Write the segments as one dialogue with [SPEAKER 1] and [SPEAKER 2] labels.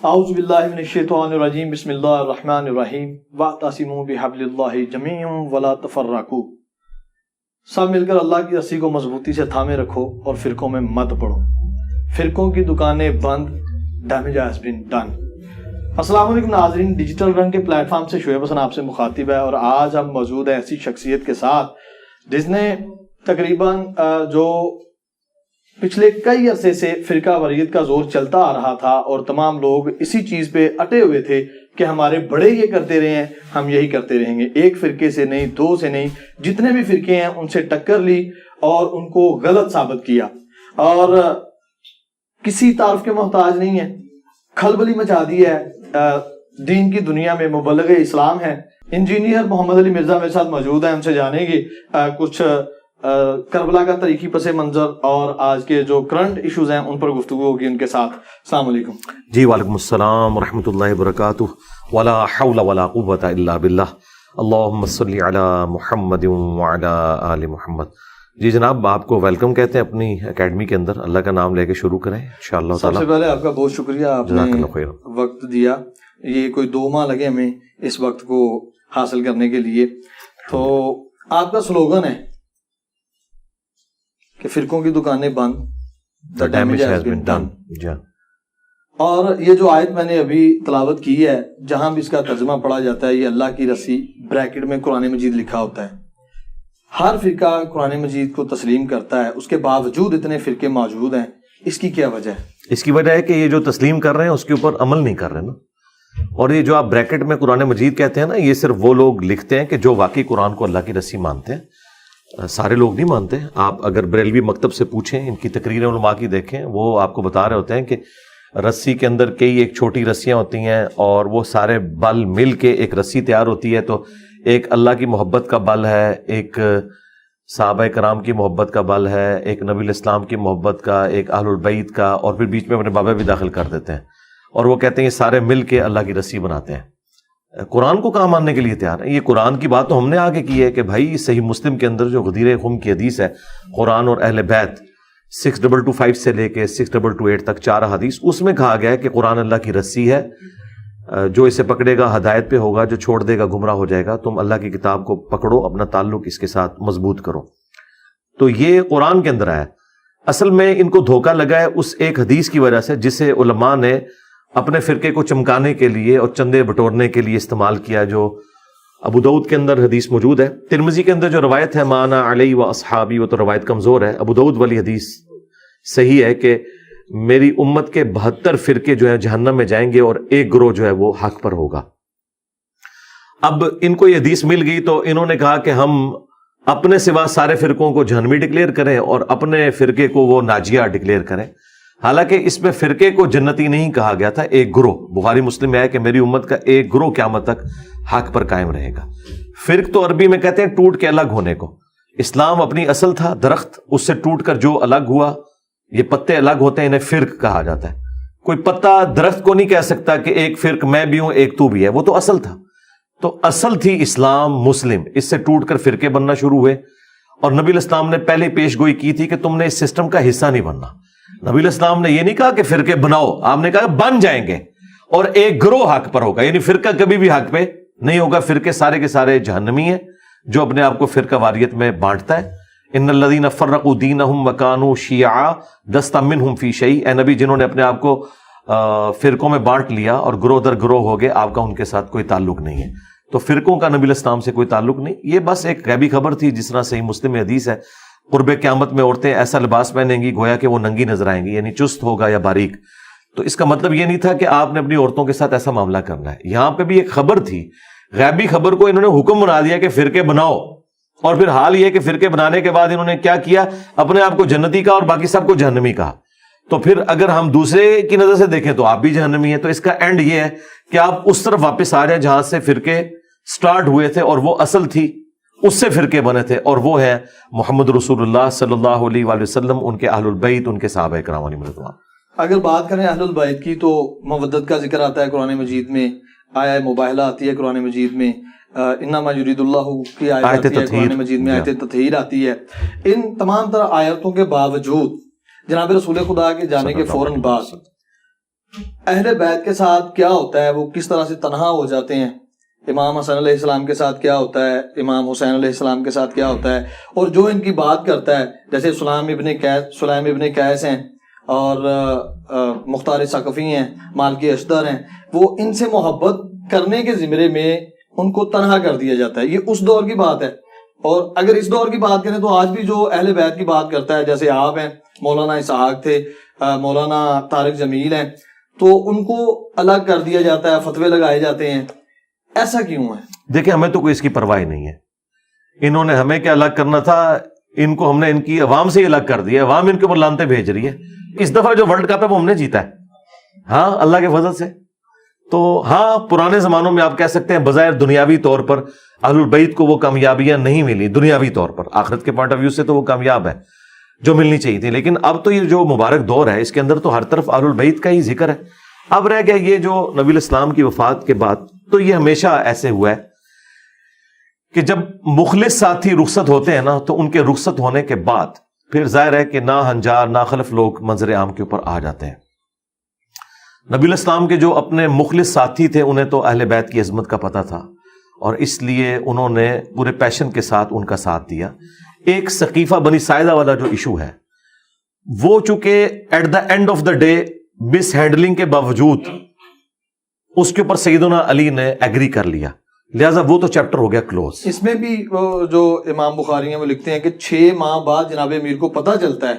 [SPEAKER 1] اعوذ باللہ من الشیطان الرجیم بسم اللہ الرحمن الرحیم واعتصموا بحبل اللہ جمیعا ولا تفرقوا. سب مل کر اللہ کی رسی کو مضبوطی سے تھامے رکھو اور فرقوں میں مت پڑو. فرقوں کی دکانیں بند. Damage has been done. السلام علیکم ناظرین، ڈیجیٹل رنگ کے پلیٹ فارم سے شعیب حسن آپ سے مخاطب ہے، اور آج ہم موجود ہیں ایسی شخصیت کے ساتھ جس نے تقریباً جو پچھلے کئی عرصے سے فرقہ واریت کا زور چلتا آ رہا تھا اور تمام لوگ اسی چیز پہ اٹے ہوئے تھے کہ ہمارے بڑے یہ کرتے رہے ہیں، ہم یہی کرتے رہیں گے. ایک فرقے سے نہیں، دو سے نہیں، جتنے بھی فرقے ہیں ان سے ٹکر لی اور ان کو غلط ثابت کیا، اور کسی تعارف کے محتاج نہیں ہے. کھلبلی مچا دی ہے دین کی دنیا میں. مبلغ اسلام ہے انجینئر محمد علی مرزا میرے ساتھ موجود ہیں. ہم سے جانیں گے کچھ کربلا کا تاریخی پس منظر اور آج کے جو کرنٹ ایشوز ہیں ان پر گفتگو ہوگی ان کے ساتھ. السلام علیکم.
[SPEAKER 2] جی وعلیکم السلام ورحمۃ اللہ وبرکاتہ. ولا حول ولا قوۃ الا باللہ. اللہم صلی علی محمد وعلی آل محمد. جی جناب، آپ کو ویلکم کہتے ہیں اپنی اکیڈمی کے اندر. اللہ کا نام لے کے شروع کریں انشاءاللہ تعالی.
[SPEAKER 1] سب سے پہلے آپ کا بہت شکریہ، آپ نے وقت دیا. یہ کوئی 2 ماہ لگے ہمیں اس وقت کو حاصل کرنے کے لیے. تو آپ کا سلوگن ہے کہ فرقوں کی دکانیں بند، the damage has been done. اور یہ جو آیت میں نے ابھی تلاوت کی ہے، جہاں بھی اس کا ترجمہ پڑھا جاتا ہے، یہ اللہ کی رسی بریکٹ میں قرآن مجید لکھا ہوتا ہے. ہر فرقہ قرآن مجید کو تسلیم کرتا ہے، اس کے باوجود اتنے فرقے موجود ہیں. اس کی کیا وجہ ہے؟
[SPEAKER 2] اس کی وجہ ہے کہ یہ جو تسلیم کر رہے ہیں اس کے اوپر عمل نہیں کر رہے نا. اور یہ جو آپ بریکٹ میں قرآن مجید کہتے ہیں نا، یہ صرف وہ لوگ لکھتے ہیں کہ جو واقعی قرآن کو اللہ کی رسی مانتے ہیں. سارے لوگ نہیں مانتے. آپ اگر بریلوی مکتب سے پوچھیں، ان کی تقریریں علماء کی دیکھیں، وہ آپ کو بتا رہے ہوتے ہیں کہ رسی کے اندر کئی ایک چھوٹی رسیاں ہوتی ہیں اور وہ سارے بل مل کے ایک رسی تیار ہوتی ہے. تو ایک اللہ کی محبت کا بل ہے، ایک صحابہ کرام کی محبت کا بل ہے، ایک نبی الاسلام کی محبت کا، ایک اہل البیت کا، اور پھر بیچ میں اپنے بابا بھی داخل کر دیتے ہیں اور وہ کہتے ہیں یہ سارے مل کے اللہ کی رسی بناتے ہیں. قرآن کو کہاں ماننے کے لیے تیار ہے؟ یہ قرآن کی بات تو ہم نے آگے کی ہے کہ بھائی صحیح مسلم کے اندر جو غدیر خم کی حدیث ہے، قرآن اور اہل بیت 6225 سے لے کے 6228 تک 4 حدیث، اس میں کہا گیا ہے کہ قرآن اللہ کی رسی ہے، جو اسے پکڑے گا ہدایت پہ ہوگا، جو چھوڑ دے گا گمراہ ہو جائے گا. تم اللہ کی کتاب کو پکڑو، اپنا تعلق اس کے ساتھ مضبوط کرو. تو یہ قرآن کے اندر ہے. اصل میں ان کو دھوکہ لگا ہے اس ایک حدیث کی وجہ سے جسے علماء نے اپنے فرقے کو چمکانے کے لیے اور چندے بٹورنے کے لیے استعمال کیا، جو ابو داؤد کے اندر حدیث موجود ہے. ترمذی کے اندر جو روایت ہے مانا علی و اصحابی، وہ تو روایت کمزور ہے. ابو داؤد والی حدیث صحیح ہے کہ میری امت کے 72 فرقے جو ہیں جہنم میں جائیں گے اور ایک گروہ جو ہے وہ حق پر ہوگا. اب ان کو یہ حدیث مل گئی تو انہوں نے کہا کہ ہم اپنے سوا سارے فرقوں کو جہنمی ڈکلیئر کریں اور اپنے فرقے کو وہ ناجیہ ڈکلیئر کریں. حالانکہ اس میں فرقے کو جنتی نہیں کہا گیا تھا، ایک گروہ. بخاری مسلم میں ہے کہ میری امت کا ایک گروہ قیامت تک حق پر قائم رہے گا. فرق تو عربی میں کہتے ہیں ٹوٹ کے الگ ہونے کو. اسلام اپنی اصل تھا درخت، اس سے ٹوٹ کر جو الگ ہوا، یہ پتے الگ ہوتے ہیں، انہیں فرق کہا جاتا ہے. کوئی پتا درخت کو نہیں کہہ سکتا کہ ایک فرق میں بھی ہوں ایک تو بھی ہے، وہ تو اصل تھا. تو اصل تھی اسلام مسلم، اس سے ٹوٹ کر فرقے بننا شروع ہوئے. اور نبی الاسلام نے پہلے پیش گوئی کی تھی کہ تم نے اس سسٹم کا حصہ نہیں بننا. نبی الاسلام نے یہ نہیں کہا کہ فرقے بناؤ، آپ نے کہا بن جائیں گے اور ایک گروہ حق پر ہوگا. یعنی فرقہ کبھی بھی حق پہ نہیں ہوگا. فرقے سارے کے سارے جہنمی ہیں جو اپنے آپ کو فرقہ واریت میں بانٹتا ہے. ان الذین فرقوا دینہم وکانوا شیعا لست منہم فی شیء. اے نبی، جنہوں نے اپنے آپ کو فرقوں میں بانٹ لیا اور گروہ در گروہ ہو گئے، آپ کا ان کے ساتھ کوئی تعلق نہیں ہے. تو فرقوں کا نبی الاسلام سے کوئی تعلق نہیں. یہ بس ایک غیبی خبر تھی. جس طرح صحیح مسلم میں حدیث ہے قرب قیامت میں عورتیں ایسا لباس پہنیں گی گویا کہ وہ ننگی نظر آئیں گی، یعنی چست ہوگا یا باریک. تو اس کا مطلب یہ نہیں تھا کہ آپ نے اپنی عورتوں کے ساتھ ایسا معاملہ کرنا ہے. یہاں پہ بھی ایک خبر تھی، غیبی خبر کو انہوں نے حکم بنا دیا کہ فرقے بناؤ. اور پھر حال یہ کہ فرقے بنانے کے بعد انہوں نے کیا کیا، اپنے آپ کو جنتی کہا اور باقی سب کو جہنمی کہا. تو پھر اگر ہم دوسرے کی نظر سے دیکھیں تو آپ بھی جہنمی ہیں. تو اس کا اینڈ یہ ہے کہ آپ اس طرف واپس آ جائیں جہاں سے فرقے سٹارٹ ہوئے تھے اور وہ اصل تھی، اس سے فرقے بنے تھے، اور وہ ہے محمد رسول اللہ صلی اللہ علیہ وآلہ وسلم، ان کے اہل البیت، ان کے صحابہ کرام علیہم رضوان.
[SPEAKER 1] اگر بات کریں اہل البیت کی تو مودت کا ذکر آتا ہے قرآن مجید میں، آیا مباہلہ آتی ہے قرآن مجید میں، انما یرید اللہ کی آیت آتی ہے قرآن مجید میں، آیت تطہیر آتی ہے. ان تمام طرح آیتوں کے باوجود جناب رسول خدا کے جانے کے فوراً بعد اہل بیت کے ساتھ کیا ہوتا ہے, وہ کس طرح سے تنہا ہو جاتے ہیں؟ امام حسن علیہ السلام کے ساتھ کیا ہوتا ہے, امام حسین علیہ السلام کے ساتھ کیا ہوتا ہے؟ اور جو ان کی بات کرتا ہے جیسے سلیم ابن قیس ہیں اور مختار ثقفی ہیں, مالکی اشتر ہیں, وہ ان سے محبت کرنے کے زمرے میں ان کو تنہا کر دیا جاتا ہے. یہ اس دور کی بات ہے. اور اگر اس دور کی بات کریں تو آج بھی جو اہل بیت کی بات کرتا ہے, جیسے آپ ہیں, مولانا اسحاق تھے, مولانا طارق جمیل ہیں, تو ان کو الگ کر دیا جاتا ہے, فتوے لگائے جاتے ہیں. ایسا کیوں ہے؟
[SPEAKER 2] دیکھیں ہمیں تو کوئی اس کی پرواہ نہیں ہے. انہوں نے ہمیں کیا الگ کرنا تھا, ان کو ہم نے ان کی عوام سے ہی الگ کر دیا. عوام ان کے اوپر لانتے بھیج رہی ہے. اس دفعہ جو ورلڈ کپ ہے وہ ہم نے جیتا ہے, ہاں اللہ کے فضل سے. تو ہاں پرانے زمانوں میں آپ کہہ سکتے ہیں بظاہر دنیاوی طور پر اہل البیت کو وہ کامیابیاں نہیں ملی, دنیاوی طور پر آخرت کے پوائنٹ آف ویو سے تو وہ کامیاب ہے جو ملنی چاہیے تھی. لیکن اب تو یہ جو مبارک دور ہے اس کے اندر تو ہر طرف اہل البیت کا ہی ذکر ہے. اب رہ گیا یہ جو نبی الاسلام کی وفات کے بعد, تو یہ ہمیشہ ایسے ہوا ہے کہ جب مخلص ساتھی رخصت ہوتے ہیں نا, تو ان کے رخصت ہونے کے بعد پھر ظاہر ہے کہ نا ہنجار نا خلف لوگ منظر عام کے اوپر آ جاتے ہیں. نبی الاسلام کے جو اپنے مخلص ساتھی تھے انہیں تو اہل بیت کی عظمت کا پتہ تھا, اور اس لیے انہوں نے پورے پیشن کے ساتھ ان کا ساتھ دیا. ایک ثقیفہ بنی ساعدہ والا جو ایشو ہے وہ چونکہ at the end of the day mishandling کے باوجود اس کے اوپر سیدنا علی نے ایگری کر لیا, لہذا وہ تو چیپٹر ہو گیا کلوز.
[SPEAKER 1] اس میں بھی جو امام بخاری ہیں وہ لکھتے ہیں کہ 6 ماہ بعد جناب امیر کو پتہ چلتا ہے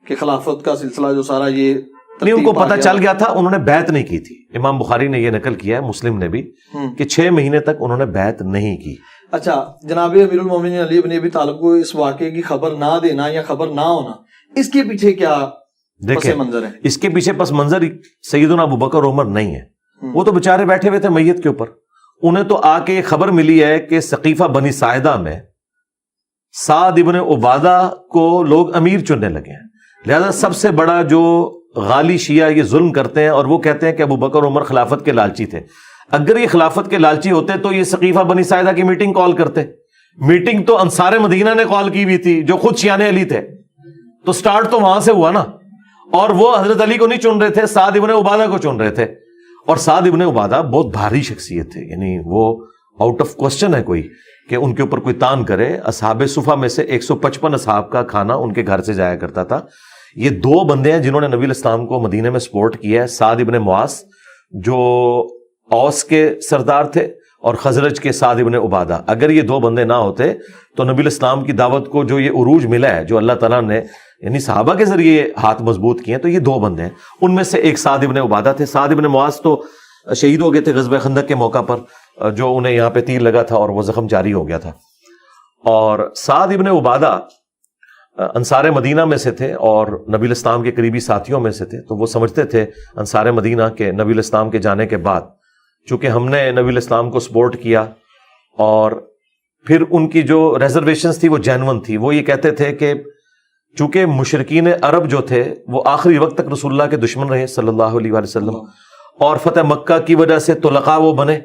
[SPEAKER 1] کہ خلافت کا سلسلہ جو سارا یہ
[SPEAKER 2] نہیں, ان کو پتہ چل گیا تھا, انہوں نے بیعت نہیں کی تھی. امام بخاری نے یہ نقل کیا ہے, مسلم نے بھی, کہ 6 مہینے تک انہوں نے بیعت نہیں کی.
[SPEAKER 1] اچھا, جناب امیر المومنین علی بن ابی طالب کو اس واقعے کی خبر نہ دینا یا خبر نہ ہونا, اس کے پیچھے کیا پس منظر ہے؟
[SPEAKER 2] اس کے پیچھے پس منظر سیدنا ابو بکر عمر نہیں ہے. وہ تو بےچارے بیٹھے ہوئے تھے میت کے اوپر, انہیں تو آ کے خبر ملی ہے کہ ثقیفہ بنی ساعدہ میں سعد ابن عبادہ کو لوگ امیر چننے لگے ہیں. لہذا سب سے بڑا جو غالی شیعہ یہ ظلم کرتے ہیں, اور وہ کہتے ہیں کہ ابو بکر عمر خلافت کے لالچی تھے. اگر یہ خلافت کے لالچی ہوتے تو یہ ثقیفہ بنی ساعدہ کی میٹنگ کال کرتے. میٹنگ تو انصار مدینہ نے کال کی بھی تھی جو خود شیعان علی تھے, تو سٹارٹ تو وہاں سے ہوا نا. اور وہ حضرت علی کو نہیں چن رہے تھے, سعد ابن عبادہ کو چن رہے تھے. اور سعد ابن عبادہ بہت بھاری شخصیت تھے, یعنی وہ آؤٹ آف کوسچن ہے کوئی کہ ان کے اوپر کوئی تان کرے. اصحاب صفہ میں سے 155 اصحاب کا کھانا ان کے گھر سے جایا کرتا تھا. یہ 2 بندے ہیں جنہوں نے نبی الاسلام کو مدینے میں سپورٹ کیا ہے, سعد ابن معاذ جو اوس کے سردار تھے, اور خزرج کے سعد ابن عبادہ. اگر یہ 2 بندے نہ ہوتے تو نبی الاسلام کی دعوت کو جو یہ عروج ملا ہے, جو اللہ تعالیٰ نے یعنی صحابہ کے ذریعے ہاتھ مضبوط کیے ہیں, تو یہ 2 بندے ہیں. ان میں سے ایک سعد ابن عبادہ تھے. سعد ابن معاذ تو شہید ہو گئے تھے غزوہ خندق کے موقع پر, جو انہیں یہاں پہ تیر لگا تھا اور وہ زخم جاری ہو گیا تھا. اور سعد ابن عبادہ انصار مدینہ میں سے تھے اور نبی الاسلام کے قریبی ساتھیوں میں سے تھے. تو وہ سمجھتے تھے انصار مدینہ کے نبی الاسلام کے جانے کے بعد, چونکہ ہم نے نبی الاسلام کو سپورٹ کیا, اور پھر ان کی جو ریزرویشنز تھی وہ جینون تھی. وہ یہ کہتے تھے کہ چونکہ مشرکین عرب جو تھے وہ آخری وقت تک رسول اللہ کے دشمن رہے صلی اللہ علیہ وآلہ وسلم, اور فتح مکہ کی وجہ سے طلقاء وہ بنے.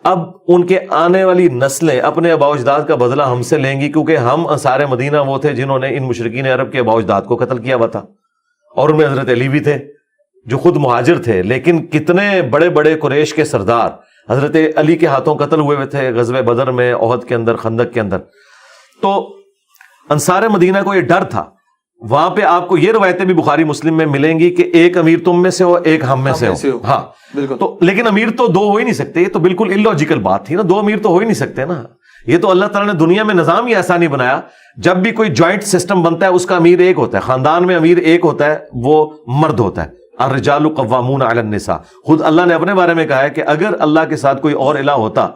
[SPEAKER 2] اب ان کے آنے والی نسلیں اپنے آباء و اجداد کا بدلہ ہم سے لیں گی, کیونکہ ہم انصار مدینہ وہ تھے جنہوں نے ان مشرکین عرب کے آباء و اجداد کو قتل کیا ہوا تھا, اور ان میں حضرت علی بھی تھے جو خود مہاجر تھے. لیکن کتنے بڑے بڑے قریش کے سردار حضرت علی کے ہاتھوں قتل ہوئے تھے غزوہ بدر میں, احد کے اندر, خندق کے اندر. تو انصار مدینہ کو یہ ڈر تھا. وہاں پہ آپ کو یہ روایتیں بھی بخاری مسلم میں ملیں گی کہ ایک امیر تم میں سے ہو, ایک ہم میں سے ہو. ہاں بالکل. تو لیکن امیر تو 2 ہو ہی نہیں سکتے, یہ تو بالکل اللاجیکل بات تھی نا, 2 امیر تو ہو ہی نہیں سکتے نا. یہ تو اللہ تعالیٰ نے دنیا میں نظام ہی ایسا نہیں بنایا. جب بھی کوئی جوائنٹ سسٹم بنتا ہے اس کا امیر ایک ہوتا ہے, خاندان میں امیر ایک ہوتا ہے, وہ مرد ہوتا ہے. الرجال قوامون علی النساء. خود اللہ نے اپنے بارے میں کہا ہے کہ اگر اللہ کے ساتھ کوئی اور الہ ہوتا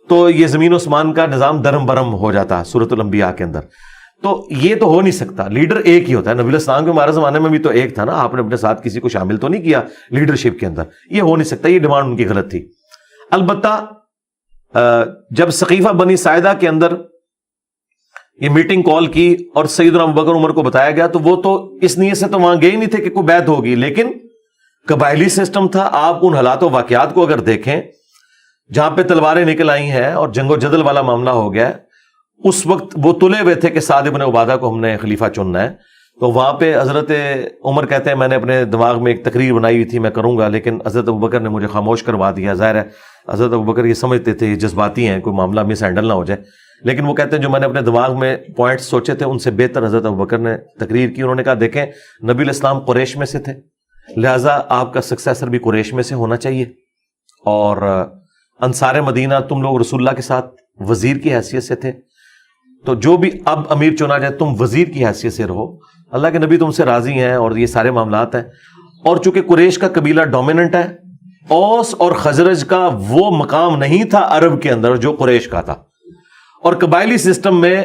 [SPEAKER 2] تو یہ زمین و آسمان کا نظام درم برم ہو جاتا سورۃ الانبیاء کے اندر. تو یہ تو ہو نہیں سکتا, لیڈر ایک ہی ہوتا ہے. نبی الاسلام کے ہمارے زمانے میں بھی تو ایک تھا نا, آپ نے اپنے ساتھ کسی کو شامل تو نہیں کیا لیڈرشپ کے اندر. یہ ہو نہیں سکتا, یہ ڈیمانڈ ان کی غلط تھی. البتہ جب ثقیفہ بنی ساعدہ کے اندر یہ میٹنگ کال کی اور سیدنا ابو بکر عمر کو بتایا گیا, تو وہ تو اس نیت سے تو وہاں گئے نہیں تھے کہ کوئی بیعت ہوگی, لیکن قبائلی سسٹم تھا. آپ ان حالات و واقعات کو اگر دیکھیں جہاں پہ تلواریں نکل آئی ہیں اور جنگ و جدل والا معاملہ ہو گیا ہے, اس وقت وہ تلے ہوئے تھے کہ سعد ابن عبادہ کو ہم نے خلیفہ چننا ہے. تو وہاں پہ حضرت عمر کہتے ہیں میں نے اپنے دماغ میں ایک تقریر بنائی ہوئی تھی میں کروں گا، لیکن حضرت ابوبکر نے مجھے خاموش کروا دیا. ظاہر ہے حضرت ابوبکر یہ سمجھتے تھے یہ جذباتی ہیں، کوئی معاملہ مس ہینڈل نہ ہو جائے، لیکن وہ کہتے ہیں جو میں نے اپنے دماغ میں پوائنٹس سوچے تھے ان سے بہتر حضرت ابوبکر نے تقریر کی. انہوں نے کہا دیکھیں نبی علیہ السلام قریش میں سے تھے، لہٰذا آپ کا سکسیسر بھی قریش میں سے ہونا چاہیے، اور انصار مدینہ تم لوگ رسول اللہ کے ساتھ وزیر کی حیثیت سے تھے، تو جو بھی اب امیر چنا جائے تم وزیر کی حیثیت سے رہو، اللہ کے نبی تم سے راضی ہیں اور یہ سارے معاملات ہیں. اور چونکہ قریش کا قبیلہ ڈومیننٹ ہے، اوس اور خزرج کا وہ مقام نہیں تھا عرب کے اندر جو قریش کا تھا، اور قبائلی سسٹم میں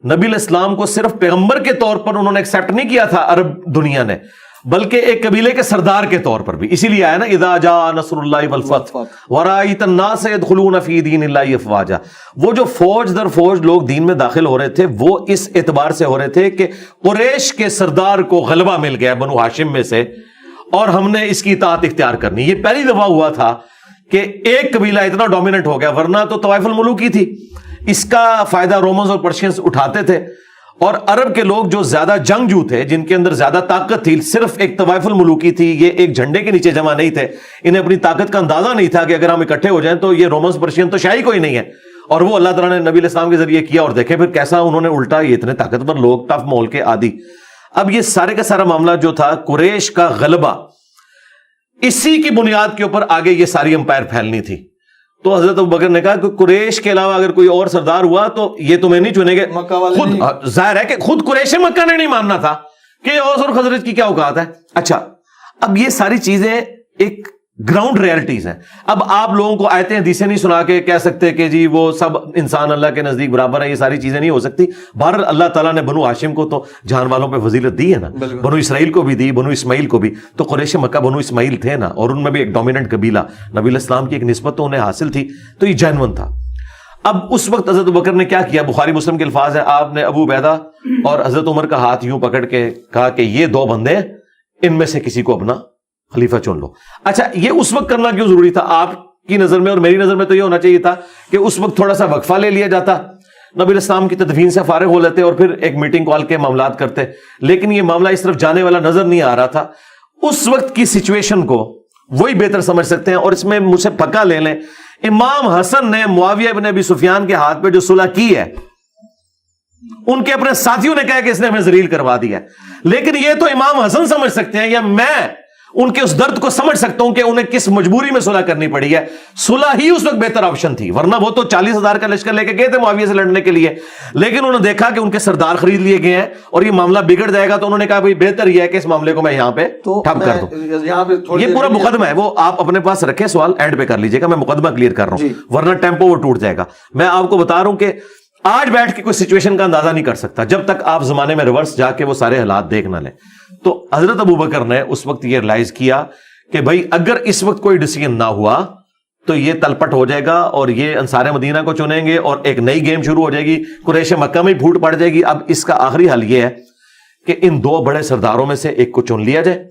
[SPEAKER 2] نبی علیہ السلام کو صرف پیغمبر کے طور پر انہوں نے ایکسیپٹ نہیں کیا تھا عرب دنیا نے، بلکہ ایک قبیلے کے سردار کے طور پر بھی. اسی لیے آیا نا اذا جاء نصر اللہ والفتح ورأیت الناس يدخلون فی دین اللہ افواجا. وہ جو فوج در فوج لوگ دین میں داخل ہو رہے تھے وہ اس اعتبار سے ہو رہے تھے کہ قریش کے سردار کو غلبہ مل گیا بنو ہاشم میں سے اور ہم نے اس کی اطاعت اختیار کرنی. یہ پہلی دفعہ ہوا تھا کہ ایک قبیلہ اتنا ڈومیننٹ ہو گیا، ورنہ تو طوائف الملوک ہی تھی. اس کا فائدہ رومنز اور پرشینز اٹھاتے تھے، اور عرب کے لوگ جو زیادہ جنگجو تھے، جن کے اندر زیادہ طاقت تھی، صرف ایک طوائف الملوکی تھی، یہ ایک جھنڈے کے نیچے جمع نہیں تھے، انہیں اپنی طاقت کا اندازہ نہیں تھا کہ اگر ہم اکٹھے ہو جائیں تو یہ رومنز پرشین تو شاہی کوئی نہیں ہے. اور وہ اللہ تعالیٰ نے نبی علیہ السلام کے ذریعے کیا، اور دیکھیں پھر کیسا انہوں نے الٹا، یہ اتنے طاقتور لوگ، ٹف مول کے عادی. اب یہ سارے کا سارا معاملہ جو تھا قریش کا غلبہ، اسی کی بنیاد کے اوپر آگے یہ ساری امپائر پھیلنی تھی. تو حضرت ابوبکر نے کہا کہ قریش کے علاوہ اگر کوئی اور سردار ہوا تو یہ تمہیں نہیں چنیں گے. خود ظاہر ہے کہ خود قریش مکہ نے نہیں ماننا تھا کہ اوس اور خزرج کی کیا اوقات ہے. اچھا اب یہ ساری چیزیں ایک گراؤنڈ ریئلٹیز ہیں. اب آپ لوگوں کو آیتیں حدیثیں نہیں سنا کے کہہ سکتے کہ جی وہ سب انسان اللہ کے نزدیک برابر ہیں، یہ ساری چیزیں نہیں ہو سکتی. بہرحال اللہ تعالیٰ نے بنو ہاشم کو تو جان والوں پہ فضیلت دی ہے نا، بنو اسرائیل کو بھی دی، بنو اسماعیل کو بھی. تو قریش مکہ بنو اسماعیل تھے نا، اور ان میں بھی ایک ڈومیننٹ قبیلہ، نبی علیہ السلام کی ایک نسبت تو انہیں حاصل تھی، تو یہ جینون تھا. اب اس وقت حضرت ابوبکر نے کیا کیا؟ بخاری مسلم کے الفاظ ہیں، آپ نے ابو عبیدہ اور حضرت عمر کا ہاتھ یوں پکڑ کے کہا کہ یہ دو بندے ان میں سے کسی کو اپنا خلیفہ چن لو. اچھا یہ اس وقت کرنا کیوں ضروری تھا؟ آپ کی نظر میں اور میری نظر میں تو یہ ہونا چاہیے تھا کہ اس وقت تھوڑا سا وقفہ لے لیا جاتا، نبی علیہ السلام کی تدفین سے فارغ ہو لیتے اور پھر ایک میٹنگ کال کے معاملات کرتے. لیکن یہ معاملہ اس طرف جانے والا نظر نہیں آ رہا تھا. اس وقت کی سچویشن کو وہی بہتر سمجھ سکتے ہیں، اور اس میں مجھ سے پکا لے لیں، امام حسن نے معاویہ بن ابی سفیان کے ہاتھ پہ جو صلح کی ہے، ان کے اپنے ساتھیوں نے کہا کہ اس نے ہمیں ذلیل کروا دیا. لیکن یہ تو امام حسن سمجھ سکتے ہیں، یا میں ان کے اس درد کو سمجھ سکتا ہوں کہ انہیں کس مجبوری میں صلح کرنی پڑی ہے. صلح ہی اس وقت بہتر آپشن تھی، ورنہ وہ تو 40,000 کا لشکر لے کے گئے تھے معاویہ سے لڑنے کے لیے. لیکن انہوں نے دیکھا کہ ان کے سردار خرید لیے گئے ہیں اور یہ معاملہ بگڑ جائے گا، تو انہوں نے کہا بھائی بہتر یہ ہے کہ اس معاملے کو میں یہاں پہ ٹھپ کر دوں. یہ پورا مقدمہ ہے، وہ آپ اپنے پاس رکھیں، سوال اینڈ پہ کر لیجیے گا، میں مقدمہ کلیئر کر رہا ہوں، ورنہ ٹیمپو وہ ٹوٹ جائے گا. میں آپ کو بتا رہا ہوں کہ آج بیٹھ کے کوئی سچویشن کا اندازہ نہیں کر سکتا جب تک آپ زمانے میں ریورس جا کے وہ سارے حالات دیکھ نہ لیں. تو حضرت ابوبکر نے اس وقت یہ ریلائز کیا کہ بھائی اگر اس وقت کوئی ڈیسیژن نہ ہوا تو یہ تلپٹ ہو جائے گا، اور یہ انصار مدینہ کو چنیں گے اور ایک نئی گیم شروع ہو جائے گی، قریش مکہ میں پھوٹ پڑ جائے گی. اب اس کا آخری حل یہ ہے کہ ان دو بڑے سرداروں میں سے ایک کو چن لیا جائے.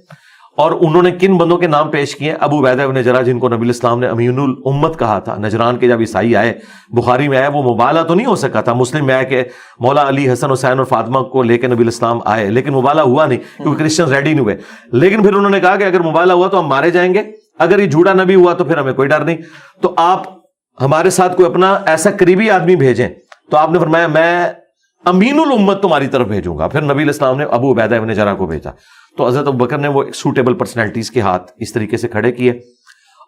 [SPEAKER 2] اور انہوں نے کن بندوں کے نام پیش کیے؟ ابو عبیدہ بن جراح، جن کو نبی علیہ السلام نے امین الامت کہا تھا. نجران کے جب عیسائی آئے، بخاری میں آیا، وہ مبالغہ تو نہیں ہو سکا تھا، مسلم میں آیا کہ مولا علی، حسن، حسین اور فاطمہ کو لے کے نبی علیہ السلام آئے، لیکن مبالغہ ہوا نہیں کیونکہ کرسچن ریڈی نہیں ہوئے. لیکن پھر انہوں نے کہا کہ اگر مبالغہ ہوا تو ہم مارے جائیں گے، اگر یہ جھوٹا نبی ہوا تو پھر ہمیں کوئی ڈر نہیں، تو آپ ہمارے ساتھ کوئی اپنا ایسا قریبی آدمی بھیجیں. تو آپ نے فرمایا میں امین الامت تمہاری طرف بھیجوں گا. پھر نبی علیہ السلام نے ابو عبیدہ بن جراح کو بھیجا. تو حضرت ابوبکر نے وہ سوٹیبل پرسنالٹیز کے ہاتھ اس طریقے سے کھڑے کیے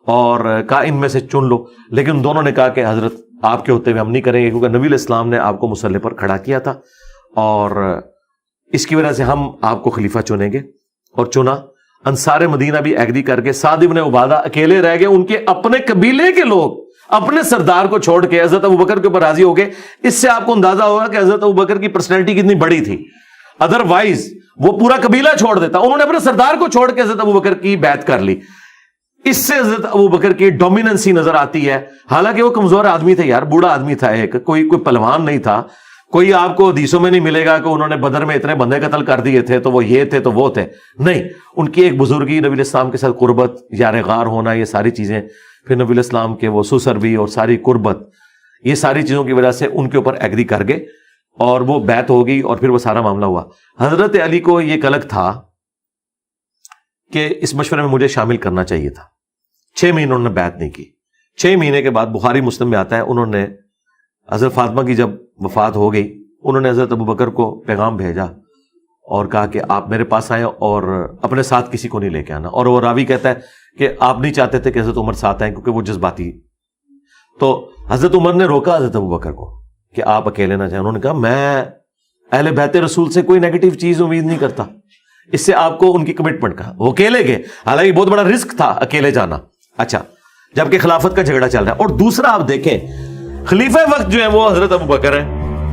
[SPEAKER 2] اور کہا ان میں سے چن لو. لیکن دونوں نے کہا کہ حضرت آپ کے ہوتے ہوئے ہم نہیں کریں گے، کیونکہ نبی علیہ السلام نے آپ کو مسلح پر کھڑا کیا تھا اور اس کی وجہ سے ہم آپ کو خلیفہ چنیں گے. اور چنا. انصار مدینہ بھی ایگری کر کے، سعد بن عبادہ اکیلے رہ گئے، ان کے اپنے قبیلے کے لوگ اپنے سردار کو چھوڑ کے حضرت ابوبکر کے اوپر راضی ہو گئے. اس سے آپ کو اندازہ ہوگا کہ حضرت ابوبکر کی پرسنالٹی کتنی بڑی تھی. ادروائز وہ پورا قبیلہ چھوڑ دیتا، انہوں نے اپنے سردار کو چھوڑ کے حضرت ابوبکر کی بیعت کر لی. اس سے حضرت ابوبکر کی ڈومیننسی نظر آتی ہے. حالانکہ وہ کمزور آدمی تھے یار، بوڑھا آدمی تھا، ایک کوئی پہلوان نہیں تھا. کوئی آپ کو حدیثوں میں نہیں ملے گا کہ انہوں نے بدر میں اتنے بندے قتل کر دیے تھے تو وہ یہ تھے تو وہ تھے، نہیں. ان کی ایک بزرگی، نبی علیہ السلام کے ساتھ قربت، یار غار ہونا، یہ ساری چیزیں، پھر نبی علیہ السلام کے وہ سسر بھی اور ساری قربت، یہ ساری چیزوں کی وجہ سے ان کے اوپر ایگری کر گئے اور وہ بیعت ہو گئی اور پھر وہ سارا معاملہ ہوا. حضرت علی کو یہ کلک تھا کہ اس مشورے میں مجھے شامل کرنا چاہیے تھا. 6 مہینے انہوں نے بیعت نہیں کی. 6 مہینے کے بعد بخاری مسلم میں آتا ہے انہوں نے حضرت فاطمہ کی جب وفات ہو گئی انہوں نے حضرت ابوبکر کو پیغام بھیجا اور کہا کہ آپ میرے پاس آئیں اور اپنے ساتھ کسی کو نہیں لے کے آنا. اور وہ راوی کہتا ہے کہ آپ نہیں چاہتے تھے کہ حضرت عمر ساتھ آئیں کیونکہ وہ جذباتی. تو حضرت عمر نے روکا حضرت ابوبکر کو کہ آپ اکیلے نہ جائیں. انہوں نے کہا میں اہل بیت رسول سے کوئی نیگیٹو چیز امید نہیں کرتا, اس سے آپ کو ان کی کمٹمنٹ کا. وہ اکیلے گئے, حالانکہ بہت بڑا رسک تھا اکیلے جانا. اچھا, جبکہ خلافت کا جھگڑا چل رہا ہے. اور دوسرا آپ دیکھیں خلیفہ وقت جو ہے وہ حضرت ابوبکر ہیں.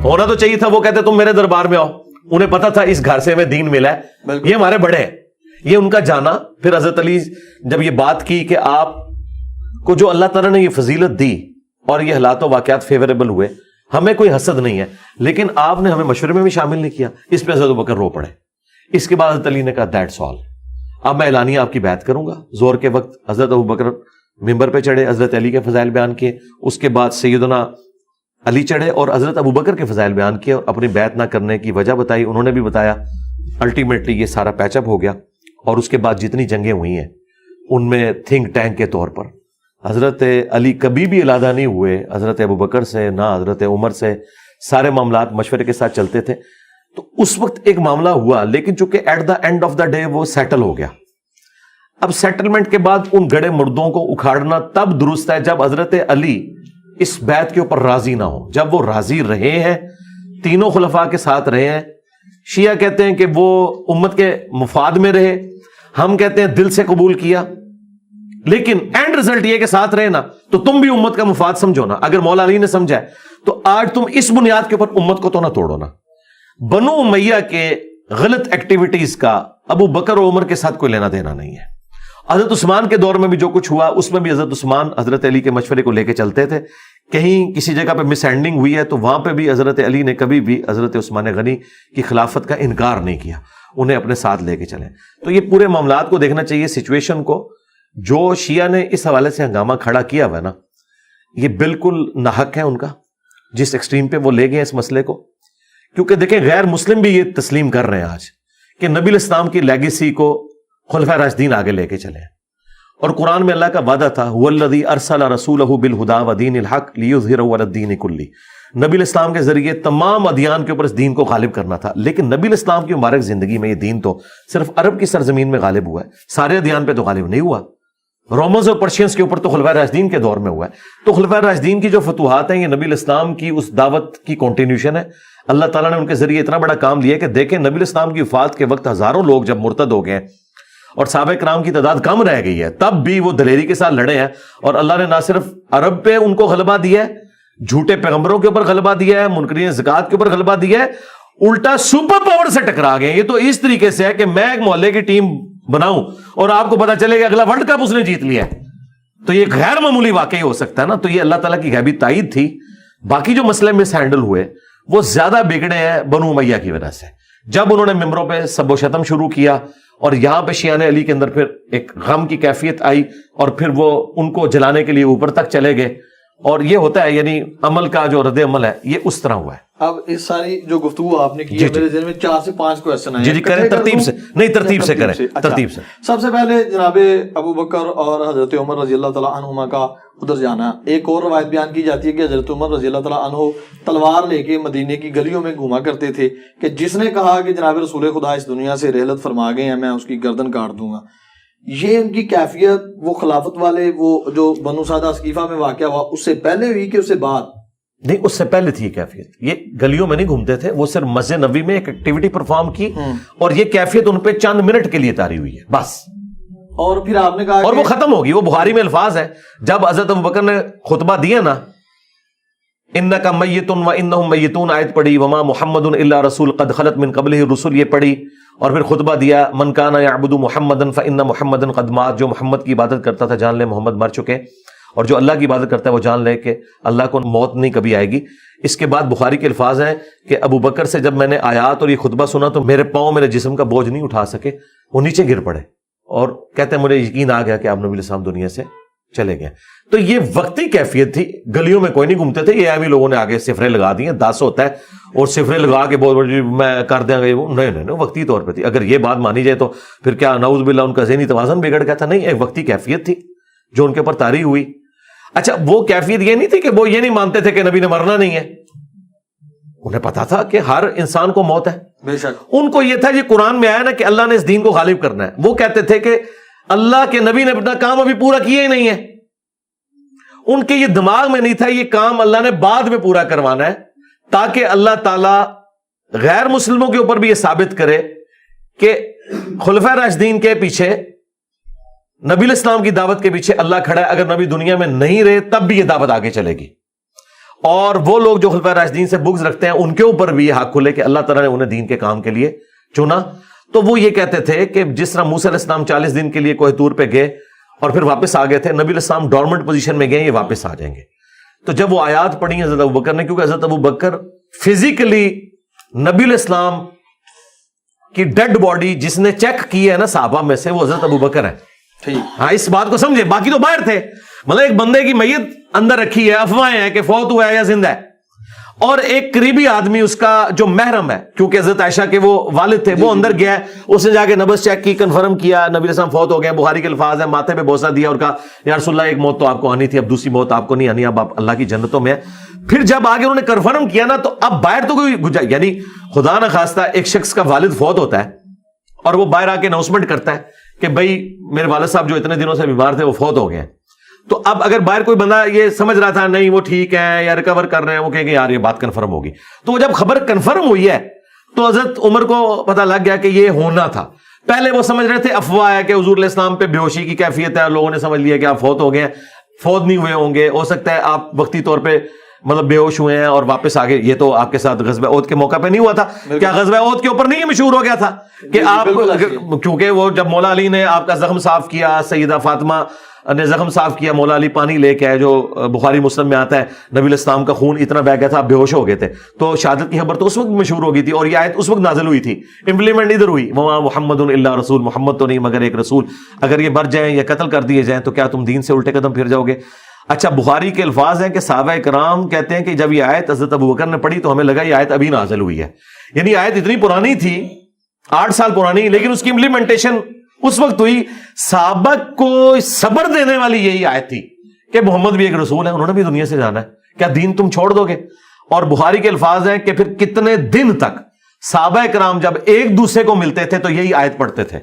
[SPEAKER 2] ہونا تو چاہیے تھا, وہ کہتے تم میرے دربار میں آؤ. انہیں پتا تھا اس گھر سے ہمیں دین ملا ہے, یہ ہمارے بڑے ہیں, یہ ان کا جانا. پھر حضرت علی جب یہ بات کی کہ آپ کو جو اللہ تعالیٰ نے یہ فضیلت دی اور یہ حالات و واقعات فیوریبل ہوئے, ہمیں کوئی حسد نہیں ہے, لیکن آپ نے ہمیں مشورے میں بھی شامل نہیں کیا. اس پہ حضرت ابوبکر رو پڑے. اس کے بعد حضرت علی نے کہا دیٹس آل, اب میں اعلانیہ آپ کی بیعت کروں گا. زور کے وقت حضرت ابوبکر ممبر پہ چڑھے, حضرت علی کے فضائل بیان کیے. اس کے بعد سیدنا علی چڑھے اور حضرت ابوبکر کے فضائل بیان کیے اور اپنی بیعت نہ کرنے کی وجہ بتائی. انہوں نے بھی بتایا. الٹیمیٹلی یہ سارا پیچ اپ ہو گیا. اور اس کے بعد جتنی جنگیں ہوئی ہیں ان میں تھنک ٹینک کے طور پر حضرت علی کبھی بھی علیحدہ نہیں ہوئے حضرت ابوبکر سے, نہ حضرت عمر سے. سارے معاملات مشورے کے ساتھ چلتے تھے. تو اس وقت ایک معاملہ ہوا, لیکن چونکہ at the end of the day وہ سیٹل ہو گیا. اب سیٹلمنٹ کے بعد ان گڑے مردوں کو اکھاڑنا تب درست ہے جب حضرت علی اس بیعت کے اوپر راضی نہ ہو. جب وہ راضی رہے ہیں, تینوں خلفاء کے ساتھ رہے ہیں. شیعہ کہتے ہیں کہ وہ امت کے مفاد میں رہے, ہم کہتے ہیں دل سے قبول کیا. لیکن اینڈ رزلٹ یہ کہ ساتھ رہے نا, تو تم بھی امت کا مفاد سمجھو نا. اگر مولا علی نے سمجھا ہے تو آج تم اس بنیاد کے اوپر امت کو تو نہ توڑو نا. بنو امیہ کے غلط ایکٹیویٹیز کا ابو بکر و عمر کے ساتھ کوئی لینا دینا نہیں ہے. حضرت عثمان کے دور میں بھی جو کچھ ہوا اس میں بھی حضرت عثمان حضرت علی کے مشورے کو لے کے چلتے تھے. کہیں کسی جگہ پہ مس ہینڈلنگ ہوئی ہے تو وہاں پہ بھی حضرت علی نے کبھی بھی حضرت عثمان غنی کی خلافت کا انکار نہیں کیا, انہیں اپنے ساتھ لے کے چلے. تو یہ پورے معاملات کو دیکھنا چاہیے, سچویشن کو. جو شیعہ نے اس حوالے سے ہنگامہ کھڑا کیا ہوا ہے نا, یہ بالکل ناحق ہے ان کا, جس ایکسٹریم پہ وہ لے گئے اس مسئلے کو. کیونکہ دیکھیں غیر مسلم بھی یہ تسلیم کر رہے ہیں آج کہ نبی الاسلام کی لیگیسی کو خلفائے راشدین آگے لے کے چلے. اور قرآن میں اللہ کا وعدہ تھا هو الذی ارسل رسولہ بالہدی ودین الحق لیظہرہ علی الدین کلہ. نبی الاسلام کے ذریعے تمام ادیان کے اوپر اس دین کو غالب کرنا تھا. لیکن نبی الاسلام کی مبارک زندگی میں یہ دین تو صرف عرب کی سرزمین میں غالب ہوا ہے, سارے ادیان پہ تو غالب نہیں ہوا. رومنز اور پرشینز کے اوپر تو خلفائے راشدین کے دور میں ہوا ہے. تو خلفائے راشدین کی جو فتوحات ہیں یہ نبی الاسلام کی اس دعوت کی کنٹینیوشن ہے. اللہ تعالیٰ نے ان کے ذریعے اتنا بڑا کام لیا کہ دیکھیں نبی الاسلام کی وفات کے وقت ہزاروں لوگ جب مرتد ہو گئے اور صحابہ کرام کی تعداد کم رہ گئی ہے, تب بھی وہ دلیری کے ساتھ لڑے ہیں. اور اللہ نے نہ صرف عرب پہ ان کو غلبہ دیا ہے, جھوٹے پیغمبروں کے اوپر غلبہ دیا ہے, منکرین زکات کے اوپر غلبہ دیا ہے, الٹا سپر پاور سے ٹکرا گئے. یہ تو اس طریقے سے ہے کہ میں ایک محلے کی ٹیم بناؤں اور آپ کو پتا چلے گا اگلا ورلڈ کپ اس نے جیت لیا ہے, تو یہ غیر معمولی واقعی ہو سکتا ہے نا. تو یہ اللہ تعالیٰ کی غیبی تائید تھی. باقی جو مسئلے مس ہینڈل ہوئے وہ زیادہ بگڑے ہیں بنو امیہ کی وجہ سے. جب انہوں نے ممبروں پہ سب و شتم شروع کیا اور یہاں پہ شیعہ علی کے اندر پھر ایک غم کی کیفیت آئی اور پھر وہ ان کو جلانے کے لیے اوپر تک چلے گئے. اور یہ ہوتا ہے یعنی عمل کا جو رد عمل ہے یہ اس طرح ہوا ہے. اب
[SPEAKER 1] اس ساری جو گفتگو آپ نے کی ہے میرے ذہن میں 4 سے 5 کویسچن ہیں.
[SPEAKER 2] جی کریں ترتیب سے, نہیں ترتیب سے کریں, ترتیب سے.
[SPEAKER 1] سب سے پہلے جناب ابو بکر اور حضرت عمر رضی اللہ تعالیٰ عنہما کا ادھر جانا. ایک اور روایت بیان کی جاتی ہے کہ حضرت عمر رضی اللہ تعالیٰ عنہ تلوار لے کے مدینے کی گلیوں میں گھوما کرتے تھے کہ جس نے کہا کہ جناب رسول خدا اس دنیا سے رحلت فرما گئے ہیں میں اس کی گردن کاٹ دوں گا. یہ ان کی کیفیت وہ خلافت والے وہ جو بنو سعدہ ثقیفہ میں واقعہ ہوا اس سے پہلے ہوئی کہ اس سے بعد؟
[SPEAKER 2] نہیں, اس سے پہلے تھی یہ کیفیت. یہ گلیوں میں نہیں گھومتے تھے, وہ صرف مسجد نبوی میں ایک ایکٹیویٹی پرفارم کی اور یہ کیفیت ان پہ چند منٹ کے لیے طاری ہوئی ہے بس.
[SPEAKER 1] اور پھر آپ نے کہا
[SPEAKER 2] اور وہ ختم ہوگی. وہ بخاری میں الفاظ ہے جب حضرت ابوبکر نے خطبہ دیا نا, انک میت و انہم میتون آیت پڑھی, وما محمد الا رسول قد خلت من قبلہ الرسل یہ پڑھی, اور پھر خطبہ دیا من کان یعبد محمدا فان محمدا قد مات. جو محمد کی عبادت کرتا تھا جان لے محمد مر چکے, اور جو اللہ کی عبادت کرتا ہے وہ جان لے کہ اللہ کو موت نہیں کبھی آئے گی. اس کے بعد بخاری کے الفاظ ہیں کہ ابو بکر سے جب میں نے آیات اور یہ خطبہ سنا تو میرے پاؤں میرے جسم کا بوجھ نہیں اٹھا سکے, وہ نیچے گر پڑے اور کہتے ہیں مجھے یقین آ گیا کہ آپ نبی الاسلام دنیا سے چلے گئے. تو یہ وقتی کیفیت تھی, گلیوں میں کوئی نہیں گھومتے تھے, یہ ابھی لوگوں نے آگے صفرے لگا دی ہیں, 10 ہوتا ہے اور صفرے لگا کے بہت بڑی میں کر دیں گے, وہ نہیں, وقتی طور پہ تھی. اگر یہ بات مانی جائے تو پھر کیا نعوذ باللہ ان کا ذہنی توازن بگڑ گیا تھا؟ نہیں, ایک وقتی کیفیت تھی جو ان کے اوپر طاری ہوئی. اچھا, وہ کیفیت یہ نہیں تھی کہ وہ یہ نہیں مانتے تھے کہ نبی نے مرنا نہیں ہے, انہیں پتا تھا کہ ہر انسان کو موت ہے.
[SPEAKER 1] بے شک
[SPEAKER 2] ان کو یہ تھا, یہ قرآن میں آیا نا کہ اللہ نے اس دین کو غالب کرنا ہے. وہ کہتے تھے کہ اللہ کے نبی نے اپنا کام ابھی پورا کیا ہی نہیں ہے. ان کے یہ دماغ میں نہیں تھا یہ کام اللہ نے بعد میں پورا کروانا ہے, تاکہ اللہ تعالیٰ غیر مسلموں کے اوپر بھی یہ ثابت کرے کہ خلفائے راشدین کے پیچھے, نبی الاسلام کی دعوت کے پیچھے اللہ کھڑا ہے. اگر نبی دنیا میں نہیں رہے تب بھی یہ دعوت آگے چلے گی. اور وہ لوگ جو خلفائے راشدین سے بغض رکھتے ہیں ان کے اوپر بھی یہ حق کھلے کہ اللہ تعالیٰ نے انہیں دین کے کام کے لیے چنا. تو وہ یہ کہتے تھے کہ جس طرح موسیٰ علیہ السلام 40 دن کے لیے کوہ طور پہ گئے اور پھر واپس آ گئے تھے, نبی علیہ السلام ڈورمنٹ پوزیشن میں گئے, یہ واپس آ جائیں گے. تو جب وہ آیات پڑھی حضرت ابوبکر نے, کیونکہ حضرت ابوبکر فزیکلی نبی علیہ السلام کی ڈیڈ باڈی جس نے چیک کی ہے نا صحابہ میں سے, وہ حضرت ابوبکر ہے. ہاں, اس بات کو سمجھے, باقی تو باہر تھے. مطلب ایک بندے کی میت اندر رکھی ہے, افواہیں ہیں کہ فوت ہوا ہے یا زندہ ہے, اور ایک قریبی آدمی اس کا جو محرم ہے, کیونکہ حضرت عائشہ کے وہ والد تھے, وہ اندر گیا ہے, اس نے جا کے نبض چیک کی, کنفرم کیا نبی علیہ السلام فوت ہو گئے. بخاری کے الفاظ ہیں, ماتھے پہ بوسہ دیا اور کہا یا رسول اللہ ایک موت تو آپ کو آنی تھی, اب دوسری موت آپ کو نہیں آنی, اب آپ اللہ کی جنتوں میں. پھر جب آگے انہوں نے کنفرم کیا نا, تو اب باہر تو کوئی یعنی خدا نہ خواستہ ایک شخص کا والد فوت ہوتا ہے اور وہ باہر آ کے اناؤنسمنٹ کرتا ہے کہ بھائی میرے والد صاحب جو اتنے دنوں سے بیمار تھے وہ فوت ہو گئے ہیں. تو اب اگر باہر کوئی بندہ یہ سمجھ رہا تھا نہیں وہ ٹھیک ہے یا ریکور کر رہے ہیں, وہ کہیں گے یار یہ بات کنفرم ہوگی. تو وہ جب خبر کنفرم ہوئی ہے تو حضرت عمر کو پتہ لگ گیا کہ یہ ہونا تھا. پہلے وہ سمجھ رہے تھے افواہ ہے کہ حضور علیہ السلام پہ بے ہوشی کی کیفیت ہے, لوگوں نے سمجھ لیا کہ آپ فوت ہو گئے ہیں. فوت نہیں ہوئے ہوں گے, ہو سکتا ہے آپ وقتی طور پہ مطلب بے ہوش ہوئے ہیں اور واپس آگے. یہ تو آپ کے ساتھ غزوہ احد کے موقع پہ نہیں ہوا تھا کیا؟ غزوہ احد کے اوپر نہیں مشہور ہو گیا تھا کہ آپ, کیونکہ وہ جب مولا علی نے آپ کا زخم صاف کیا, سیدہ فاطمہ نے زخم صاف کیا, مولا علی پانی لے کے آئے, جو بخاری مسلم میں آتا ہے, نبی علیہ السلام کا خون اتنا بہ گیا تھا آپ بے ہوش ہو گئے تھے. تو شہادت کی خبر تو اس وقت مشہور ہو گئی تھی اور یہ آیت اس وقت نازل ہوئی تھی. امپلیمنٹ ادھر ہوئی, وما محمد الا رسول, محمد تو نہیں مگر ایک رسول, اگر یہ مر جائیں یا قتل کر دیے جائیں تو کیا تم دین سے الٹے قدم پھر جاؤ گے؟ اچھا, بخاری کے الفاظ ہیں کہ صحابہ کرام کہتے ہیں کہ جب یہ آیت حضرت ابوبکر نے پڑھی تو ہمیں لگا یہ آیت ابھی نازل ہوئی ہے. یعنی آیت اتنی پرانی تھی, 8 سال پرانی, لیکن اس کی امپلیمنٹیشن اس وقت ہوئی. صحابہ کو صبر دینے والی یہی آیت تھی کہ محمد بھی ایک رسول ہے, انہوں نے بھی دنیا سے جانا ہے, کیا دین تم چھوڑ دو گے؟ اور بخاری کے الفاظ ہیں کہ پھر کتنے دن تک صحابہ کرام جب ایک دوسرے کو ملتے تھے تو یہی آیت پڑھتے تھے,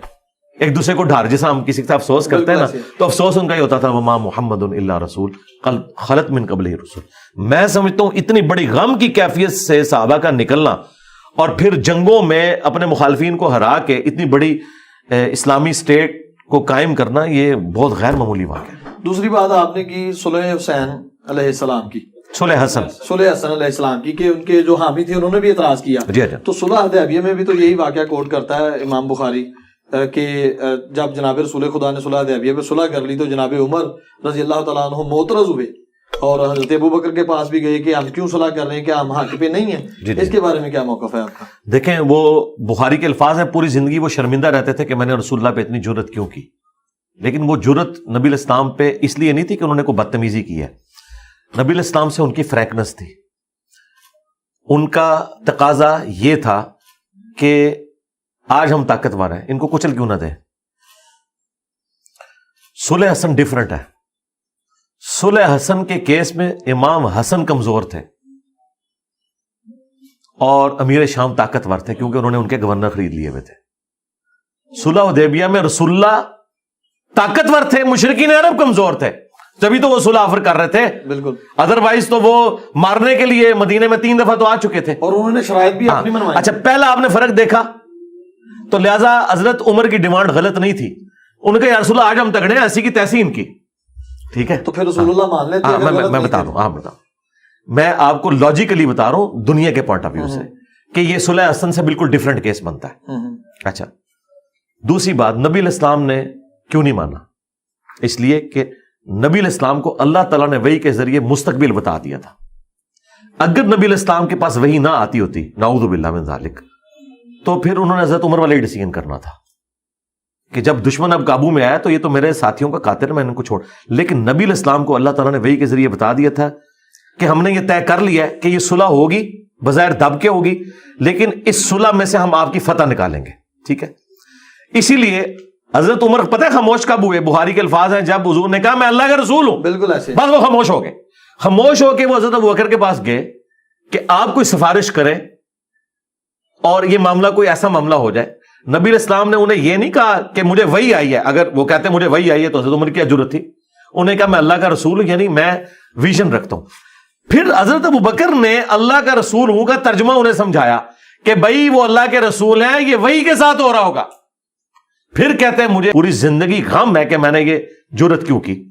[SPEAKER 2] ایک دوسرے کو ڈھار, جیسا ہم کسی کا افسوس کرتے ہیں نا, تو افسوس ان کا ہی ہوتا تھا وما محمد الا رسول قد خلت من قبلہ رسول. میں سمجھتا ہوں اتنی بڑی غم کی کیفیت سے صحابہ کا نکلنا اور پھر جنگوں میں اپنے مخالفین کو ہرا کے اتنی بڑی اسلامی اسٹیٹ کو قائم کرنا, یہ بہت غیر معمولی واقعہ ہے.
[SPEAKER 1] دوسری بات آپ نے کی صلح حسین علیہ السلام کی,
[SPEAKER 2] صلح حسن
[SPEAKER 1] علیہ السلام کی, کہ ان کے جو حامی تھے انہوں نے بھی اعتراض کیا. تو صلح حدیبیہ میں بھی تو یہی واقعہ کوٹ کرتا ہے امام بخاری کہ جب جناب رسول خدا نے صلح حدیبیہ پہ صلح کر لی تو جناب عمر رضی اللہ تعالیٰ عنہ معترض ہوئے اور حضرت ابوبکر کے پاس بھی گئے کہ ہم کیوں صلح کر رہے ہیں, کیا ہم حق پہ نہیں ہیں؟ اس کے بارے میں کیا موقف ہے آپ کا؟
[SPEAKER 2] دیکھیں, وہ بخاری کے الفاظ ہیں, پوری زندگی وہ شرمندہ رہتے تھے کہ میں نے رسول اللہ پہ اتنی جرت کیوں کی. لیکن وہ جرت نبی علیہ السلام پہ اس لیے نہیں تھی کہ انہوں نے کوئی بدتمیزی کی ہے. نبی علیہ السلام سے ان کی فرینکنس تھی, ان کا تقاضا یہ تھا کہ آج ہم طاقتور ہیں, ان کو کچل کیوں نہ دیں. صلح حسن ڈیفرنٹ ہے. صلح حسن کے کیس میں امام حسن کمزور تھے اور امیر شام طاقتور تھے کیونکہ انہوں نے ان کے گورنر خرید لیے ہوئے تھے. صلح حدیبیہ میں رسول اللہ طاقتور تھے, مشرکین عرب کمزور تھے, جبھی تو وہ صلح آفر کر رہے تھے.
[SPEAKER 1] بالکل,
[SPEAKER 2] ادروائز تو وہ مارنے کے لیے مدینے میں 3 دفعہ تو آ چکے تھے
[SPEAKER 1] اور انہوں نے شرائط بھی اپنی منوائی.
[SPEAKER 2] اچھا, پہلا آپ نے فرق دیکھا تو لہذا حضرت عمر کی ڈیمانڈ غلط نہیں تھی. ان کے یا رسول اللہ آج ہم تگڑے ہیں, ایسی کی تیسی ان کی, ٹھیک ہے,
[SPEAKER 1] تو پھر رسول اللہ مان لیتے.
[SPEAKER 2] میں بتا رہا ہوں, آپ بتاؤ, میں آپ کو لاجیکلی بتا رہا ہوں دنیا کے پوائنٹ آف ویو سے کہ یہ صلح حسن سے بالکل ڈیفرنٹ کیس بنتا ہے. اچھا, دوسری بات, نبی علیہ السلام نے کیوں نہیں مانا؟ اس لیے کہ نبی علیہ السلام کو اللہ تعالیٰ نے وحی کے ذریعے مستقبل بتا دیا تھا. اگر نبی علیہ السلام کے پاس وحی نہ آتی ہوتی, نعوذ باللہ من ذالک, تو پھر انہوں نے حضرت عمر والے ڈیسیژن کرنا تھا کہ جب دشمن اب قابو میں آیا تو یہ تو میرے ساتھیوں کا قاتل ہے, میں ان کو چھوڑ. لیکن نبی علیہ السلام کو اللہ تعالیٰ نے وحی کے ذریعے بتا دیا تھا کہ ہم نے یہ طے کر لیا ہے کہ یہ صلح ہوگی, بظاہر دب کے ہوگی, لیکن اس صلح میں سے ہم آپ کی فتح نکالیں گے. ٹھیک ہے, اسی لیے حضرت عمر پتہ ہے خاموش کب ہوئے؟ بخاری کے الفاظ ہیں, جب حضور نے کہا میں اللہ کا رسول ہوں,
[SPEAKER 1] بالکل ایسے
[SPEAKER 2] بس وہ خاموش ہو گئے. خاموش ہو کے وہ حضرت ابوبکر کے پاس گئے کہ آپ کوئی سفارش کریں اور یہ معاملہ کوئی ایسا معاملہ ہو جائے. نبی علیہ السلام نے انہیں یہ نہیں کہا کہ مجھے وحی آئی ہے. اگر وہ کہتے مجھے وحی آئی ہے تو حضرت عمر کی ضرورت تھی؟ انہیں کہا میں اللہ کا رسول ہوں, یعنی میں ویژن رکھتا ہوں. پھر حضرت ابوبکر نے اللہ کا رسول ہوں کا ترجمہ انہیں سمجھایا کہ بھائی وہ اللہ کے رسول ہیں, یہ وحی کے ساتھ ہو رہا ہوگا. پھر کہتے ہیں مجھے پوری زندگی غم ہے کہ میں نے یہ جرت کیوں کی.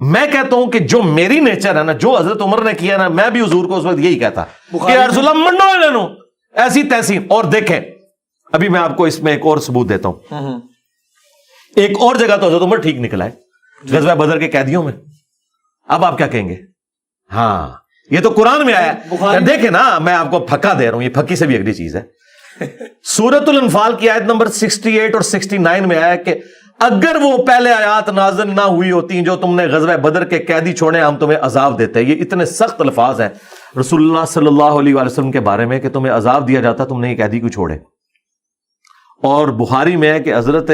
[SPEAKER 2] میں کہتا ہوں کہ جو میری نیچر ہے نا, جو حضرت عمر نے کیا نا, میں بھی حضور کو اس وقت یہی کہتا کہ یا رسول اللہ منڈو انہوں ایسی تیسی. اور دیکھیں ابھی میں آپ کو اس میں ایک اور ثبوت دیتا ہوں. ایک اور جگہ تو حضرت عمر ٹھیک نکلا ہے, غزوہ بدر کے قیدیوں میں. اب آپ کیا کہیں گے؟ ہاں یہ تو قرآن میں آیا ہے. دیکھیں نا, میں آپ کو پھکا دے رہا ہوں, یہ پھکی سے بھی اگلی چیز ہے. سورۃ الانفال کی آیت نمبر 68 اور 69 میں آیا کہ اگر وہ پہلے آیات نازل نہ ہوئی ہوتی جو تم نے غزوہ بدر کے قیدی چھوڑے, ہم تمہیں عذاب دیتے. یہ اتنے سخت الفاظ ہیں رسول اللہ صلی اللہ علیہ وسلم کے بارے میں کہ تمہیں عذاب دیا جاتا, تم نے یہ قیدی کو چھوڑے. اور بخاری میں ہے کہ حضرت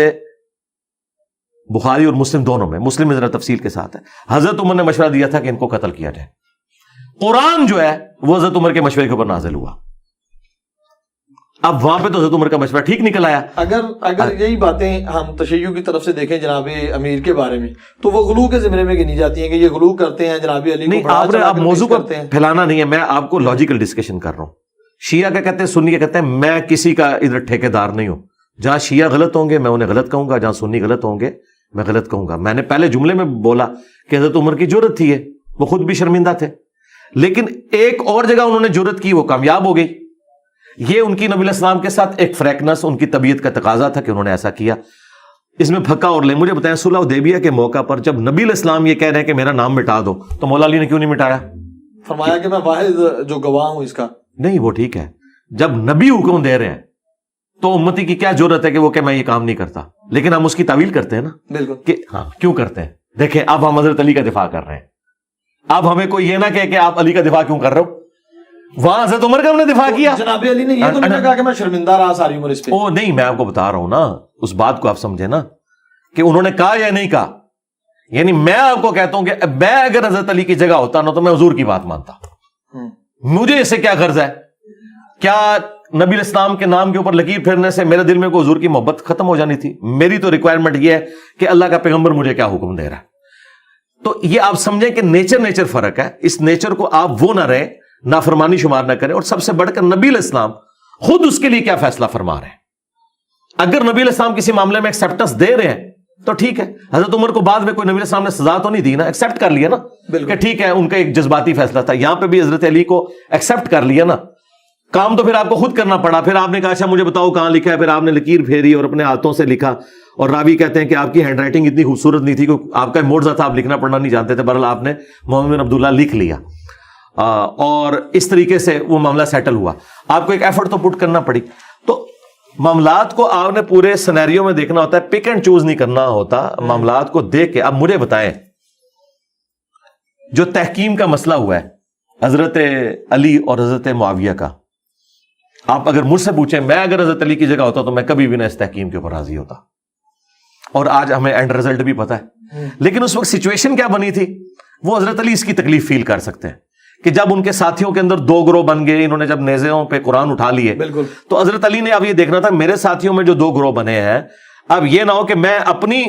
[SPEAKER 2] بخاری اور مسلم دونوں میں, مسلم میں ذرا تفصیل کے ساتھ ہے, حضرت عمر نے مشورہ دیا تھا کہ ان کو قتل کیا جائے. قرآن جو ہے وہ حضرت عمر کے مشورے کے اوپر نازل ہوا. اب وہاں پہ تو حضرت عمر کا مشورہ ٹھیک نکل آیا.
[SPEAKER 1] اگر یہی باتیں ہم تشیع کی طرف سے دیکھیں جناب امیر کے بارے میں, تو وہ غلو کے زمرے میں گنی جاتی ہیں کہ یہ غلو کرتے ہیں جناب علی کو.
[SPEAKER 2] نہیں, آپ موضوع کو پھیلانا نہیں ہے, میں آپ کو لاجیکل ڈسکشن کر رہا ہوں. شیعہ کا کہتے ہیں, سنی کا کہتے ہیں, میں کسی کا ادھر ٹھیکیدار نہیں ہوں. جہاں شیعہ غلط ہوں گے میں انہیں غلط کہوں گا, جہاں سنی غلط ہوں گے میں غلط کہوں گا. میں نے پہلے جملے میں بولا کہ حضرت عمر کی جرت تھی, وہ خود بھی شرمندہ تھے, لیکن ایک اور جگہ انہوں نے جرت کی, وہ کامیاب ہو گئی. یہ ان کی نبی علیہ السلام کے ساتھ ایک فریکنس, ان کی طبیعت کا تقاضا تھا کہ انہوں نے ایسا کیا. اس میں پھکا اور لے. مجھے بتائیں صلح حدیبیہ کے موقع پر جب نبی علیہ السلام یہ کہہ رہے ہیں کہ میرا نام مٹا دو, تو مولا علی نے کیوں نہیں مٹایا؟
[SPEAKER 1] فرمایا کہ میں واحد جو گواہ ہوں اس کا.
[SPEAKER 2] نہیں, وہ ٹھیک ہے, جب نبی حکم دے رہے ہیں تو امتی کی کیا ضرورت ہے کہ وہ کہ میں یہ کام نہیں کرتا, لیکن ہم اس کی تعویل کرتے ہیں نا. بالکل کہ ہاں کیوں کرتے ہیں. دیکھیں اب ہم حضرت علی کا دفاع کر رہے ہیں, اب ہمیں کوئی یہ نہ کہے کہ آپ علی کا دفاع کیوں کر رہے ہو. وہاں حضرت عمر کا ہم نے دفاع کیا.
[SPEAKER 1] جناب علی نے یہ تو نہیں کہا کہ میں شرمندہ رہا ساری عمر اس پہ.
[SPEAKER 2] او نہیں, میں آپ کو بتا رہا ہوں نا, اس بات کو آپ سمجھے نا کہ انہوں نے کہا یا نہیں کہا. یعنی میں آپ کو کہتا ہوں کہ میں اگر حضرت علی کی جگہ ہوتا نا تو میں حضور کی بات مانتا. مجھے اس سے کیا غرض ہے؟ کیا نبی علیہ السلام کے نام کے اوپر لکیر پھیرنے سے میرے دل میں کوئی حضور کی محبت ختم ہو جانی تھی؟ میری تو ریکوائرمنٹ یہ ہے کہ اللہ کا پیغمبر مجھے کیا حکم دے رہا ہے. تو یہ آپ سمجھیں کہ نیچر فرق ہے. اس نیچر کو آپ وہ نہ رہے, نافرمانی شمار نہ کریں. اور سب سے بڑھ کر نبی علیہ السلام خود اس کے لیے کیا فیصلہ فرما رہے ہیں. اگر نبی علیہ السلام کسی معاملے میں ایکسیپٹنس دے رہے ہیں تو ٹھیک ہے. حضرت عمر کو بعد میں کوئی نبی علیہ السلام نے سزا تو نہیں دی نا, ایکسیپٹ کر لیا نا کہ ٹھیک ہے, ان کا ایک جذباتی فیصلہ تھا. یہاں پہ بھی حضرت علی کو ایکسیپٹ کر لیا نا. کام تو پھر آپ کو خود کرنا پڑا. پھر آپ نے کہا اچھا مجھے بتاؤ کہاں لکھا ہے, پھر آپ نے لکیر پھیری اور اپنے ہاتھوں سے لکھا. اور راوی کہتے ہیں کہ آپ کی ہینڈ رائٹنگ اتنی خوبصورت نہیں تھی, آپ کا معجزہ تھا, آپ لکھنا پڑھنا نہیں جانتے تھے. بہرحال آپ نے محمد بن عبداللہ لکھ لیا اور اس طریقے سے وہ معاملہ سیٹل ہوا. آپ کو ایک ایفرٹ تو پٹ کرنا پڑی. تو معاملات کو آپ نے پورے سینیریو میں دیکھنا ہوتا ہے, پک اینڈ چوز نہیں کرنا ہوتا. معاملات کو دیکھ کے اب مجھے بتائیں, جو تحکیم کا مسئلہ ہوا ہے حضرت علی اور حضرت معاویہ کا, آپ اگر مجھ سے پوچھیں, میں اگر حضرت علی کی جگہ ہوتا تو میں کبھی بھی نہ اس تحکیم کے اوپر راضی ہوتا. اور آج ہمیں اینڈ رزلٹ بھی پتا ہے. لیکن اس وقت سچویشن کیا بنی تھی, وہ حضرت علی اس کی تکلیف فیل کر سکتے ہیں کہ جب ان کے ساتھیوں کے اندر دو گروہ بن گئے, انہوں نے جب نیزوں پہ قرآن اٹھا لیے, تو حضرت علی نے اب یہ دیکھنا تھا میرے ساتھیوں میں جو دو گروہ بنے ہیں, اب یہ نہ ہو کہ میں اپنی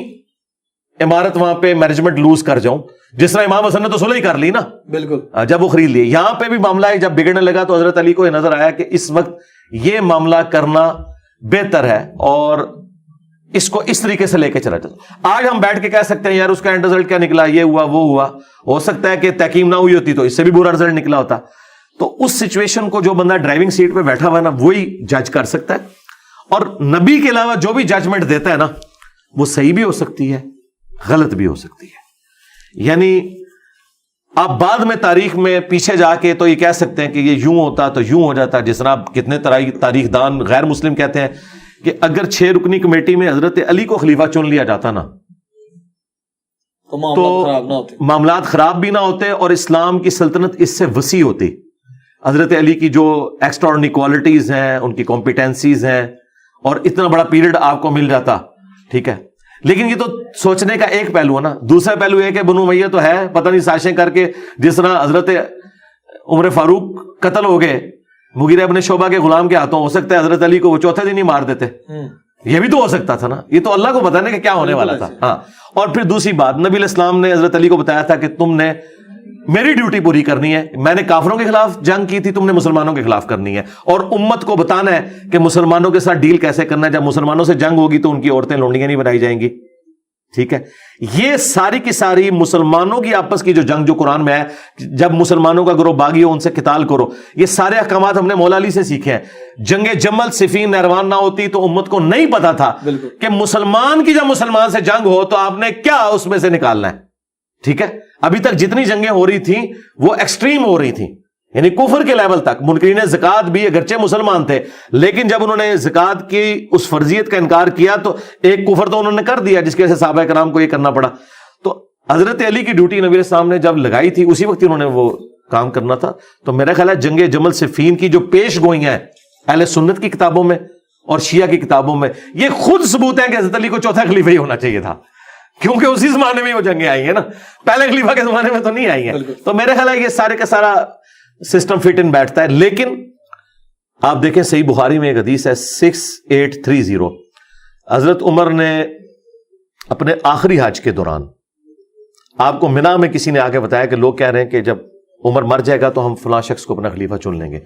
[SPEAKER 2] عمارت وہاں پہ مینجمنٹ لوز کر جاؤں, جس طرح امام حسن نے تو صلح ہی کر لی نا. بالکل, جب وہ خرید لیے. یہاں پہ بھی معاملہ ہے, جب بگڑنے لگا تو حضرت علی کو یہ نظر آیا کہ اس وقت یہ معاملہ کرنا بہتر ہے اور اس کو اس طریقے سے لے کے چلا جاتا. آج ہم بیٹھ کے کہہ سکتے ہیں یار اس کا اینڈ رزلٹ کیا نکلا, یہ ہوا وہ ہوا. ہو سکتا ہے کہ تحکیم نہ ہوئی ہوتی تو اس سے بھی برا رزلٹ نکلا ہوتا. تو اس سچویشن کو جو بندہ ڈرائیونگ سیٹ پہ بیٹھا ہوا ہے نا, وہی جج کر سکتا ہے. اور نبی کے علاوہ جو بھی ججمنٹ دیتا ہے نا, وہ صحیح بھی ہو سکتی ہے, غلط بھی ہو سکتی ہے. یعنی آپ بعد میں تاریخ میں پیچھے جا کے تو یہ کہہ سکتے ہیں کہ یہ یوں ہوتا تو یوں ہو جاتا, جس طرح کتنے طرح تاریخ دان غیر مسلم کہتے ہیں کہ اگر 6 رکنی کمیٹی میں حضرت علی کو خلیفہ چن لیا جاتا نا
[SPEAKER 1] تو خراب نہ ہوتے،
[SPEAKER 2] معاملات خراب بھی نہ ہوتے اور اسلام کی سلطنت اس سے وسیع ہوتی. حضرت علی کی جو ایکسٹراڈنری کوالٹیز ہیں، ان کی کمپیٹنسیز ہیں، اور اتنا بڑا پیریڈ آپ کو مل جاتا. ٹھیک ہے، لیکن یہ تو سوچنے کا ایک پہلو ہے نا. دوسرا پہلو یہ کہ بنو امیہ تو ہے پتہ نہیں سازشیں کر کے، جس طرح حضرت عمر فاروق قتل ہو گئے مغیرہ ابن شعبہ کے غلام کے ہاتھوں، ہو سکتا ہے حضرت علی کو وہ چوتھے دن ہی مار دیتے. یہ بھی تو ہو سکتا تھا نا. یہ تو اللہ کو پتا نا کہ کیا ہونے والا تھا. ہاں، اور پھر دوسری بات، نبی علیہ السلام نے حضرت علی کو بتایا تھا کہ تم نے میری ڈیوٹی پوری کرنی ہے. میں نے کافروں کے خلاف جنگ کی تھی، تم نے مسلمانوں کے خلاف کرنی ہے، اور امت کو بتانا ہے کہ مسلمانوں کے ساتھ ڈیل کیسے کرنا ہے. جب مسلمانوں سے جنگ ہوگی تو ان کی عورتیں لونڈیاں نہیں بنائی جائیں گی. ٹھیک ہے، یہ ساری کی ساری مسلمانوں کی آپس کی جو جنگ جو قرآن میں ہے، جب مسلمانوں کا گروہ باغی ہو ان سے قتال کرو، یہ سارے احکامات ہم نے مولا علی سے سیکھے ہیں. جنگ جمل صفین نہروان نہ ہوتی تو امت کو نہیں پتا تھا کہ مسلمان کی جب مسلمان سے جنگ ہو تو آپ نے کیا اس میں سے نکالنا ہے. ٹھیک ہے، ابھی تک جتنی جنگیں ہو رہی تھیں وہ ایکسٹریم ہو رہی تھیں، یعنی کفر کے لیول تک. منکرین زکات بھی اگرچہ مسلمان تھے، لیکن جب انہوں نے زکات کی اس فرضیت کا انکار کیا تو ایک کفر تو انہوں نے کر دیا جس کی وجہ سے صحابہ کرام کو یہ کرنا پڑا. تو حضرت علی کی ڈیوٹی نبی علیہ السلام نے جب لگائی تھی اسی وقت انہوں نے وہ کام کرنا تھا. تو میرا خیال ہے جنگ جمل صفین کی جو پیش گوئیاں ہیں اہل سنت کی کتابوں میں اور شیعہ کی کتابوں میں، یہ خود ثبوت ہے کہ حضرت علی کو چوتھا خلیفہ ہی ہونا چاہیے تھا، کیونکہ اسی زمانے میں وہ جنگیں آئی ہیں نا، پہلے خلیفہ کے زمانے میں تو نہیں آئی ہیں. تو میرا خیال ہے یہ سارے کا سارا سسٹم فٹ ان بیٹھتا ہے. لیکن آپ دیکھیں صحیح بخاری میں ایک حدیث ہے 6830، حضرت عمر نے اپنے آخری حج کے دوران، آپ کو منا میں کسی نے آ کے بتایا کہ لوگ کہہ رہے ہیں کہ جب عمر مر جائے گا تو ہم فلاں شخص کو اپنا خلیفہ چن لیں گے.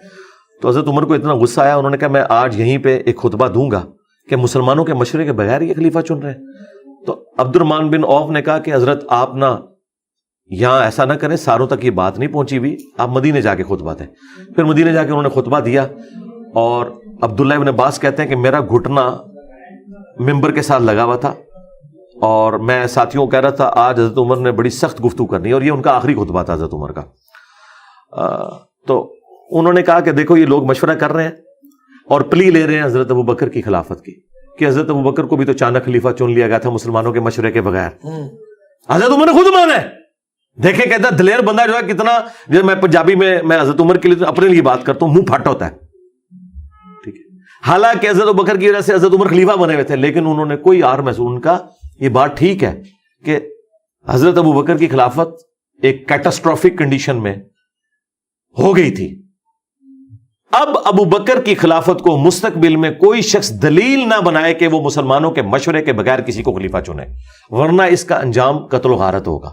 [SPEAKER 2] تو حضرت عمر کو اتنا غصہ آیا، انہوں نے کہا میں آج یہیں پہ ایک خطبہ دوں گا کہ مسلمانوں کے مشورے کے بغیر یہ خلیفہ چن رہے ہیں. تو عبد الرحمن بن عوف نے کہا کہ حضرت آپ نہ یہاں ایسا نہ کریں، ساروں تک یہ بات نہیں پہنچی ہوئی، آپ مدینے جا کے خطبہ دیں. پھر مدینے جا کے انہوں نے خطبہ دیا، اور عبداللہ ابن عباس کہتے ہیں کہ میرا گھٹنا ممبر کے ساتھ لگا ہوا تھا، اور میں ساتھیوں کو کہہ رہا تھا آج حضرت عمر نے بڑی سخت گفتگو کرنی ہے، اور یہ ان کا آخری خطبہ تھا حضرت عمر کا. تو انہوں نے کہا کہ دیکھو یہ لوگ مشورہ کر رہے ہیں اور پلی لے رہے ہیں حضرت ابو بکر کی خلافت کی، کہ حضرت ابو بکر کو بھی تو چانک خلیفہ چن لیا گیا تھا مسلمانوں کے مشورے کے بغیر. حضرت عمر نے خود مانا ہے. دیکھیں کہتا ہے دلیر بندہ جو ہے کتنا، جب میں پنجابی میں حضرت عمر کے لیے اپنے لیے بات کرتا ہوں منہ پھٹ ہوتا ہے. ٹھیک ہے، حالانکہ حضرت ابو بکر کی وجہ سے حضرت عمر خلیفہ بنے ہوئے تھے، لیکن انہوں نے کوئی آر محسوس، ان کا یہ بات ٹھیک ہے کہ حضرت ابو بکر کی خلافت ایک کیٹاسٹرافک کنڈیشن میں ہو گئی تھی. اب ابو بکر کی خلافت کو مستقبل میں کوئی شخص دلیل نہ بنائے کہ وہ مسلمانوں کے مشورے کے بغیر کسی کو خلیفہ چنے، ورنہ اس کا انجام قتل و غارت ہوگا.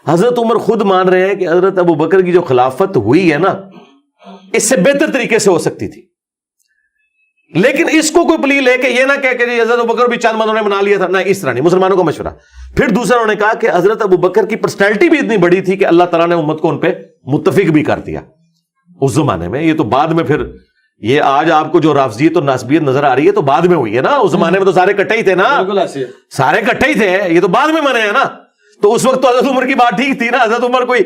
[SPEAKER 2] حضرت عمر خود مان رہے ہیں کہ حضرت ابو بکر کی جو خلافت ہوئی ہے نا، اس سے بہتر طریقے سے ہو سکتی تھی، لیکن اس کو کوئی پلی لے کے یہ نہ کہہ کہ حضرت ابو بکر بھی چند بندوں نے بنا لیا تھا، نہ اس طرح نہیں، مسلمانوں کا مشورہ. پھر دوسرا انہوں نے کہا کہ حضرت ابو بکر کی پرسنالٹی بھی اتنی بڑی تھی کہ اللہ تعالیٰ نے امت کو ان پہ متفق بھی کر دیا اس زمانے میں. یہ تو بعد میں پھر یہ آج آپ کو جو رافضیت اور ناسبیت نظر آ رہی ہے تو بعد میں ہوئی ہے نا، اس زمانے میں تو سارے کٹھے ہی تھے نا، سارے کٹھے ہی تھے، یہ تو بعد میں بنے ہیں نا. تو اس وقت تو حضرت عمر کی بات ٹھیک تھی نا، حضرت عمر کوئی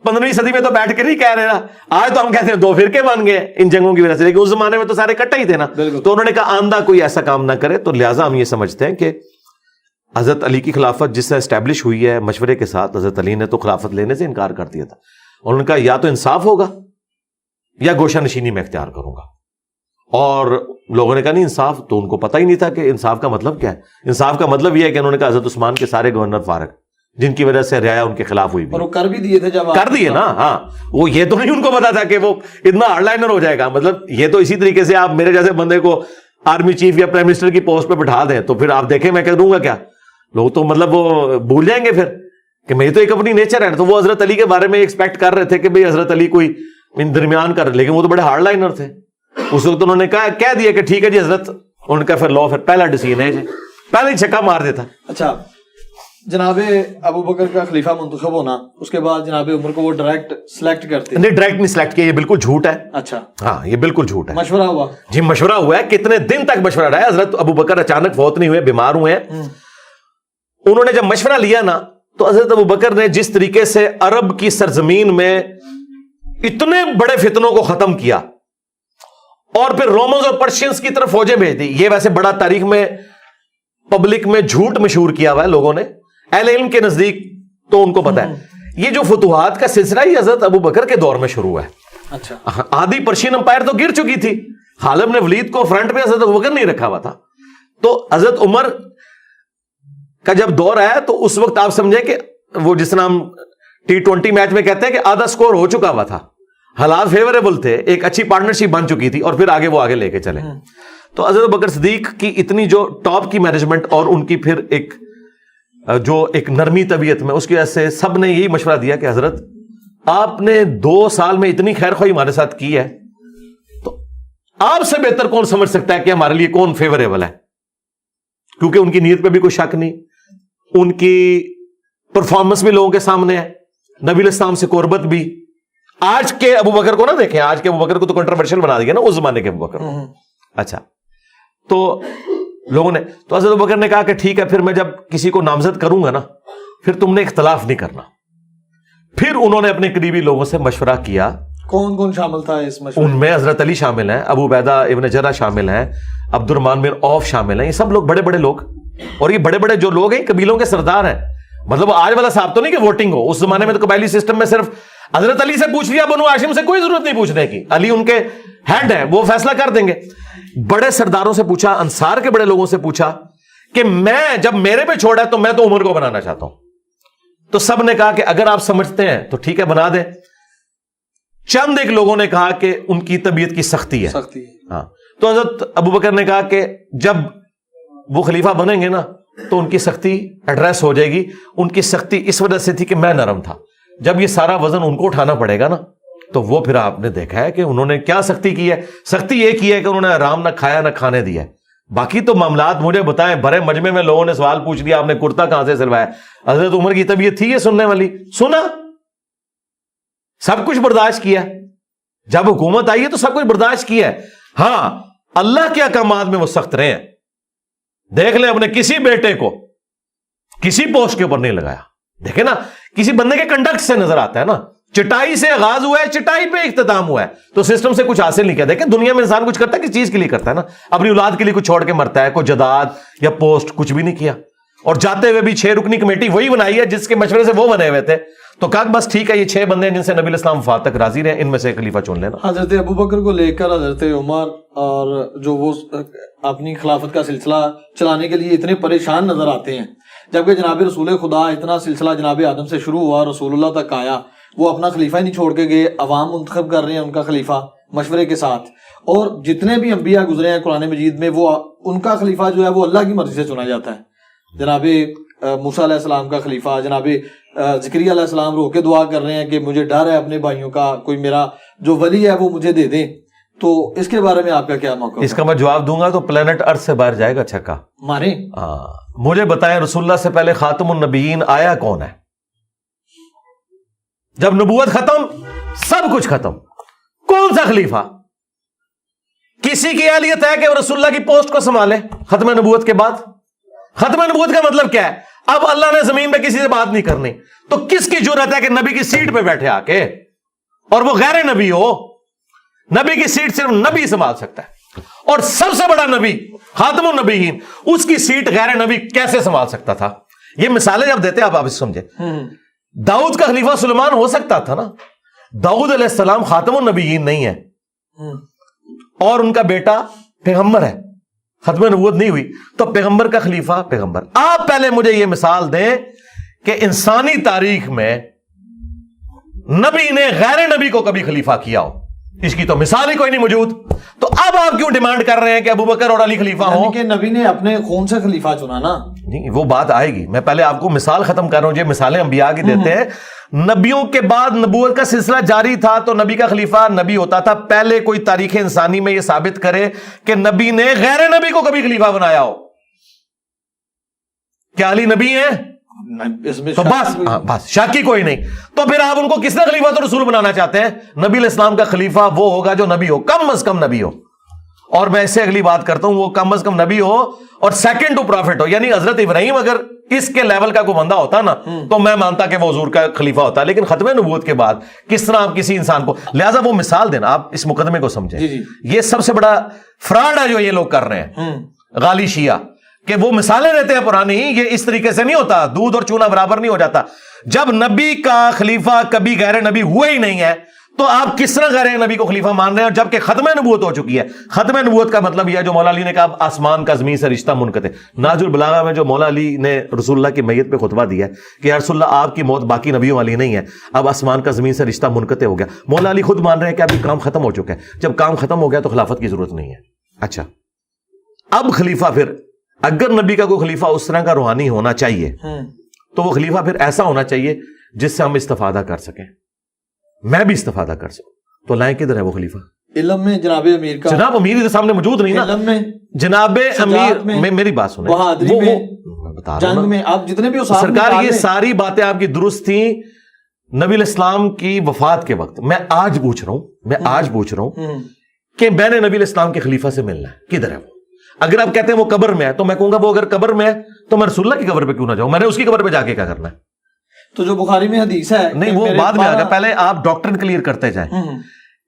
[SPEAKER 2] 15ویں صدی میں تو بیٹھ کے نہیں کہہ رہے نا. آج تو ہم کہتے ہیں 2 فرقے بن گئے ان جنگوں کی وجہ سے، لیکن اس زمانے میں تو سارے کٹھے ہی تھے نا. تو انہوں نے کہا آندہ کوئی ایسا کام نہ کرے. تو لہٰذا ہم یہ سمجھتے ہیں کہ حضرت علی کی خلافت جس طرح اسٹیبلش ہوئی ہے مشورے کے ساتھ، حضرت علی نے تو خلافت لینے سے انکار کر دیا تھا. انہوں نے کہا یا تو انصاف ہوگا یا گوشہ نشینی میں اختیار کروں گا. اور لوگوں نے کہا نہیں انصاف، تو ان کو پتہ ہی نہیں تھا کہ انصاف کا مطلب کیا ہے. انصاف کا مطلب یہ ہے کہ انہوں نے کہا حضرت عثمان کے سارے گورنر فارغ جن کی وجہ سے رعایا ان کے خلاف ہوئی بھی،
[SPEAKER 1] اور وہ کر بھی دیے تھے، جب
[SPEAKER 2] کر دیے نا. ہاں، وہ یہ تو نہیں ان کو پتا تھا کہ وہ اتنا ہارڈ لائنر ہو جائے گا. مطلب یہ تو اسی طریقے سے آپ میرے جیسے بندے کو آرمی چیف یا پرائم منسٹر کی پوسٹ پہ بٹھا دیں تو پھر آپ دیکھیں میں کروں گا کیا. لوگ تو مطلب وہ بھول جائیں گے پھر کہ میری تو ایک اپنی نیچر ہے. تو وہ حضرت علی کے بارے میں ایکسپیکٹ کر رہے تھے کہ بھئی حضرت علی کوئی درمیان کر، لیکن وہ تو بڑے ہارڈ لائنر تھے. اس وقت انہوں نے کہہ دیا کہ ٹھیک ہے جی حضرت، ان کا پھر لو پھر پہلا ڈیسیژن ہے جی، پہلے ہی چھکا مار دیتا.
[SPEAKER 1] اچھا، جناب ابو بکر کا خلیفہ منتخب ہونا، اس کے بعد جناب عمر کو وہ ڈائریکٹ سلیکٹ کرتے؟
[SPEAKER 2] نہیں، ڈائریکٹ نہیں سلیکٹ کیا، یہ بالکل جھوٹ ہے.
[SPEAKER 1] اچھا،
[SPEAKER 2] ہاں یہ بالکل جھوٹ ہے.
[SPEAKER 1] مشورہ ہوا
[SPEAKER 2] جی، مشورہ ہوا ہے. کتنے دن تک مشورہ رہا ہے. حضرت ابو بکر اچانک فوت نہیں ہوئے، بیمار ہوئے ہیں. انہوں نے جب مشورہ لیا نا تو حضرت ابو بکر نے جس طریقے سے عرب کی سرزمین میں اتنے بڑے فتنوں کو ختم کیا اور پھر رومنز اور پرشینز کی طرف فوجیں بھیج دی. یہ ویسے بڑا تاریخ میں پبلک میں جھوٹ مشہور کیا ہوا ہے لوگوں نے, اہل علم کے نزدیک تو ان کو پتا ہے. یہ جو فتوحات کا سلسلہ ہی حضرت ابو بکر کے دور میں شروع ہوا ہے.
[SPEAKER 1] اچھا,
[SPEAKER 2] آدھی پرشین امپائر تو گر چکی تھی, غالب نے ولید کو فرنٹ میں حضرت ابو بکر نہیں رکھا ہوا تھا. تو حضرت عمر کا جب دور آیا تو اس وقت آپ سمجھے کہ وہ جس طرح ہم T20 میچ میں کہتے ہیں کہ آدھا سکور ہو چکا ہوا تھا, حالات فیوریبل تھے, ایک اچھی پارٹنرشپ بن چکی تھی, اور پھر آگے وہ آگے لے کے چلے. تو حضرت بکر صدیق کی اتنی جو ٹاپ کی مینجمنٹ اور ان کی پھر ایک نرمی طبیعت میں, اس کی وجہ سے سب نے یہی مشورہ دیا کہ حضرت آپ نے 2 سال میں اتنی خیر خواہی ہمارے ساتھ کی ہے, تو آپ سے بہتر کون سمجھ سکتا ہے کہ ہمارے لیے کون فیوریبل ہے. کیونکہ ان کی نیت پہ بھی کوئی شک نہیں, ان کی پرفارمنس بھی لوگوں کے سامنے ہے, نبی علیہ السلام سے قربت بھی. آج کے ابو بکر کو نہ دیکھیں, آج کے ابو بکر کو تو کنٹروورشل بنا دیا نا اس زمانے کے ابو بکر. اچھا, تو لوگوں نے تو حضرت ابو بکر نے کہا کہ ٹھیک ہے, پھر میں جب کسی کو نامزد کروں گا نا, پھر تم نے اختلاف نہیں کرنا. پھر انہوں نے اپنے قریبی لوگوں سے مشورہ کیا.
[SPEAKER 1] کون کون شامل تھا اس مشورے؟
[SPEAKER 2] ان میں حضرت علی شامل ہیں, ابو عبیدہ ابن جرح شامل ہیں, عبد الرحمن بن عوف شامل ہیں. یہ سب لوگ بڑے بڑے لوگ, اور یہ بڑے بڑے جو لوگ ہیں قبیلوں کے سردار ہیں. مطلب آج والا صاحب تو نہیں کہ ووٹنگ ہو, اس زمانے میں تو قبائلی سسٹم میں صرف حضرت علی سے پوچھ لیا, بنو ہاشم سے کوئی ضرورت نہیں پوچھنے کی, علی ان کے ہیڈ ہیں, وہ فیصلہ کر دیں گے. بڑے سرداروں سے پوچھا, انصار کے بڑے لوگوں سے پوچھا کہ میں جب میرے پہ چھوڑا تو میں تو عمر کو بنانا چاہتا ہوں. تو سب نے کہا کہ اگر آپ سمجھتے ہیں تو ٹھیک ہے بنا دیں. چند ایک لوگوں نے کہا کہ ان کی طبیعت کی سختی ہے. ہاں, تو حضرت ابو بکر نے کہا کہ جب وہ خلیفہ بنیں گے نا تو ان کی سختی ایڈریس ہو جائے گی. ان کی سختی اس وجہ سے تھی کہ میں نرم تھا, جب یہ سارا وزن ان کو اٹھانا پڑے گا نا, تو وہ پھر آپ نے دیکھا ہے کہ انہوں نے کیا سختی کی ہے. سختی یہ کی ہے کہ انہوں نے آرام نہ کھایا نہ کھانے دیا. باقی تو معاملات مجھے بتائیں, بڑے مجمع میں لوگوں نے سوال پوچھ لیا آپ نے کرتا کہاں سے سلوایا, حضرت عمر کی طبیعت تھی یہ سننے والی, سنا, سب کچھ برداشت کیا. جب حکومت آئی ہے تو سب کچھ برداشت کیا ہے. ہاں, اللہ کے احکامات میں وہ سخت رہے ہیں. دیکھ لیں اپنے کسی بیٹے کو کسی پوسٹ کے اوپر نہیں لگایا. دیکھیں نا, کسی بندے کے کنڈکٹ سے نظر آتا ہے نا, چٹائی سے آغاز ہوا ہے, چٹائی پہ اختتام ہوا ہے, تو سسٹم سے کچھ حاصل نہیں کیا. دیکھیں دنیا میں انسان کچھ کرتا ہے, کس چیز کے لیے کرتا ہے نا, اپنی اولاد کے لیے کچھ چھوڑ کے مرتا ہے. کوئی جداد یا پوسٹ کچھ بھی نہیں کیا, اور جاتے ہوئے بھی 6 رکنی کمیٹی وہی بنائی ہے جس کے مشورے سے وہ بنے ہوئے تھے. تو کہا بس ٹھیک ہے, یہ 6 بندے ہیں جن سے نبی علیہ السلام وفات تک راضی رہے, ان میں سے خلیفہ چن لینا.
[SPEAKER 1] حضرت ابو بکر کو لے کر حضرت عمر اور جو وہ اپنی خلافت کا سلسلہ چلانے کے لیے اتنے پریشان نظر آتے ہیں, جبکہ جناب رسول خدا اتنا سلسلہ جناب آدم سے شروع ہوا, رسول اللہ تک آیا, وہ اپنا خلیفہ ہی نہیں چھوڑ کے گئے, عوام منتخب کر رہے ہیں ان کا خلیفہ مشورے کے ساتھ. اور جتنے بھی انبیاء گزرے ہیں قرآن مجید میں, وہ ان کا خلیفہ جو ہے وہ اللہ کی مرضی سے چنا جاتا ہے. جناب موسیٰ علیہ السلام کا خلیفہ, جناب زکریا علیہ السلام رو کے دعا کر رہے ہیں کہ مجھے ڈر ہے اپنے بھائیوں کا, کوئی میرا جو ولی ہے وہ مجھے دے دیں. تو اس کے بارے میں آپ کا کیا موقع؟
[SPEAKER 2] اس کا میں جواب دوں گا تو پلانٹ ارتھ سے باہر جائے گا چھکا
[SPEAKER 1] مارے.
[SPEAKER 2] مجھے بتائیں رسول اللہ سے پہلے خاتم النبیین آیا کون ہے؟ جب نبوت ختم, سب کچھ ختم, کون سا خلیفہ؟ کسی کی اہلیت ہے کہ وہ رسول اللہ کی پوسٹ کو سنبھالے ختم نبوت کے بعد؟ ختم نبوت کا مطلب کیا ہے؟ اب اللہ نے زمین پہ کسی سے بات نہیں کرنی, تو کس کی جرأت ہے کہ نبی کی سیٹ پہ بیٹھے آ کے, اور وہ غیر نبی ہو؟ نبی کی سیٹ صرف نبی سنبھال سکتا ہے, اور سب سے بڑا نبی خاتم النبیین, اس کی سیٹ غیر نبی کیسے سنبھال سکتا تھا؟ یہ مثالیں جب دیتے ہیں آپ اس سمجھے. داؤد کا خلیفہ سلیمان ہو سکتا تھا نا, داؤد علیہ السلام خاتم النبیین نہیں ہے, اور ان کا بیٹا پیغمبر ہے, ختم نبوت نہیں ہوئی, تو پیغمبر کا خلیفہ پیغمبر. آپ پہلے مجھے یہ مثال دیں کہ انسانی تاریخ میں نبی نے غیر نبی کو کبھی خلیفہ کیا ہو, اس کی تو مثال ہی کوئی نہیں موجود. تو اب آپ کیوں ڈیمانڈ کر رہے ہیں کہ ابو بکر اور علی خلیفہ ہوں؟
[SPEAKER 1] کہ نبی نے اپنے خون سے خلیفہ چنا نا.
[SPEAKER 2] نہیں, وہ بات آئے گی, میں پہلے آپ کو مثال ختم کر رہا ہوں. یہ مثالیں انبیاء کی دیتے ہیں. نبیوں کے بعد نبوت کا سلسلہ جاری تھا تو نبی کا خلیفہ نبی ہوتا تھا. پہلے کوئی تاریخ انسانی میں یہ ثابت کرے کہ نبی نے غیر نبی کو کبھی خلیفہ بنایا ہو. کیا علی نبی ہیں؟ تو بس شاکی کوئی نہیں. تو پھر آپ ان کو کس نے خلیفہ تو رسول بنانا چاہتے ہیں؟ نبی علیہ السلام کا خلیفہ وہ ہوگا جو نبی ہو, کم از کم نبی ہو. اور میں اس سے اگلی بات کرتا ہوں, وہ کم از کم نبی ہو اور سیکنڈ ٹو پروفٹ ہو. یعنی حضرت ابراہیم اگر اس کے لیول کا کوئی بندہ ہوتا نا تو میں مانتا کہ وہ حضور کا خلیفہ ہوتا, لیکن ختم نبوت کے بعد کس طرح آپ کسی انسان کو, لہذا وہ مثال دینا, آپ اس مقدمے کو سمجھیں. یہ سب سے بڑا فراڈ ہے جو یہ لوگ کر رہے ہیں غالی شیعہ, کہ وہ مثالیں دیتے ہیں پرانی. یہ اس طریقے سے نہیں ہوتا, دودھ اور چونا برابر نہیں ہو جاتا. جب نبی کا خلیفہ کبھی غیر نبی ہوئے ہی نہیں ہے تو آپ کس طرح غیر نبی کو خلیفہ مان رہے ہیں, جبکہ ختم نبوت ہو چکی ہے. ختم نبوت کا مطلب یہ ہے جو مولا علی نے کہا آسمان کا زمین سے رشتہ منقطع. ناج البلاغہ میں جو مولا علی نے رسول اللہ کی میت پہ خطبہ دیا ہے کہ یا رسول اللہ آپ کی موت باقی نبیوں والی نہیں ہے, اب آسمان کا زمین سے رشتہ منقطع ہو گیا. مولا علی خود مان رہے ہیں کہ ابھی کام ختم ہو چکا ہے. جب کام ختم ہو گیا تو خلافت کی ضرورت نہیں ہے. اچھا, اب خلیفہ پھر اگر نبی کا کوئی خلیفہ اس طرح کا روحانی ہونا چاہیے تو وہ خلیفہ پھر ایسا ہونا چاہیے جس سے ہم استفادہ کر سکیں, میں بھی استفادہ کر سکوں. تو لائیں کدھر ہے وہ خلیفہ؟
[SPEAKER 1] علم میں جناب امیر کا,
[SPEAKER 2] جناب امیر کے سامنے موجود نہیں نا. علم میں
[SPEAKER 1] جناب
[SPEAKER 2] امیر, میری بات سنیں,
[SPEAKER 1] بہادری میں, جنگ میں, آپ جتنے بھی
[SPEAKER 2] سرکار یہ ساری باتیں آپ کی درست تھیں نبی الاسلام کی وفات کے وقت. میں آج پوچھ رہا ہوں کہ میں نے نبی الاسلام کے خلیفہ سے ملنا ہے, کدھر ہے وہ؟ اگر آپ کہتے ہیں وہ قبر میں ہے تو میں کہوں گا وہ اگر قبر میں ہے تو میں رسول اللہ کی قبر پہ کیوں نہ جاؤں, میں نے اس کی قبر پہ جا کے کیا کرنا ہے؟
[SPEAKER 1] تو جو بخاری میں حدیث ہے,
[SPEAKER 2] نہیں وہ بعد میں آ گیا, پہلے آپ ڈاکٹرن کلیئر کرتے جائیں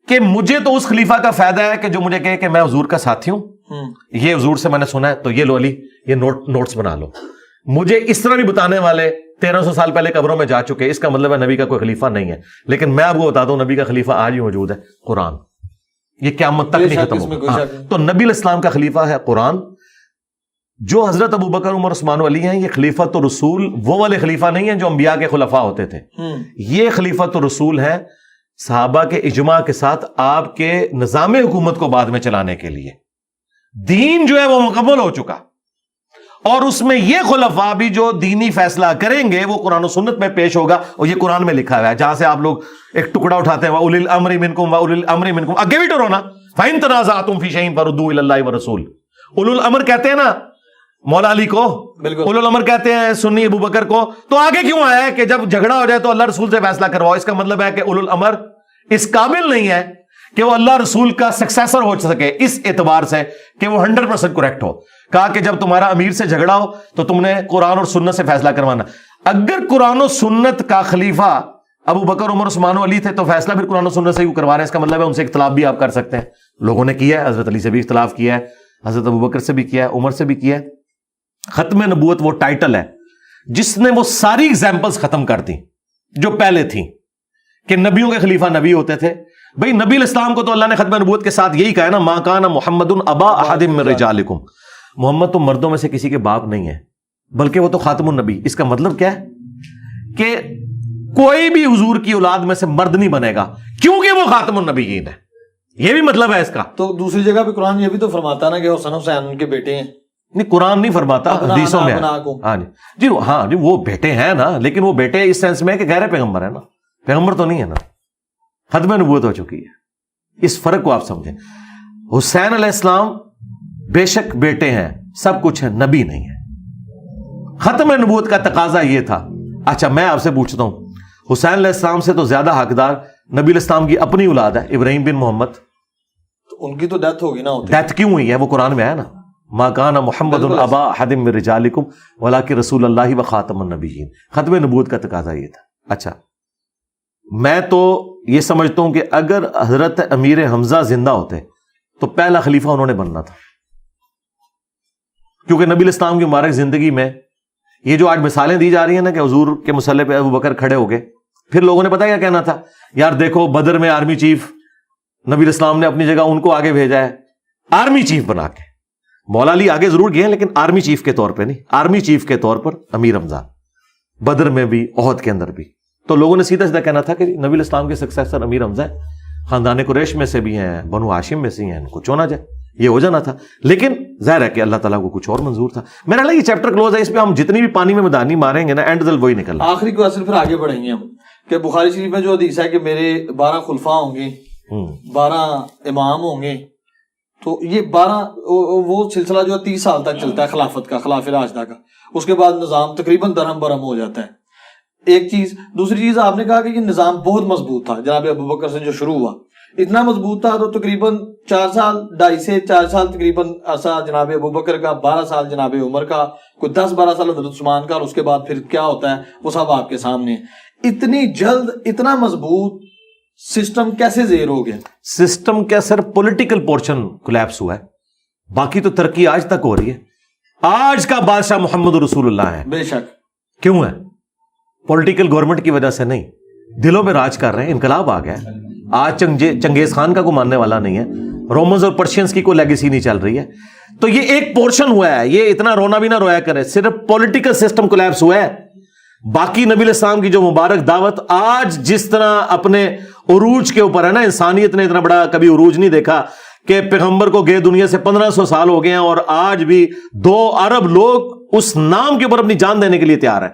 [SPEAKER 2] کہ مجھے تو اس خلیفہ کا فائدہ ہے کہ جو مجھے کہے کہ میں حضور کا ساتھی ہوں, یہ حضور سے میں نے سنا ہے تو یہ لو علی, یہ نوٹس بنا لو. مجھے اس طرح بھی بتانے والے 1300 سال پہلے قبروں میں جا چکے, اس کا مطلب ہے نبی کا کوئی خلیفہ نہیں ہے. لیکن میں آپ کو بتا دوں نبی کا خلیفہ آج ہی موجود ہے, قرآن. یہ قیامت تک نہیں ختم ہوگا. تو نبی الاسلام کا خلیفہ ہے قرآن. جو حضرت ابو بکر عمر عثمان و علی ہیں یہ خلیفۃ الرسول وہ والے خلیفہ نہیں ہیں جو انبیاء کے خلفاء ہوتے تھے. یہ خلیفۃ الرسول ہیں صحابہ کے اجماع کے ساتھ آپ کے نظام حکومت کو بعد میں چلانے کے لیے. دین جو ہے وہ مکمل ہو چکا, اور اس میں یہ خلفاء بھی جو دینی فیصلہ کریں گے وہ قرآن و سنت میں پیش ہوگا, اور یہ قرآن میں لکھا ہوا ہے. جہاں سے آپ لوگ ایک ٹکڑا اٹھاتے ہیں وَأُولِي الْأَمْرِ مِنْكُمْ وَأُولِي الْأَمْرِ مِنْكُمْ, اگے بھی ٹرو نا, فَإِن تَنَازَعْتُمْ فِي شَيْءٍ فَرُدُّوهُ إِلَى اللَّهِ وَالرَّسُولِ. اولو الامر کہتے ہیں نا مولا علی کو, اولو الامر کہتے ہیں سنی ابو بکر کو. تو آگے کیوں آیا ہے کہ جب جھگڑا ہو جائے تو اللہ رسول سے فیصلہ کرواؤ؟ اس کا مطلب ہے کہ اولو الامر اس قابل نہیں ہے کہ وہ اللہ رسول کا سکسیسر ہو سکے, اس اعتبار سے کہ وہ 100% کریکٹ ہو. کہا کہ جب تمہارا امیر سے جھگڑا ہو تو تم نے قرآن اور سنت سے فیصلہ کروانا. اگر قرآن و سنت کا خلیفہ ابو بکر عمر عثمان و علی تھے تو فیصلہ پھر قرآن و سنت سے ہی کروا رہے ہیں, اس کا مطلب ہے ان سے اختلاف بھی آپ کر سکتے ہیں. لوگوں نے کیا ہے, حضرت علی سے بھی اختلاف کیا ہے, حضرت ابو بکر سے بھی کیا ہے, عمر سے بھی کیا ہے. ختم نبوت وہ ٹائٹل ہے جس نے وہ ساری ایگزامپلز ختم کر دی جو پہلے تھیں کہ نبیوں کے خلیفہ نبی ہوتے تھے. بھئی نبی الاسلام کو تو اللہ نے ختم نبوت کے ساتھ یہی کہا ہے نا, ما کان محمد ابا احد من رجالکم, محمد تو مردوں میں سے کسی کے باپ نہیں ہے بلکہ وہ تو خاتم النبی. اس کا مطلب کیا ہے کہ کوئی بھی حضور کی اولاد میں سے مرد نہیں بنے گا کیونکہ وہ خاتم النبیین ہے. یہ بھی مطلب ہے اس کا.
[SPEAKER 1] تو دوسری جگہ پہ قرآن یہ بھی تو فرماتا نا کہ حسن حسین ان کے بیٹے ہیں.
[SPEAKER 2] نہیں قرآن نہیں فرماتا, حدیثوں میں ہاں جی وہ بیٹے ہیں نا, لیکن وہ بیٹے اس سینس میں کہ غیر پیغمبر ہے نا, پیغمبر تو نہیں ہے نا, ختم نبوت ہو چکی ہے. اس فرق کو آپ سمجھیں. حسین علیہ السلام بے شک بیٹے ہیں, سب کچھ ہے, نبی نہیں ہے. ختم نبوت کا تقاضا یہ تھا. اچھا میں آپ سے پوچھتا ہوں, حسین علیہ السلام سے تو زیادہ حقدار نبی الاسلام کی اپنی اولاد ہے, ابراہیم بن محمد.
[SPEAKER 1] تو ان کی تو ڈیتھ ہوگی نا.
[SPEAKER 2] ڈیتھ کیوں ہوئی ہے؟ وہ قرآن میں ہے نا, ما کان محمد ابا احد من رجالکم ولکن رسول اللہ و خاتم النبیین. ختم نبوت کا تقاضا یہ تھا. اچھا میں تو یہ سمجھتا ہوں کہ اگر حضرت امیر حمزہ زندہ ہوتے تو پہلا خلیفہ انہوں نے بننا تھا, کیونکہ نبی الاسلام کی مبارک زندگی میں یہ جو آج مثالیں دی جا رہی ہیں نا کہ حضور کے مصلی پہ ابو بکر کھڑے ہو گئے, پھر لوگوں نے پتا کیا کہنا تھا, یار دیکھو بدر میں آرمی چیف نبی الاسلام نے اپنی جگہ ان کو آگے بھیجا ہے آرمی چیف بنا کے. مولا علی آگے ضرور گئے لیکن آرمی چیف کے طور پہ نہیں, آرمی چیف کے طور پر امیر حمزہ, بدر میں بھی احد کے اندر بھی. تو لوگوں نے سیدھا سیدھا کہنا تھا کہ نبی الاسلام کے سکسیسر امیر حمزہ ہے, خاندان قریش میں سے بھی ہیں, بنو ہاشم میں سے ہیں, ان کو چونا جائے, یہ ہو جانا تھا. لیکن ظاہر ہے کہ اللہ تعالیٰ کو کچھ اور منظور تھا. میرا یہ چیپٹر کلوز ہے, اس پہ ہم جتنی بھی پانی میں مدانی ماریں گے نا اینڈ دل وہی نکلنا.
[SPEAKER 1] آخری کو اصل پھر آگے بڑھیں گے ہم کہ بخاری شریف میں جو حدیث ہے کہ میرے 12 خلفاء ہوں گے, 12 امام ہوں گے, تو یہ 12 وہ سلسلہ جو 30 سال تک چلتا ہے خلافت کا, خلافہ راشدہ کا. اس کے بعد نظام تقریباً درہم برہم ہو جاتا ہے. ایک چیز. دوسری چیز آپ نے کہا کہ یہ نظام بہت مضبوط تھا جناب ابو بکر سے جو شروع ہوا, اتنا مضبوط تھا تو تقریباً 4 سال 2.5 سے 4 سال تقریباً عرصہ جناب ابوبکر کا، 12 سال جناب عمر کا، کوئی 10-12 سال حضرت عثمان کا، اور اس کے بعد پھر کیا ہوتا ہے وہ سب آپ کے سامنے ہے۔ اتنی جلد اتنا مضبوط سسٹم کیسے زیر ہو گیا؟
[SPEAKER 2] سسٹم کیا سر، پولیٹیکل پورشن کولیپس ہوا ہے، باقی تو ترقی آج تک ہو رہی ہے۔ آج کا بادشاہ محمد رسول اللہ ہے،
[SPEAKER 1] بے شک۔
[SPEAKER 2] کیوں ہے؟ پولیٹیکل گورنمنٹ کی وجہ سے نہیں، دلوں میں راج کر رہے ہیں، انقلاب آ گیا ہے۔ آج چنگیز خان کا کوئی ماننے والا نہیں ہے، رومنز اور پرشینز کی کوئی لیگیسی نہیں چل رہی ہے، تو یہ ایک پورشن ہوا ہے، یہ اتنا رونا بھی نہ رویا کرے، صرف پولیٹیکل سسٹم کولیپس ہوا ہے۔ باقی نبی علیہ السلام کی جو مبارک دعوت آج جس طرح اپنے عروج کے اوپر ہے نا، انسانیت نے اتنا بڑا کبھی عروج نہیں دیکھا کہ پیغمبر کو گئے دنیا سے 1500 سال ہو گئے ہیں اور آج بھی 2 ارب لوگ اس نام کے اوپر اپنی جان دینے کے لیے تیار ہیں۔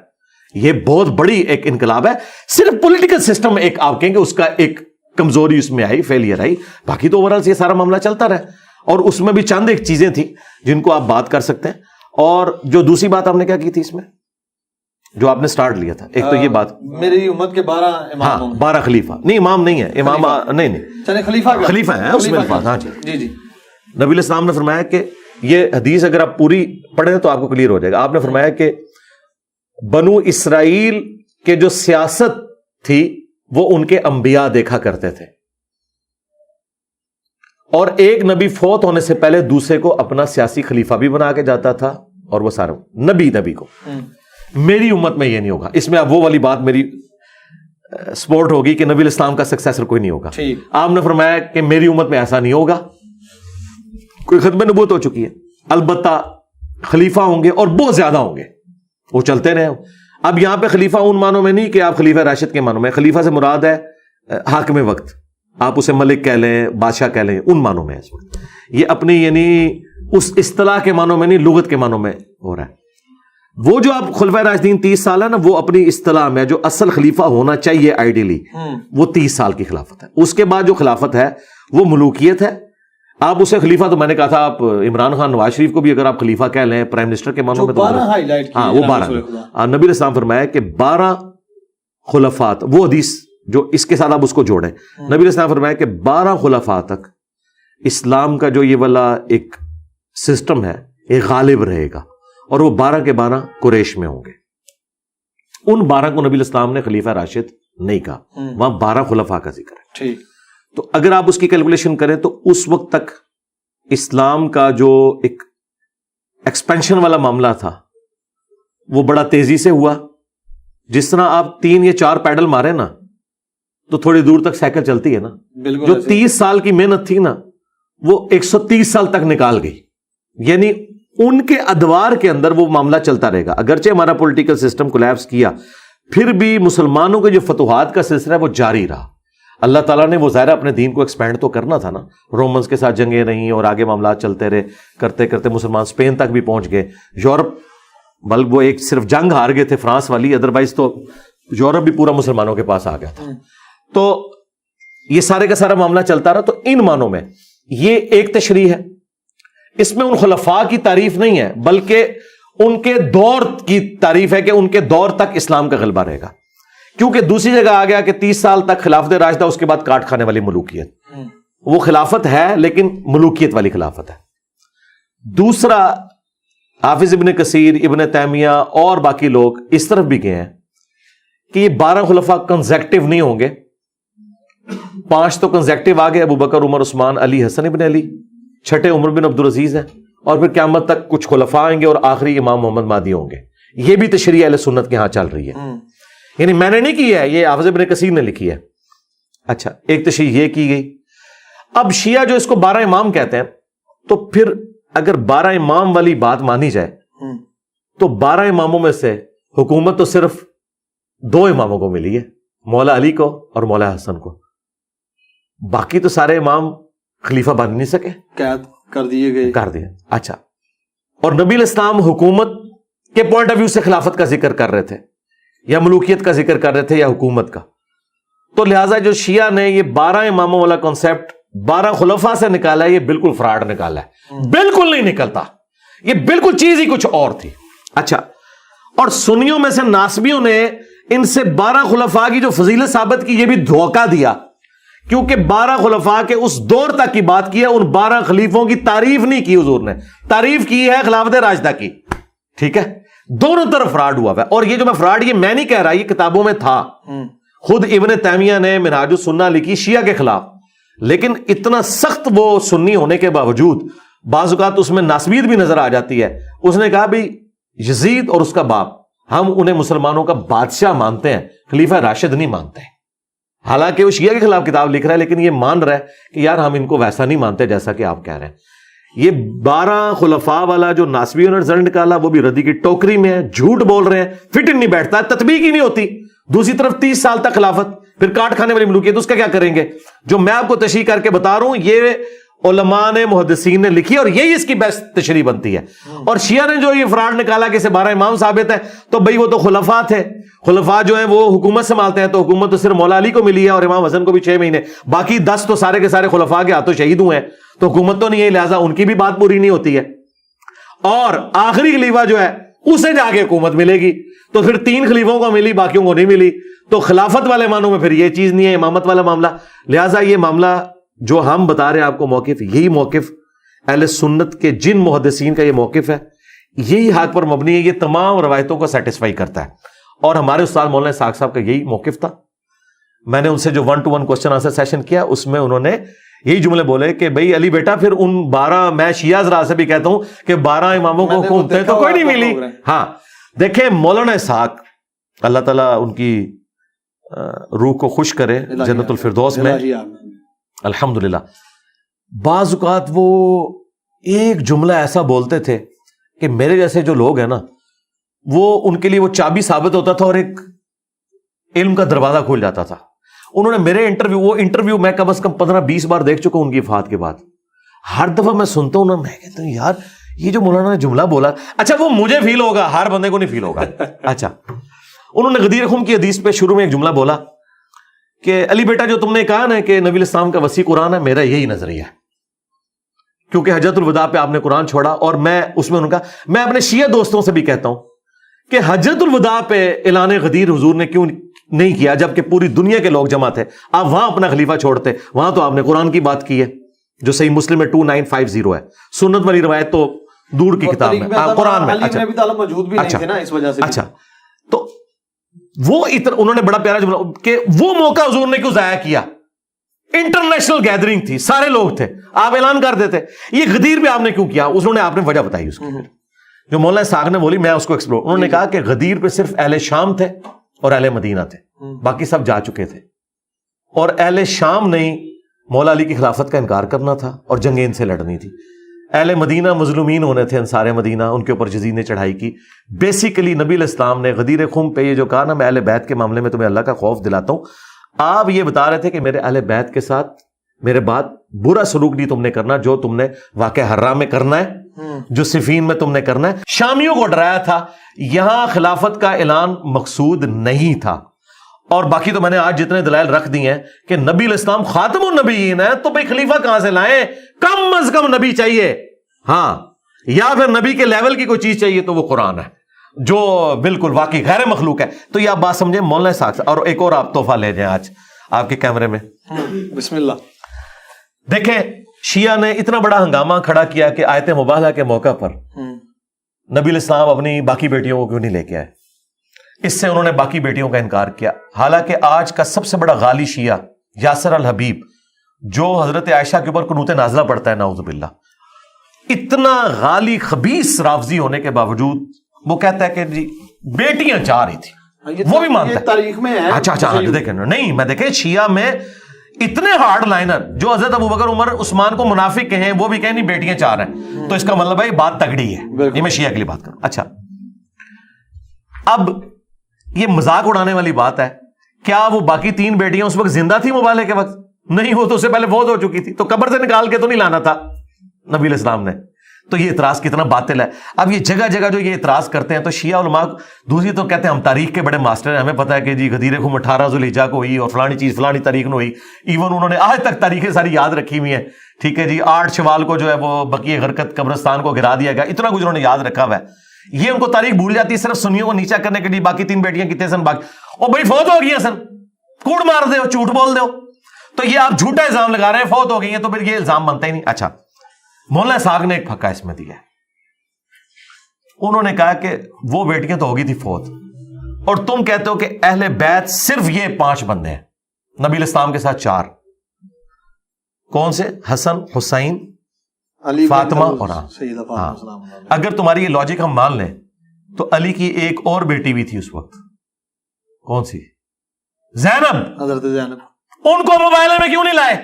[SPEAKER 2] یہ بہت بڑی ایک انقلاب ہے۔ صرف پولیٹیکل سسٹم ایک آپ کہیں گے اس کا ایک کمزوری اس میں آئی، فیلئر آئی، باقی تو اوورآل یہ سارا معاملہ چلتا رہا، اور اس میں بھی چند ایک چیزیں تھیں جن کو آپ بات کر سکتے ہیں۔ اور جو دوسری بات آپ نے کیا کی تھی اس میں، جو آپ نے سٹارٹ لیا تھا، ایک تو یہ بات
[SPEAKER 1] میری امت کے 12 امام ہوں گے۔
[SPEAKER 2] 12 خلیفہ نہیں، امام نہیں ہے، امام نہیں،
[SPEAKER 1] چلے خلیفہ
[SPEAKER 2] ہیں اس میں بات۔ ہاں جی
[SPEAKER 1] جی
[SPEAKER 2] نبی علیہ السلام نے فرمایا کہ یہ حدیث اگر آپ پوری پڑھیں تو آپ کو کلیئر ہو جائے گا۔ آپ نے فرمایا کہ بنو اسرائیل کے جو سیاست تھی وہ ان کے انبیاء دیکھا کرتے تھے، اور ایک نبی فوت ہونے سے پہلے دوسرے کو اپنا سیاسی خلیفہ بھی بنا کے جاتا تھا، اور وہ سارا نبی کو۔ میری امت میں یہ نہیں ہوگا، اس میں اب وہ والی بات میری سپورٹ ہوگی کہ نبی الاسلام کا سکسیسر کوئی نہیں ہوگا۔ آپ نے فرمایا کہ میری امت میں ایسا نہیں ہوگا، کوئی ختم نبوت ہو چکی ہے، البتہ خلیفہ ہوں گے اور بہت زیادہ ہوں گے، وہ چلتے رہے۔ اب یہاں پہ خلیفہ ان معنوں میں نہیں کہ آپ خلیفہ راشد کے معنوں میں، خلیفہ سے مراد ہے حاکم وقت، آپ اسے ملک کہہ لیں، بادشاہ کہہ لیں، ان معنوں میں اس وقت یہ اپنی یعنی اس اصطلاح کے معنوں میں نہیں، لغت کے معنوں میں ہو رہا ہے۔ وہ جو آپ خلفائے راشدین 30 سال ہے نا، وہ اپنی اصطلاح میں جو اصل خلیفہ ہونا چاہیے آئیڈیلی وہ 30 سال کی خلافت ہے۔ اس کے بعد جو خلافت ہے وہ ملوکیت ہے۔ آپ اسے خلیفہ، تو میں نے کہا تھا آپ عمران خان نواز شریف کو بھی اگر آپ خلیفہ کہہ لیں پرائم منسٹر کے معنوں میں، تو ہاں وہ 12 نبی علیہ السلام فرمایا کہ 12 خلفات، وہ حدیث جو اس کے ساتھ آپ اس کو جوڑیں، نبی علیہ السلام فرمایا کہ 12 خلفاء تک اسلام کا جو یہ والا ایک سسٹم ہے یہ غالب رہے گا، اور وہ 12 کے 12 قریش میں ہوں گے۔ ان 12 کو نبی علیہ السلام نے خلیفہ راشد نہیں کہا، وہاں 12 خلفاء کا ذکر ہے۔
[SPEAKER 1] ٹھیک،
[SPEAKER 2] تو اگر آپ اس کی کیلکولیشن کریں تو اس وقت تک اسلام کا جو ایک ایکسپینشن والا معاملہ تھا وہ بڑا تیزی سے ہوا۔ جس طرح آپ 3 یا 4 پیڈل مارے نا تو تھوڑی دور تک سائیکل چلتی ہے نا، جو 30 سال کی محنت تھی نا وہ 130 سال تک نکال گئی، یعنی ان کے ادوار کے اندر وہ معاملہ چلتا رہے گا۔ اگرچہ ہمارا پولیٹیکل سسٹم کولیپس کیا، پھر بھی مسلمانوں کے جو فتوحات کا سلسلہ ہے وہ جاری رہا۔ اللہ تعالیٰ نے وہ ظاہر اپنے دین کو ایکسپینڈ تو کرنا تھا نا، رومنز کے ساتھ جنگیں رہیں اور آگے معاملات چلتے رہے، کرتے کرتے مسلمان اسپین تک بھی پہنچ گئے، یورپ، بلکہ وہ ایک صرف جنگ ہار گئے تھے فرانس والی، ادروائز تو یورپ بھی پورا مسلمانوں کے پاس آ گیا تھا۔ تو یہ سارے کا سارا معاملہ چلتا رہا۔ تو ان معنوں میں یہ ایک تشریح ہے، اس میں ان خلفاء کی تعریف نہیں ہے بلکہ ان کے دور کی تعریف ہے کہ ان کے دور تک اسلام کا غلبہ رہے گا، کیونکہ دوسری جگہ آ گیا کہ 30 سال تک خلافت راشدہ، اس کے بعد کاٹ کھانے والی ملوکیت، وہ خلافت ہے لیکن ملوکیت والی خلافت ہے۔ دوسرا، حافظ ابن کثیر، ابن تیمیہ اور باقی لوگ اس طرف بھی گئے ہیں کہ یہ 12 خلفاء کنزیکٹیو نہیں ہوں گے، 5 تو کنزیکٹیو آ گئے، ابو بکر، عمر، عثمان، علی، حسن ابن علی، 6 عمر بن عبدالعزیز ہیں، اور پھر قیامت تک کچھ خلفاء آئیں گے اور آخری امام محمد مہدی ہوں گے۔ یہ بھی تشریح اہل سنت کے ہاں چل رہی ہے، یعنی میں نے نہیں کی ہے، یہ حافظ ابن کثیر نے لکھی ہے۔ اچھا، ایک تشریح یہ کی گئی۔ اب شیعہ جو اس کو 12 امام کہتے ہیں، تو پھر اگر 12 امام والی بات مانی جائے تو 12 اماموں میں سے حکومت تو صرف 2 اماموں کو ملی ہے، مولا علی کو اور مولا حسن کو، باقی تو سارے امام خلیفہ بن نہیں سکے،
[SPEAKER 1] قید کر دیے گئے،
[SPEAKER 2] کر دیا۔ اچھا، اور نبی علیہ السلام حکومت کے پوائنٹ آف ویو سے خلافت کا ذکر کر رہے تھے یا ملوکیت کا ذکر کر رہے تھے یا حکومت کا، تو لہٰذا جو شیعہ نے یہ 12 اماموں والا کانسیپٹ 12 خلفاء سے نکالا ہے، یہ بالکل فراڈ نکالا ہے، بالکل نہیں نکلتا، یہ بالکل چیز ہی کچھ اور تھی۔ اچھا، اور سنیوں میں سے ناسبیوں نے ان سے 12 خلفاء کی جو فضیلت ثابت کی، یہ بھی دھوکہ دیا کیونکہ 12 خلفاء کے اس دور تک کی بات کی ہے, ان 12 خلیفوں کی تعریف نہیں کی حضور نے, تعریف کی ہے خلافت راشدہ کی. ٹھیک ہے, دونوں طرف فراڈ ہوا ہے. اور یہ جو میں فراڈ, یہ میں نہیں کہہ رہا, یہ کتابوں میں تھا. خود ابن تیمیہ نے منہاج السنہ لکھی شیعہ کے خلاف, لیکن اتنا سخت وہ سنی ہونے کے باوجود بعض اوقات اس میں ناسبیت بھی نظر آ جاتی ہے. اس نے کہا بھی یزید اور اس کا باپ, ہم انہیں مسلمانوں کا بادشاہ مانتے ہیں, خلیفہ راشد نہیں مانتے. حالانکہ وہ شیعہ کے خلاف کتاب لکھ رہا ہے, لیکن یہ مان رہا ہے کہ یار ہم ان کو ویسا نہیں مانتے جیسا کہ آپ کہہ رہے ہیں. یہ 12 خلفاء والا جو ناسبیوں نے رزلٹ نکالا, وہ بھی ردی کی ٹوکری میں ہے, جھوٹ بول رہے ہیں, فٹ نہیں بیٹھتا, تطبیق ہی نہیں ہوتی. دوسری طرف 30 سال تک خلافت, پھر کاٹ کھانے والی ملوکیت, اس کا کیا کریں گے؟ جو میں آپ کو تشریح کر کے بتا رہا ہوں, یہ علماء نے, محدثین نے لکھی, اور یہی اس کی بیسٹ تشریح بنتی ہے. اور شیعہ نے جو یہ فراڈ نکالا کہ اسے 12 امام ثابت ہے, تو بھئی وہ تو خلفاء تھے. خلفاء جو ہیں وہ حکومت سنبھالتے ہیں, تو حکومت تو صرف مولا علی کو ملی ہے اور امام حسن کو بھی 6 مہینے, باقی 10 تو سارے کے سارے خلفاء کے ہاتھوں شہید ہوئے ہیں, تو حکومت تو نہیں ہے, لہٰذا ان کی بھی بات پوری نہیں ہوتی ہے. اور آخری خلیفہ جو ہے اسے جا کے حکومت ملے گی, تو پھر 3 خلیفوں کو ملی, باقیوں کو نہیں ملی. تو خلافت والے معنوں میں پھر یہ چیز نہیں ہے, امامت والا معاملہ. لہٰذا یہ معاملہ جو ہم بتا رہے ہیں آپ کو موقف, یہی موقف اہل سنت کے جن محدثین کا یہ موقف ہے, یہی حق پر مبنی ہے, یہ تمام روایتوں کو سیٹسفائی کرتا ہے. اور ہمارے استاد مولانا اسحاق صاحب کا یہی موقف تھا. میں نے ان سے جو 1-to-1 کوسچن آنسر سیشن کیا, اس میں انہوں نے یہی جملے بولے کہ بھئی علی بیٹا پھر ان 12, میں شیعہ حضرات سے بھی کہتا ہوں کہ 12 اماموں کو حکومتیں تو کوئی نہیں ملی. ہاں دیکھیں مولانا اسحاق, اللہ تعالیٰ ان کی روح کو خوش کرے جنت الفردوس میں, الحمدللہ. بعض اوقات وہ ایک جملہ ایسا بولتے تھے کہ میرے جیسے جو لوگ ہیں نا, وہ ان کے لیے وہ چابی ثابت ہوتا تھا اور ایک علم کا دروازہ کھول جاتا تھا. انہوں نے میرے انٹرویو میں کم از کم 15-20 بار دیکھ چکا ہوں ان کی وفات کے بعد. ہر دفعہ میں سنتا ہوں نا, میں کہتا ہوں یار یہ جو مولانا نے جملہ بولا, اچھا وہ مجھے فیل ہوگا, ہر بندے کو نہیں فیل ہوگا. اچھا, انہوں نے غدیر خم کی حدیث پہ شروع میں ایک جملہ بولا کہ علی بیٹا جو تم نے کہا نا کہ نبی الاسلام کا وسیع قرآن ہے, میرا یہی نظریہ ہے, کیونکہ حجۃ الوداع پہ آپ نے قرآن چھوڑا. اور میں اس میں ان کا, میں اپنے شیعہ دوستوں سے بھی کہتا ہوں کہ حجۃ الوداع پہ اعلان غدیر حضور نے کیوں نہیں کیا, جبکہ پوری دنیا کے لوگ جمع تھے, آپ وہاں اپنا خلیفہ چھوڑتے. وہاں تو آپ نے قرآن کی بات کی ہے جو صحیح مسلم میں 2950 ہے, سنت والی روایت تو دور کی کتاب میں, قرآن میں. اچھا, تو وہ انہوں نے بڑا پیارا جملہ کہ وہ موقع حضور نے کیوں ضائع کیا, انٹرنیشنل گیدرنگ تھی, سارے لوگ تھے, آپ اعلان کر دیتے. یہ غدیر بھی آپ نے کیوں کیا, انہوں نے آپ نے وجہ بتائی اس کی, جو مولانا اسحاق نے بولی, میں اس کو ایکسپلور. انہوں نے کہا کہ غدیر پہ صرف اہل شام تھے اور اہل مدینہ تھے, باقی سب جا چکے تھے. اور اہل شام نہیں, مولا علی کی خلافت کا انکار کرنا تھا اور جنگیں ان سے لڑنی تھی. اہل مدینہ مظلومین ہونے تھے, انصار مدینہ, ان کے اوپر یزید نے چڑھائی کی. بیسیکلی نبی علیہ السلام نے غدیر خم پہ یہ جو کہا نا, میں اہل بیت کے معاملے میں تمہیں اللہ کا خوف دلاتا ہوں, آپ یہ بتا رہے تھے کہ میرے اہل بیت کے ساتھ میرے بعد برا سلوک نہیں تم نے کرنا, جو تم نے واقعہ حرہ میں کرنا ہے, جو صفین میں تم نے کرنا ہے. شامیوں کو ڈرایا تھا, یہاں خلافت کا اعلان مقصود نہیں تھا. اور باقی تو میں نے آج جتنے دلائل رکھ دی ہیں کہ نبی علیہ السلام خاتم النبیین ہے, تو بھئی خلیفہ کہاں سے لائیں, کم از کم نبی چاہیے. ہاں, یا پھر نبی کے لیول کی کوئی چیز چاہیے, تو وہ قرآن ہے جو بالکل واقعی غیر مخلوق ہے. تو یہ آپ بات سمجھیں مولانا اسحاق سے. اور ایک اور آپ تحفہ لے جائیں آج آپ کے کیمرے میں,
[SPEAKER 1] بسم اللہ.
[SPEAKER 2] دیکھیں شیعہ نے اتنا بڑا ہنگامہ کھڑا کیا کہ آیت مباہلہ کے موقع پر نبی علیہ السلام اپنی باقی بیٹیوں کو کیوں نہیں لے کے آئے. اس سے انہوں نے باقی بیٹیوں کا انکار کیا. حالانکہ آج کا سب سے بڑا غالی شیعہ یاسر الحبیب, جو حضرت عائشہ کے اوپر قنوت نازلہ پڑھتا ہے, نعوذ باللہ, اتنا غالی خبیث رافضی ہونے کے باوجود وہ کہتا ہے کہ جی بیٹیاں چاہ رہی تھی, وہ بھی مانتا ہے
[SPEAKER 1] تاریخ میں ہے.
[SPEAKER 2] اچھا دیکھیں, نہیں میں دیکھیں شیعہ میں اتنے ہارڈ لائنر, جو حضرت ابوبکر عمر عثمان کو منافق کہیں, وہ بھی کہیں نہیں بیٹیاں چاہ رہے ہیں, تو اس کا مطلب ہے یہ بات تگڑی ہے. یہ میں شیعہ کے لیے بات کروں. اچھا, اب یہ مذاق اڑانے والی بات ہے, کیا وہ باقی 3 بیٹیاں اس وقت زندہ تھی مباہلے کے وقت؟ نہیں, وہ تو اس سے پہلے فوت ہو چکی تھی, تو قبر سے نکال کے تو نہیں لانا تھا نبی علیہ السلام نے. تو یہ اعتراض کتنا باطل ہے. اب یہ جگہ جگہ جو یہ اعتراض کرتے ہیں, تو شیعہ علماء دوسری تو کہتے ہیں ہم تاریخ کے بڑے ماسٹر ہیں, ہمیں پتا ہے کہ جی غدیر خم 18 ذوالحجہ کو ہوئی اور فلانی چیز فلانی تاریخ میں ہوئی. ایون انہوں نے آج تک تاریخیں ساری یاد رکھی ہوئی ہیں. ٹھیک ہے جی, 8 شوال کو جو ہے وہ بقیع غرقت قبرستان کو گرا دیا گیا, اتنا کچھ انہوں نے یاد رکھا ہوا ہے. یہ ان کو تاریخ بھول جاتی ہے صرف سنیوں کو نیچا کرنے کے لیے. باقی 3 بیٹیاں کتنے سن, باقی اور بھائی فوت ہو گئی ہیں سن, کوڑ مار دو, جھوٹ بول دو. تو یہ آپ جھوٹا الزام لگا رہے ہیں فوت ہو گئی ہیں تو پھر یہ الزام بنتا ہی نہیں. اچھا مولانا اسحاق نے ایک پھکا اس میں دیا. انہوں نے کہا کہ وہ بیٹیاں تو ہوگی تھی فوت, اور تم کہتے ہو کہ اہل بیت صرف یہ 5 بندے ہیں, نبی علیہ السلام کے ساتھ 4. کون سے؟ حسن, حسین, فاطمہ اور
[SPEAKER 1] سیدہ فاطمہ.
[SPEAKER 2] اگر تمہاری یہ لاجک ہم مان لیں تو علی کی ایک اور بیٹی بھی تھی اس وقت. کون سی؟ زینب,
[SPEAKER 1] حضرت زینب.
[SPEAKER 2] ان کو مباہلے میں کیوں نہیں لائے؟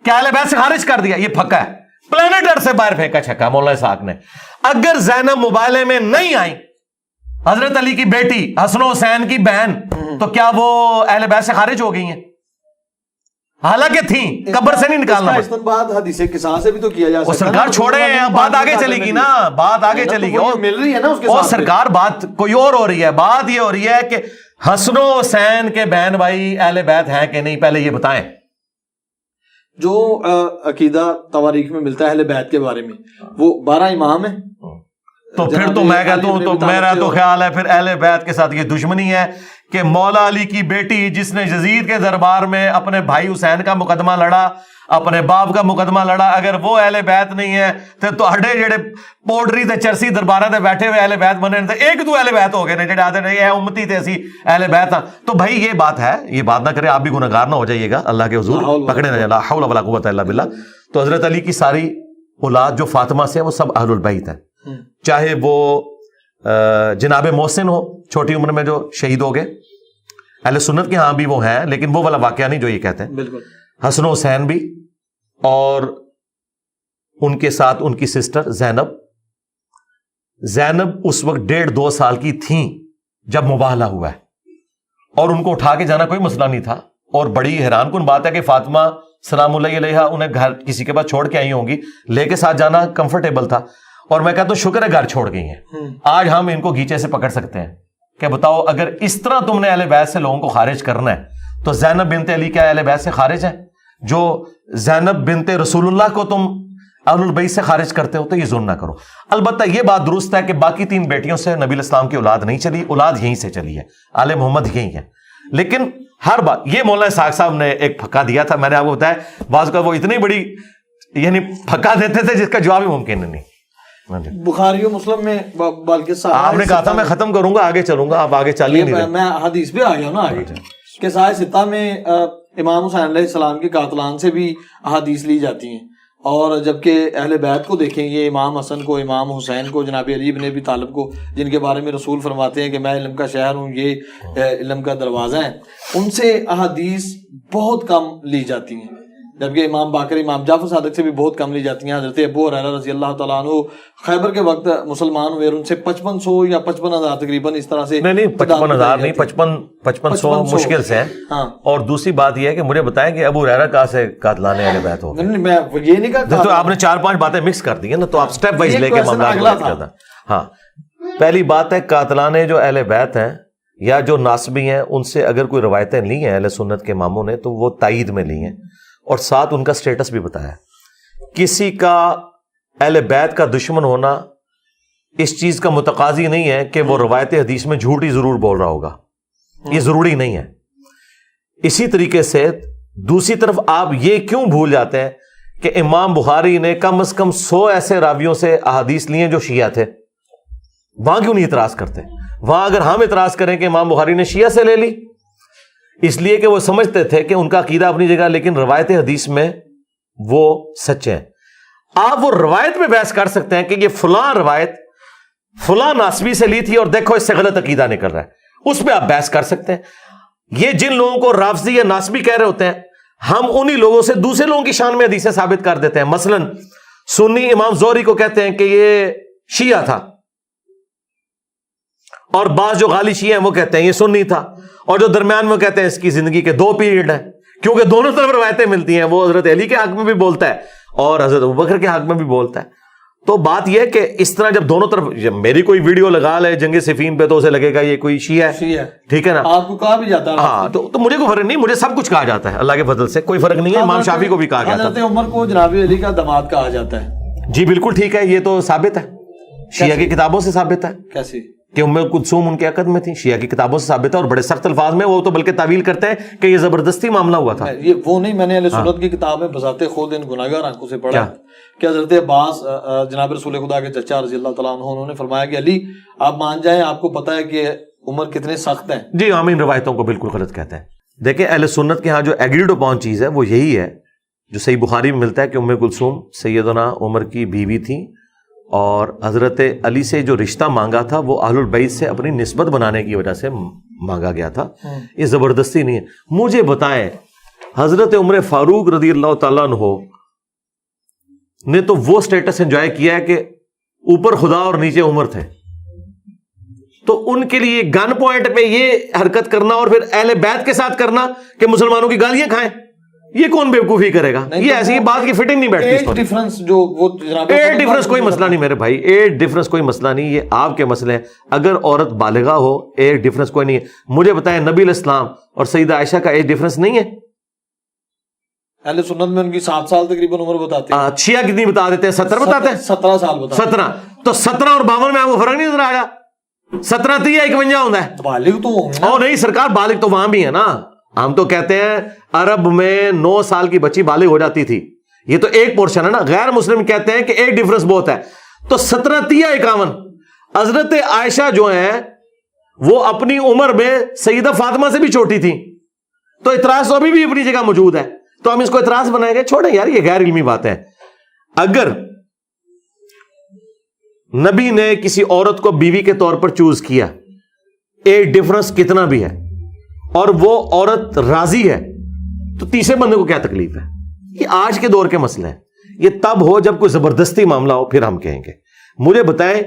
[SPEAKER 2] کیا اہل بیت سے خارج کر دیا؟ یہ پھکا ہے, پلانٹ ارتھ سے باہر پھینکا چھکا مولانا اسحاق نے. اگر زینب مباہلے میں نہیں آئی, حضرت علی کی بیٹی, حسن و حسین کی بہن, تو کیا وہ اہل بیت سے خارج ہو گئی ہیں؟ حالانکہ تھیں, قبر سے نہیں نکالنا.
[SPEAKER 1] استنباط حدیث قصاص سے بھی تو کیا جا سکتا ہے.
[SPEAKER 2] سرکار چھوڑے ہیں, بات آگے چلے گی نا, بات آگے چلے گی.
[SPEAKER 1] مل رہی ہے نا اس کے
[SPEAKER 2] اور
[SPEAKER 1] ساتھ.
[SPEAKER 2] سرکار بات کوئی اور ہو رہی ہے. بات یہ ہو رہی ہے کہ حسن و حسین کے بہن بھائی اہل بیت ہیں کہ نہیں, پہلے یہ بتائیں.
[SPEAKER 1] جو عقیدہ تواریخ میں ملتا ہے اہل بیت کے بارے میں, وہ 12 امام ہیں.
[SPEAKER 2] تو پھر تو میں کہتا ہوں, تو میرا تو خیال ہے پھر اہل بیت کے ساتھ یہ دشمنی ہے کہ مولا علی کی بیٹی جس نے یزید کے دربار میں اپنے بھائی حسین کا مقدمہ لڑا, اپنے باپ کا مقدمہ لڑا, اگر وہ اہل بیت نہیں ہے تو اڈے جڑے پوڈری تے چرسی دربارہ تے بیٹھے ہوئے اہل بیت بنے تے ایک دو اہل بیت ہو گئے نے جڑے آتے ہیں یہ امتی تے اسی اہل بیت ہاں. تو بھائی یہ بات ہے, یہ بات نہ کرے, آپ بھی گنہگار نہ ہو جائیے گا, اللہ کے حضور پکڑے نہ, لا حول ولا قوت الا باللہ. تو حضرت علی کی ساری اولاد جو فاطمہ سے وہ سب اہل البیت ہیں, چاہے وہ جناب محسن ہو چھوٹی عمر میں جو شہید ہو گئے, اہل سنت کے ہاں بھی وہ ہیں, لیکن وہ والا واقعہ نہیں جو یہ کہتے ہیں.
[SPEAKER 1] بالکل.
[SPEAKER 2] حسن و حسین بھی, اور ان کے ساتھ ان کی سسٹر زینب. زینب اس وقت 1.5-2 سال کی تھیں جب مباہلہ ہوا ہے, اور ان کو اٹھا کے جانا کوئی مسئلہ نہیں تھا. اور بڑی حیران کن بات ہے کہ فاطمہ سلام اللہ علیہا انہیں گھر کسی کے پاس چھوڑ کے آئی ہوں گی, لے کے ساتھ جانا کمفرٹیبل تھا. اور میں کہتا ہوں شکر ہے گھر چھوڑ گئی ہیں. آج ہم ان کو گیچے سے پکڑ سکتے ہیں کہ بتاؤ اگر اس طرح تم نے اہل بیت سے لوگوں کو خارج کرنا ہے تو زینب بنت علی کیا اہل بیت سے خارج ہے؟ جو زینب بنت رسول اللہ کو تم اہل البیت سے خارج کرتے ہو تو یہ ظلم نہ کرو. البتہ یہ بات درست ہے کہ باقی 3 بیٹیوں سے نبی علیہ السلام کی اولاد نہیں چلی, اولاد یہیں سے چلی ہے, آل محمد یہی ہے. لیکن ہر بات یہ مولانا اسحاق صاحب نے ایک پھکا دیا تھا, میں نے آپ کو بتایا بعض کا وہ اتنی بڑی یعنی پھکا دیتے تھے جس کا جواب ہی ممکن نہیں.
[SPEAKER 1] بخاری و مسلم میں بلکہ
[SPEAKER 2] آپ نے کہا تھا میں ختم کروں گا, آگے چلوں گا, آپ آگے چل ہی نہیں رہے.
[SPEAKER 1] میں حدیث پہ آ گیا نا آگے کہ سائے ستہ میں امام حسین علیہ السلام کے قاتلان سے بھی احادیث لی جاتی ہیں, اور جبکہ اہل بیت کو دیکھیں, یہ امام حسن کو, امام حسین کو, جناب علی بن ابی طالب کو, جن کے بارے میں رسول فرماتے ہیں کہ میں علم کا شہر ہوں, یہ علم کا دروازہ ہے, ان سے احادیث بہت کم لی جاتی ہیں. جبکہ امام باقر, امام جعفر صادق سے بھی بہت کم لی جاتی ہیں. حضرت ابو ہریرہ رضی اللہ تعالیٰ عنہ خیبر کے وقت مسلمان ہوئے, ان سے 5500 یا 55,000 تقریباً اس طرح سے.
[SPEAKER 2] نہیں 55,000 نہیں, 5500 مشکل سے. اور دوسری بات یہ ہے کہ مجھے بتائیں کہ ابو ہریرہ کہاں سے قاتلان اہل بیت ہو گئے؟
[SPEAKER 1] میں یہ نہیں کہا,
[SPEAKER 2] تو آپ نے 4-5 باتیں مکس کر دی ہیں نا, تو آپ سٹیپ وائز لے کے معاملات کرتا. ہاں پہلی بات ہے قاتلان جو اہل بیت ہیں یا جو ناسبی ہیں, ان سے اگر کوئی روایتیں لی ہیں اہل سنت کے اماموں نے تو وہ تائید میں لی ہیں, اور ساتھ ان کا سٹیٹس بھی بتایا. کسی کا اہل بیت کا دشمن ہونا اس چیز کا متقاضی نہیں ہے کہ وہ روایت حدیث میں جھوٹ ہی ضرور بول رہا ہوگا, یہ ضروری نہیں ہے. اسی طریقے سے دوسری طرف آپ یہ کیوں بھول جاتے ہیں کہ امام بخاری نے کم از کم 100 ایسے راویوں سے احادیث لی ہیں جو شیعہ تھے, وہاں کیوں نہیں اعتراض کرتے؟ وہاں اگر ہم اعتراض کریں کہ امام بخاری نے شیعہ سے لے لی, اس لیے کہ وہ سمجھتے تھے کہ ان کا عقیدہ اپنی جگہ, لیکن روایت حدیث میں وہ سچے ہیں. آپ وہ روایت پہ بحث کر سکتے ہیں کہ یہ فلاں روایت فلاں ناسبی سے لی تھی اور دیکھو اس سے غلط عقیدہ نکل رہا ہے, اس پہ آپ بحث کر سکتے ہیں. یہ جن لوگوں کو رافضی یا ناسبی کہہ رہے ہوتے ہیں, ہم انہی لوگوں سے دوسرے لوگوں کی شان میں حدیثیں ثابت کر دیتے ہیں. مثلا سنی امام زہری کو کہتے ہیں کہ یہ شیعہ تھا, اور بعض جو غالی شیعہ ہیں وہ کہتے ہیں یہ سنی تھا, اور جو درمیان میں کہتے ہیں اس کی زندگی کے 2 پیریڈ ہیں, کیونکہ دونوں طرف روایتیں ملتی ہیں. وہ حضرت علی کے حق میں بھی بولتا ہے اور حضرت ابوبکر کے حق میں بھی بولتا ہے. تو بات یہ ہے کہ اس طرح جب دونوں طرف, جب میری کوئی ویڈیو لگا لے جنگ صفین پہ تو اسے لگے گا یہ کوئی شیعہ ہے, ٹھیک ہے نا,
[SPEAKER 1] آپ کو کہا بھی جاتا ہے.
[SPEAKER 2] ہاں تو مجھے کوئی فرق نہیں, مجھے سب کچھ کہا جاتا ہے اللہ کے فضل سے, کوئی فرق نہیں ہے. امام شافعی کو بھی کہا گیا
[SPEAKER 1] حضرت عمر کو جناب علی کا داماد کہا جاتا ہے.
[SPEAKER 2] جی بالکل ٹھیک ہے, یہ تو ثابت ہے, شیعہ کی کتابوں سے ثابت ہے.
[SPEAKER 1] کیسے؟
[SPEAKER 2] کہ ام کلثوم ان کے عقد میں تھی، شیعہ کی کتابوں سے ثابت ہے، اور بڑے سخت الفاظ میں وہ تو بلکہ تعویل کرتے ہیں کہ یہ زبردستی معاملہ ہوا تھا.
[SPEAKER 1] یہ وہ نہیں، میں نے اہل سنت کی کتاب میں بذات خود ان گناہگار آنکھوں سے پڑھا کہ حضرت عباس جناب رسول خدا کے چچا رضی اللہ تعالیٰ عنہ، انہوں نے فرمایا کہ علی آپ مان جائیں، آپ کو پتہ ہے کہ عمر کتنے سخت ہیں.
[SPEAKER 2] جی ہم ان روایتوں کو بالکل غلط کہتے ہیں. دیکھیں اہل سنت کے ہاں جو ایگریڈ اپون چیز ہے وہ یہی ہے جو صحیح بخاری میں ملتا ہے کہ ام کلثوم سیدنا عمر کی بیوی تھی، اور حضرت علی سے جو رشتہ مانگا تھا وہ اہل البیت سے اپنی نسبت بنانے کی وجہ سے مانگا گیا تھا. یہ زبردستی نہیں ہے. مجھے بتائیں حضرت عمر فاروق رضی اللہ تعالیٰ عنہ نے تو وہ سٹیٹس انجوائے کیا ہے کہ اوپر خدا اور نیچے عمر تھے، تو ان کے لیے گن پوائنٹ پہ یہ حرکت کرنا اور پھر اہل بیت کے ساتھ کرنا کہ مسلمانوں کی گالیاں کھائیں، یہ کون بیوقوفی کرے گا؟ یہ ایسی بات کی فٹنگ نہیں بیٹھتی.
[SPEAKER 1] ایج ڈیفرنس جو وہ جناب
[SPEAKER 2] ایج ڈیفرنس کوئی مسئلہ نہیں میرے بھائی، ایج ڈیفرنس کوئی مسئلہ نہیں، یہ آپ کے مسئلے ہیں. اگر عورت بالغہ ہو ایج ڈیفرنس کوئی نہیں ہے. مجھے بتائیں نبی علیہ السلام اور سیدہ عائشہ کا ایج ڈیفرنس نہیں ہے؟
[SPEAKER 1] اہل سنت میں ان کی 7 سال تقریباً عمر بتاتے ہیں.
[SPEAKER 2] شیعہ کتنی بتا دیتے ہیں؟ 17 بتاتے ہیں.
[SPEAKER 1] 17 سال بتاتے ہیں.
[SPEAKER 2] 17 تو 17 اور 52 میں آپ کو فرق نہیں نظر آئے گا؟ 17 30 51 ہوتا ہے.
[SPEAKER 1] بالغ تو ہوں
[SPEAKER 2] اور نہیں سرکار، بالغ تو وہاں بھی ہے نا. ہم تو کہتے ہیں عرب میں 9 سال کی بچی بالغ ہو جاتی تھی، یہ تو ایک پورشن ہے نا. غیر مسلم کہتے ہیں کہ ایک ڈیفرنس بہت ہے. تو 17 30 51 حضرت عائشہ جو ہیں وہ اپنی عمر میں سیدہ فاطمہ سے بھی چھوٹی تھی، تو اعتراض تو ابھی بھی اپنی جگہ موجود ہے. تو ہم اس کو اعتراض بنائیں گے؟ چھوڑیں یار، یہ غیر علمی باتیں. اگر نبی نے کسی عورت کو بیوی کے طور پر چوز کیا، ایک ڈفرنس کتنا بھی ہے، اور وہ عورت راضی ہے، تو تیسرے بندے کو کیا تکلیف ہے؟ یہ آج کے دور کے مسئلے ہیں. یہ تب ہو جب کوئی زبردستی معاملہ ہو، پھر ہم کہیں گے. مجھے بتائیں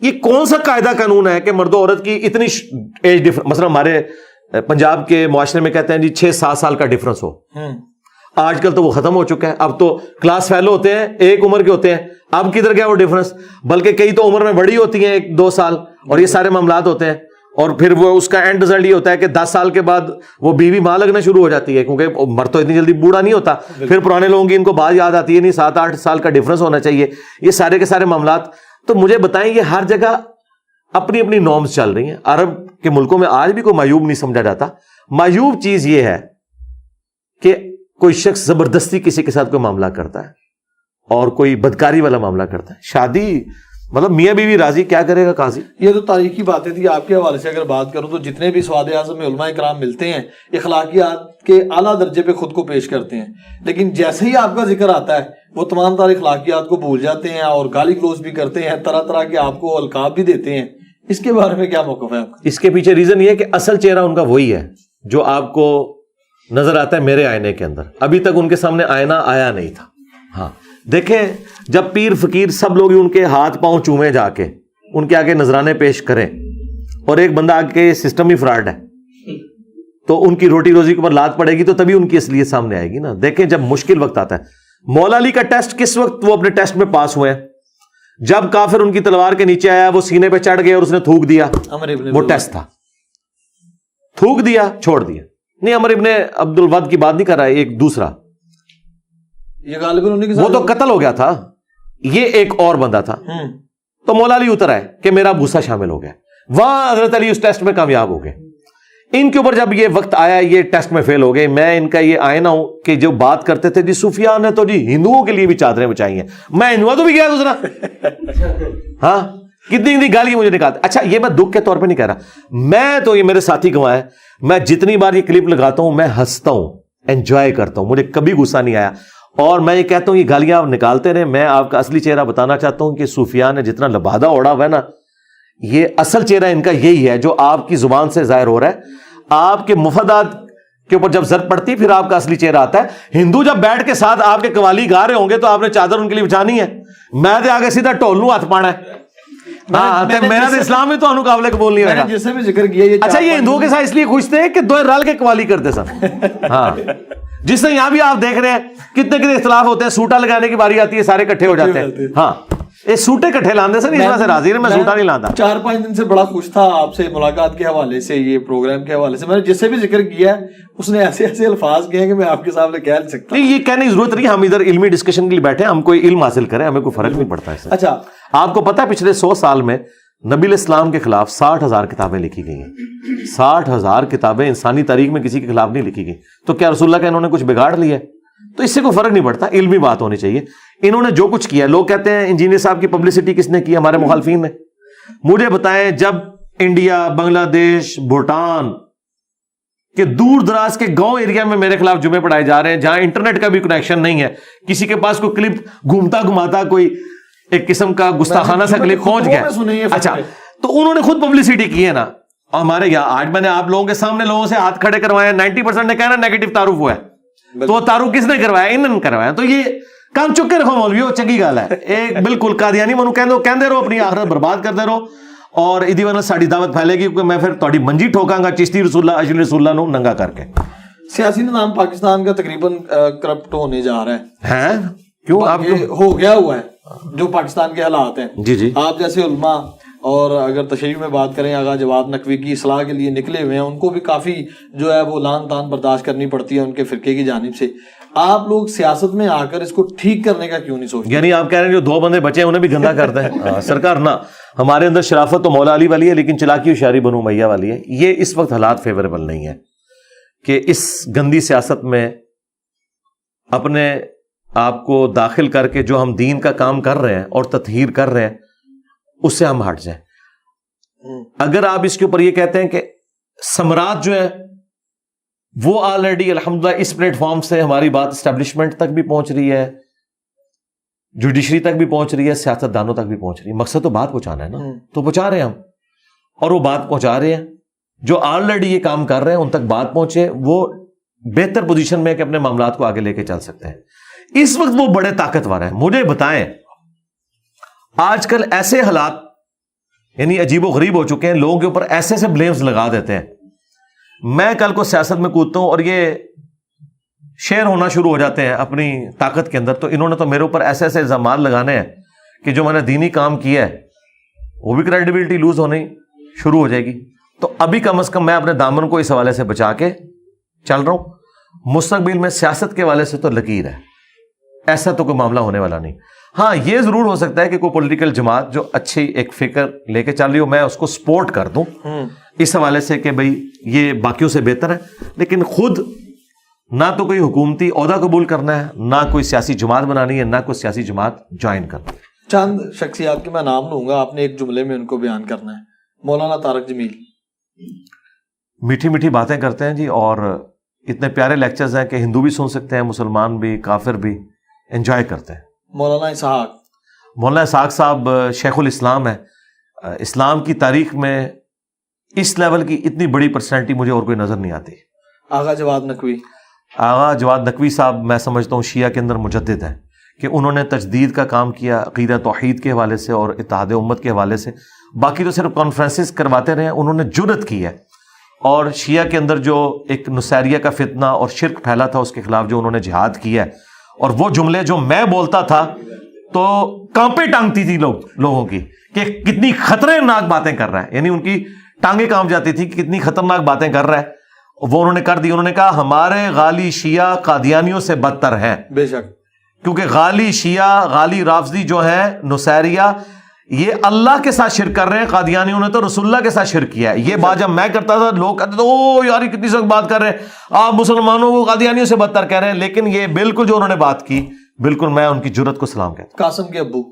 [SPEAKER 2] یہ کون سا قاعدہ قانون ہے کہ مرد و عورت کی اتنی ایج ڈفرنس، مثلا ہمارے پنجاب کے معاشرے میں کہتے ہیں جی 6-7 سال کا ڈفرنس ہو. آج کل تو وہ ختم ہو چکا ہے. اب تو کلاس فیلو ہوتے ہیں، ایک عمر کے ہوتے ہیں. اب کدھر گیا وہ ڈفرنس؟ بلکہ کئی تو عمر میں بڑی ہوتی ہیں 1-2 سال، اور یہ سارے معاملات ہوتے ہیں. اور پھر وہ اس کا اینڈ رزلٹ یہ ہوتا ہے کہ 10 سال کے بعد وہ بیوی ماں لگنا شروع ہو جاتی ہے، کیونکہ مرد تو اتنی جلدی بوڑھا نہیں ہوتا. پھر پرانے لوگوں کی ان کو بات یاد آتی ہے، نہیں 7-8 سال کا ڈفرنس ہونا چاہیے. یہ سارے کے سارے معاملات. تو مجھے بتائیں یہ ہر جگہ اپنی اپنی نارمز چل رہی ہیں. عرب کے ملکوں میں آج بھی کوئی معیوب نہیں سمجھا جاتا. معیوب چیز یہ ہے کہ کوئی شخص زبردستی کسی کے ساتھ کوئی معاملہ کرتا ہے اور کوئی بدکاری والا معاملہ کرتا ہے. شادی مطلب میاں بیوی راضی، کیا کرے گا قاضی؟
[SPEAKER 1] یہ تو تاریخی باتیں تھی. آپ کے حوالے سے اگر بات کروں تو جتنے بھی سواد اعظم میں علماء کرام ملتے ہیں اخلاقیات کے اعلیٰ درجے پہ خود کو پیش کرتے ہیں، لیکن جیسے ہی آپ کا ذکر آتا ہے وہ تمام تر اخلاقیات کو بھول جاتے ہیں اور گالی گلوز بھی کرتے ہیں، طرح طرح کے آپ کو القاب بھی دیتے ہیں. اس کے بارے میں کیا موقف ہے آپ کا؟
[SPEAKER 2] اس کے پیچھے ریزن یہ ہے کہ اصل چہرہ ان کا وہی ہے جو آپ کو نظر آتا ہے میرے آئینے کے اندر. ابھی تک ان کے سامنے آئینہ آیا نہیں تھا. ہاں دیکھیں، جب پیر فقیر سب لوگ ان کے ہاتھ پاؤں چومے جا کے ان کے آگے نذرانے پیش کریں، اور ایک بندہ آگے سسٹم ہی فراڈ ہے، تو ان کی روٹی روزی کے اوپر لات پڑے گی، تو تبھی ان کی اصلیت سامنے آئے گی نا. دیکھیں جب مشکل وقت آتا ہے، مولا علی کا ٹیسٹ کس وقت وہ اپنے ٹیسٹ میں پاس ہوئے ہیں؟ جب کافر ان کی تلوار کے نیچے آیا، وہ سینے پہ چڑھ گئے اور اس نے تھوک دیا، وہ ٹیسٹ تھا. تھوک دیا، چھوڑ دیا. نہیں، عمر ابن عبد الود کی بات نہیں کر رہا ہے، ایک دوسرا،
[SPEAKER 1] یہ غالباً
[SPEAKER 2] وہ تو قتل ہو گیا تھا. یہ ایک اور بندہ تھا. تو مولا علی اتر آئے کہ میرا بھوسا شامل ہو گیا. وہاں حضرت علی اس ٹیسٹ میں کامیاب ہو گئے. ان کے اوپر جب یہ وقت آیا یہ ٹیسٹ میں فیل ہو گئے. میں ان کا یہ آئینہ ہوں کہ جو بات کرتے تھے جی سفیان نے تو جی ہندوؤں کے لیے بھی چادریں بچائی ہیں، میں ہندوؤں تو بھی گیا گزرا. ہاں کتنی گالی مجھے نکالتے. اچھا یہ میں دکھ کے طور پہ نہیں کہہ رہا، میں تو یہ میرے ساتھی گواہ ہے، میں جتنی بار یہ کلپ لگاتا ہوں میں ہنستا ہوں، انجوائے کرتا ہوں، مجھے کبھی غصہ نہیں آیا. اور میں یہ کہتا ہوں یہ گالیاں آپ نکالتے رہے. میں آپ کا اصلی چہرہ بتانا چاہتا ہوں کہ سفیان نے جتنا لبادہ اوڑا ہوا ہے نا، یہ اصل چہرہ ان کا یہی ہے جو آپ کی زبان سے ظاہر ہو رہا ہے. آپ کے مفادات کے اوپر جب ضرورت پڑتی پھر آپ کا اصلی چہرہ آتا ہے. ہندو جب بیٹھ کے ساتھ آپ کے قوالی گا رہے ہوں گے تو آپ نے چادر ان کے لیے بچھانی ہے. میں تو آگے سیدھا ٹولوں ہاتھ پانا ہے. ہاں میرا تو اسلام میں تو قابل قبول نہیں رہا.
[SPEAKER 1] جیسے بھی ذکر کیا.
[SPEAKER 2] اچھا یہ ہندوؤں کے ساتھ اس لیے خوش تھے کہ دو رل کے قوالی کرتے سن. ہاں جس سے یہاں بھی آپ دیکھ رہے ہیں کتنے اختلاف ہوتے ہیں. سوٹا لگانے کی باری آتی ہے سارے کٹھے ہو جاتے ہیں. ہاں یہ سوٹے کٹھے لاندے سن، اس وجہ سے راضی میں سوٹا نہیں لاندا.
[SPEAKER 1] 4-5 دن سے بڑا خوش تھا آپ سے ملاقات کے حوالے سے، یہ پروگرام کے حوالے سے. میں نے جس سے بھی ذکر کیا ہے اس نے ایسے ایسے الفاظ کہے کہ میں آپ کے سامنے کہہ نہیں سکتا.
[SPEAKER 2] یہ کہنے کی ضرورت نہیں. ہم ادھر علمی ڈسکشن کے لیے بیٹھے ہیں، ہم کوئی علم حاصل کریں، ہمیں کوئی فرق نہیں پڑتا اس سے.
[SPEAKER 1] اچھا
[SPEAKER 2] آپ کو پتا ہے پچھلے 100 سال میں نبی علیہ السلام کے خلاف 60,000 کتابیں لکھی گئی ہیں. 60,000 کتابیں انسانی تاریخ میں کسی کے خلاف نہیں لکھی گئی. تو کیا رسول اللہ کا انہوں نے کچھ بگاڑ لیا ہے؟ تو اس سے کوئی فرق نہیں پڑتا, علمی بات ہونی چاہیے. انہوں نے جو کچھ کیا, لوگ کہتے ہیں انجینئر صاحب کی پبلسٹی کس نے کی, ہمارے مخالفین نے. مجھے بتائیں, جب انڈیا, بنگلہ دیش, بھوٹان کہ دور دراز کے گاؤں ایریا میں میرے خلاف جمعے پڑھائے جا رہے ہیں, جہاں انٹرنیٹ کا بھی کنیکشن نہیں ہے, کسی کے پاس کوئی کلپ گھومتا گھماتا کوئی ایک قسم کا گستاخانہ سا کلپ پہنچ گیا, اچھا تو انہوں نے خود پبلسٹی کی ہے نا. ہمارے یہاں آج میں نے آپ لوگوں کے سامنے لوگوں سے ہاتھ کھڑے کروائے, 90% نے کہنا نیگیٹو تعارف ہوا ہے, تو تعارف کس نے کروایا؟ انہوں نے کروایا. تو یہ کام چک کے رکھو مولویو, چنگی گل ہے. ایک بالکل قادیانی منو کہندے رہو, اپنی آخرت برباد کرتے رہو, اور ادی وجہ ساری دعوت پھیلے گی, کیونکہ میں پھر تہاڈی منجی ٹھوکاں گا چشتی رسول اللہ اجلی رسول اللہ نو ننگا کر کے.
[SPEAKER 1] سیاسی نظام پاکستان کا تقریباً کرپٹ ہونے جا رہا
[SPEAKER 2] ہے. کیوں آپ
[SPEAKER 1] ہو گیا ہوا ہے جو پاکستان کے حالات ہیں.
[SPEAKER 2] جی
[SPEAKER 1] آپ جیسے علماء, اور اگر تشیع میں بات کریں, آغا جواد نقوی کی اصلاح کے لیے نکلے ہوئے ہیں, ان کو بھی کافی جو ہے وہ لان تان برداشت کرنی پڑتی ہے ان کے فرقے کی جانب سے. آپ لوگ سیاست میں آ کر اس کو ٹھیک کرنے کا کیوں نہیں سوچتے؟
[SPEAKER 2] یعنی آپ کہہ رہے ہیں جو 2 بندے بچے ہیں انہیں بھی گندا کر دیں؟ سرکار نہ, ہمارے اندر شرافت تو مولا علی والی ہے, لیکن چلاکی ہوشیاری بنو امیہ والی ہے. یہ اس وقت حالات فیوریبل نہیں ہے کہ اس گندی سیاست میں اپنے آپ کو داخل کر کے جو ہم دین کا کام کر رہے ہیں اور تطہیر کر رہے ہیں اس سے ہم ہٹ جائیں. اگر آپ اس کے اوپر یہ کہتے ہیں کہ سمراج جو ہے وہ آلریڈی الحمدللہ اس پلیٹ فارم سے ہماری بات اسٹیبلشمنٹ تک بھی پہنچ رہی ہے, جوڈیشری تک بھی پہنچ رہی ہے, سیاست دانوں تک بھی پہنچ رہی ہے. مقصد تو بات پہنچانا ہے نا, تو پہنچا رہے ہیں ہم, اور وہ بات پہنچا رہے ہیں. جو آلریڈی یہ کام کر رہے ہیں ان تک بات پہنچے, وہ بہتر پوزیشن میں کہ اپنے معاملات کو آگے لے کے چل سکتے ہیں. اس وقت وہ بڑے طاقتور ہیں. مجھے بتائیں, آج کل ایسے حالات یعنی عجیب و غریب ہو چکے ہیں, لوگوں کے اوپر ایسے سے بلیمز لگا دیتے ہیں. میں کل کو سیاست میں کودتا ہوں اور یہ شیئر ہونا شروع ہو جاتے ہیں اپنی طاقت کے اندر, تو انہوں نے تو میرے اوپر ایسے ایسے الزامات لگانے ہیں کہ جو میں نے دینی کام کیا ہے وہ بھی کریڈیبلٹی لوز ہونے شروع ہو جائے گی. تو ابھی کم از کم میں اپنے دامن کو اس حوالے سے بچا کے چل رہا ہوں. مستقبل میں سیاست کے حوالے سے تو لکیر ہے, ایسا تو کوئی معاملہ ہونے والا نہیں. ہاں یہ ضرور ہو سکتا ہے کہ کوئی پولیٹیکل جماعت جو اچھی ایک فکر لے کے چل رہی ہو, میں اس کو سپورٹ کر دوں اس حوالے سے کہ بھئی یہ باقیوں سے بہتر ہے, لیکن خود نہ تو کوئی حکومتی عہدہ قبول کرنا ہے, نہ کوئی سیاسی جماعت بنانی ہے, نہ کوئی سیاسی جماعت جوائن کرنا ہے.
[SPEAKER 1] چند شخصیات کے میں نام لوں گا, آپ نے ایک جملے میں ان کو بیان کرنا ہے. مولانا طارق جمیل
[SPEAKER 2] میٹھی میٹھی باتیں کرتے ہیں جی, اور اتنے پیارے لیکچرز ہیں کہ ہندو بھی سن سکتے ہیں, مسلمان بھی, کافر بھی انجوائے کرتے ہیں.
[SPEAKER 1] مولانا
[SPEAKER 2] اسحاق صاحب شیخ الاسلام ہے. اسلام کی تاریخ میں اس لیول کی اتنی بڑی پرسنالٹی مجھے اور کوئی نظر نہیں آتی.
[SPEAKER 1] آغا جواد نقوی صاحب میں سمجھتا ہوں شیعہ کے اندر مجدد ہیں, کہ انہوں نے تجدید کا کام کیا عقیدہ توحید کے حوالے سے اور اتحاد امت کے حوالے سے. باقی تو صرف کانفرنسز کرواتے رہے ہیں, انہوں نے جرأت کی ہے, اور شیعہ کے اندر جو ایک نصیریہ کا فتنہ اور شرک پھیلا تھا اس کے خلاف جو انہوں نے جہاد کیا ہے, اور وہ جملے جو میں بولتا تھا تو کانپے ٹانگتی تھی لوگوں کی کہ کتنی خطرناک باتیں کر رہا ہے, یعنی ان کی ٹانگیں کانپ جاتی تھی کہ کتنی خطرناک باتیں کر رہا ہے. وہ انہوں نے کر دی. انہوں نے کہا ہمارے غالی شیعہ قادیانیوں سے بدتر ہیں. بے شک,
[SPEAKER 2] کیونکہ غالی شیعہ, غالی رافضی جو ہیں نصیریہ, یہ اللہ کے ساتھ شرک کر رہے ہیں, قادیانیوں نے تو رسول اللہ کے ساتھ شرک کیا ہے. یہ بات جب میں کرتا تھا لوگ کہتے تھے او یار کتنی سخت بات کر رہے ہیں, آپ مسلمانوں کو قادیانیوں سے بدتر کہہ رہے ہیں. لیکن یہ بالکل جو انہوں نے بات کی, بالکل میں ان کی جرأت کو سلام کہتا ہوں. قاسم کے ابو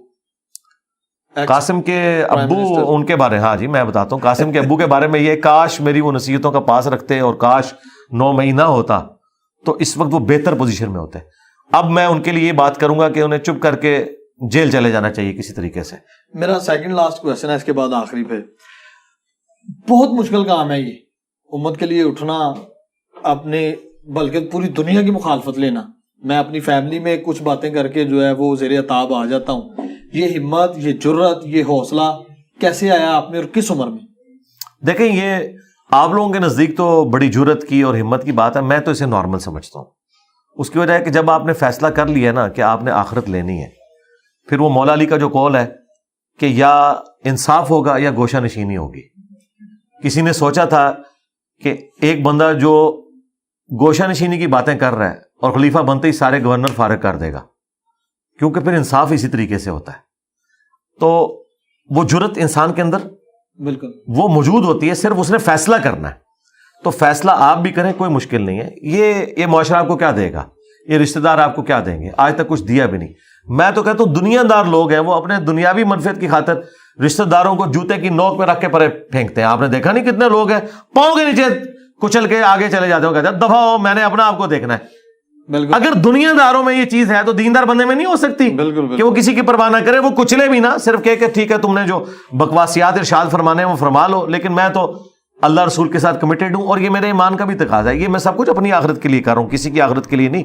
[SPEAKER 2] ان کے بارے, ہاں جی میں بتاتا ہوں قاسم کے ابو کے بارے میں یہ, کاش میری وہ نصیحتوں کا پاس رکھتے اور کاش 9 مئی نہ ہوتا تو اس وقت وہ بہتر پوزیشن میں ہوتے. اب میں ان کے لیے یہ بات کروں گا کہ انہیں چپ کر کے جیل چلے جانا چاہیے کسی طریقے سے.
[SPEAKER 1] میرا سیکنڈ لاسٹ کویسچن ہے, اس کے بعد آخری پہ. بہت مشکل کام ہے یہ امت کے لیے اٹھنا, اپنے بلکہ پوری دنیا کی مخالفت لینا. میں اپنی فیملی میں کچھ باتیں کر کے جو ہے وہ زیر عتاب آ جاتا ہوں. یہ ہمت, یہ جرأت, یہ حوصلہ کیسے آیا آپ میں اور کس عمر میں؟
[SPEAKER 2] دیکھیں یہ آپ لوگوں کے نزدیک تو بڑی جرأت کی اور ہمت کی بات ہے, میں تو اسے نارمل سمجھتا ہوں. اس کی وجہ ہے کہ جب آپ نے فیصلہ کر لیا نا کہ آپ نے آخرت لینی ہے, پھر وہ مولا علی کا جو قول ہے کہ یا انصاف ہوگا یا گوشہ نشینی ہوگی. کسی نے سوچا تھا کہ ایک بندہ جو گوشہ نشینی کی باتیں کر رہا ہے اور خلیفہ بنتے ہی سارے گورنر فارغ کر دے گا, کیونکہ پھر انصاف اسی طریقے سے ہوتا ہے. تو وہ جرأت انسان کے اندر
[SPEAKER 1] بالکل
[SPEAKER 2] وہ موجود ہوتی ہے, صرف اس نے فیصلہ کرنا ہے. تو فیصلہ آپ بھی کریں, کوئی مشکل نہیں ہے. یہ معاشرہ آپ کو کیا دے گا, یہ رشتہ دار آپ کو کیا دیں گے, آج تک کچھ دیا بھی نہیں. میں تو کہتا ہوں دنیا دار لوگ ہیں, وہ اپنے دنیاوی منفعت کی خاطر رشتہ داروں کو جوتے کی نوک پہ رکھ کے پرے پھینکتے ہیں. آپ نے دیکھا نہیں کتنے لوگ ہیں پاؤں کے نیچے کچل کے آگے چلے جاتے ہیں, کہتے ہیں دفعہ ہو, میں نے اپنا آپ کو دیکھنا ہے.
[SPEAKER 1] بالکل.
[SPEAKER 2] اگر دنیا داروں میں یہ چیز ہے تو دیندار بندے میں نہیں ہو سکتی.
[SPEAKER 1] بالکل
[SPEAKER 2] کہ وہ کسی کی پرواہ نہ کرے, وہ کچلے بھی نہ, صرف کہ ٹھیک ہے تم نے جو بکواسیات ارشاد فرمانے ہیں وہ فرما لو, لیکن میں تو اللہ رسول کے ساتھ کمیٹڈ ہوں, اور یہ میرے ایمان کا بھی تقاضا ہے. یہ میں سب کچھ اپنی آخرت کے لیے کر رہا ہوں, کسی کی آخرت کے لیے نہیں.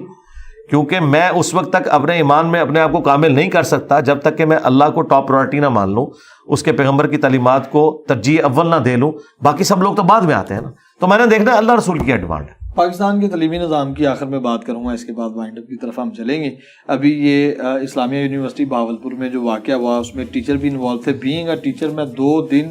[SPEAKER 2] کیونکہ میں اس وقت تک اپنے ایمان میں اپنے آپ کو کامل نہیں کر سکتا جب تک کہ میں اللہ کو ٹاپ پرائرٹی نہ مان لوں, اس کے پیغمبر کی تعلیمات کو ترجیح اول نہ دے لوں. باقی سب لوگ تو بعد میں آتے ہیں نا. تو میں نے دیکھنا ہے اللہ رسول کی کیا ڈیمانڈ ہے.
[SPEAKER 1] پاکستان کے تعلیمی نظام کی آخر میں بات کروں گا, اس کے بعد وائنڈ اپ کی طرف ہم چلیں گے. ابھی یہ اسلامیہ یونیورسٹی بہاولپور میں جو واقعہ ہوا اس میں ٹیچر بھی انوالو تھے. بینگ اے ٹیچر میں 2 دن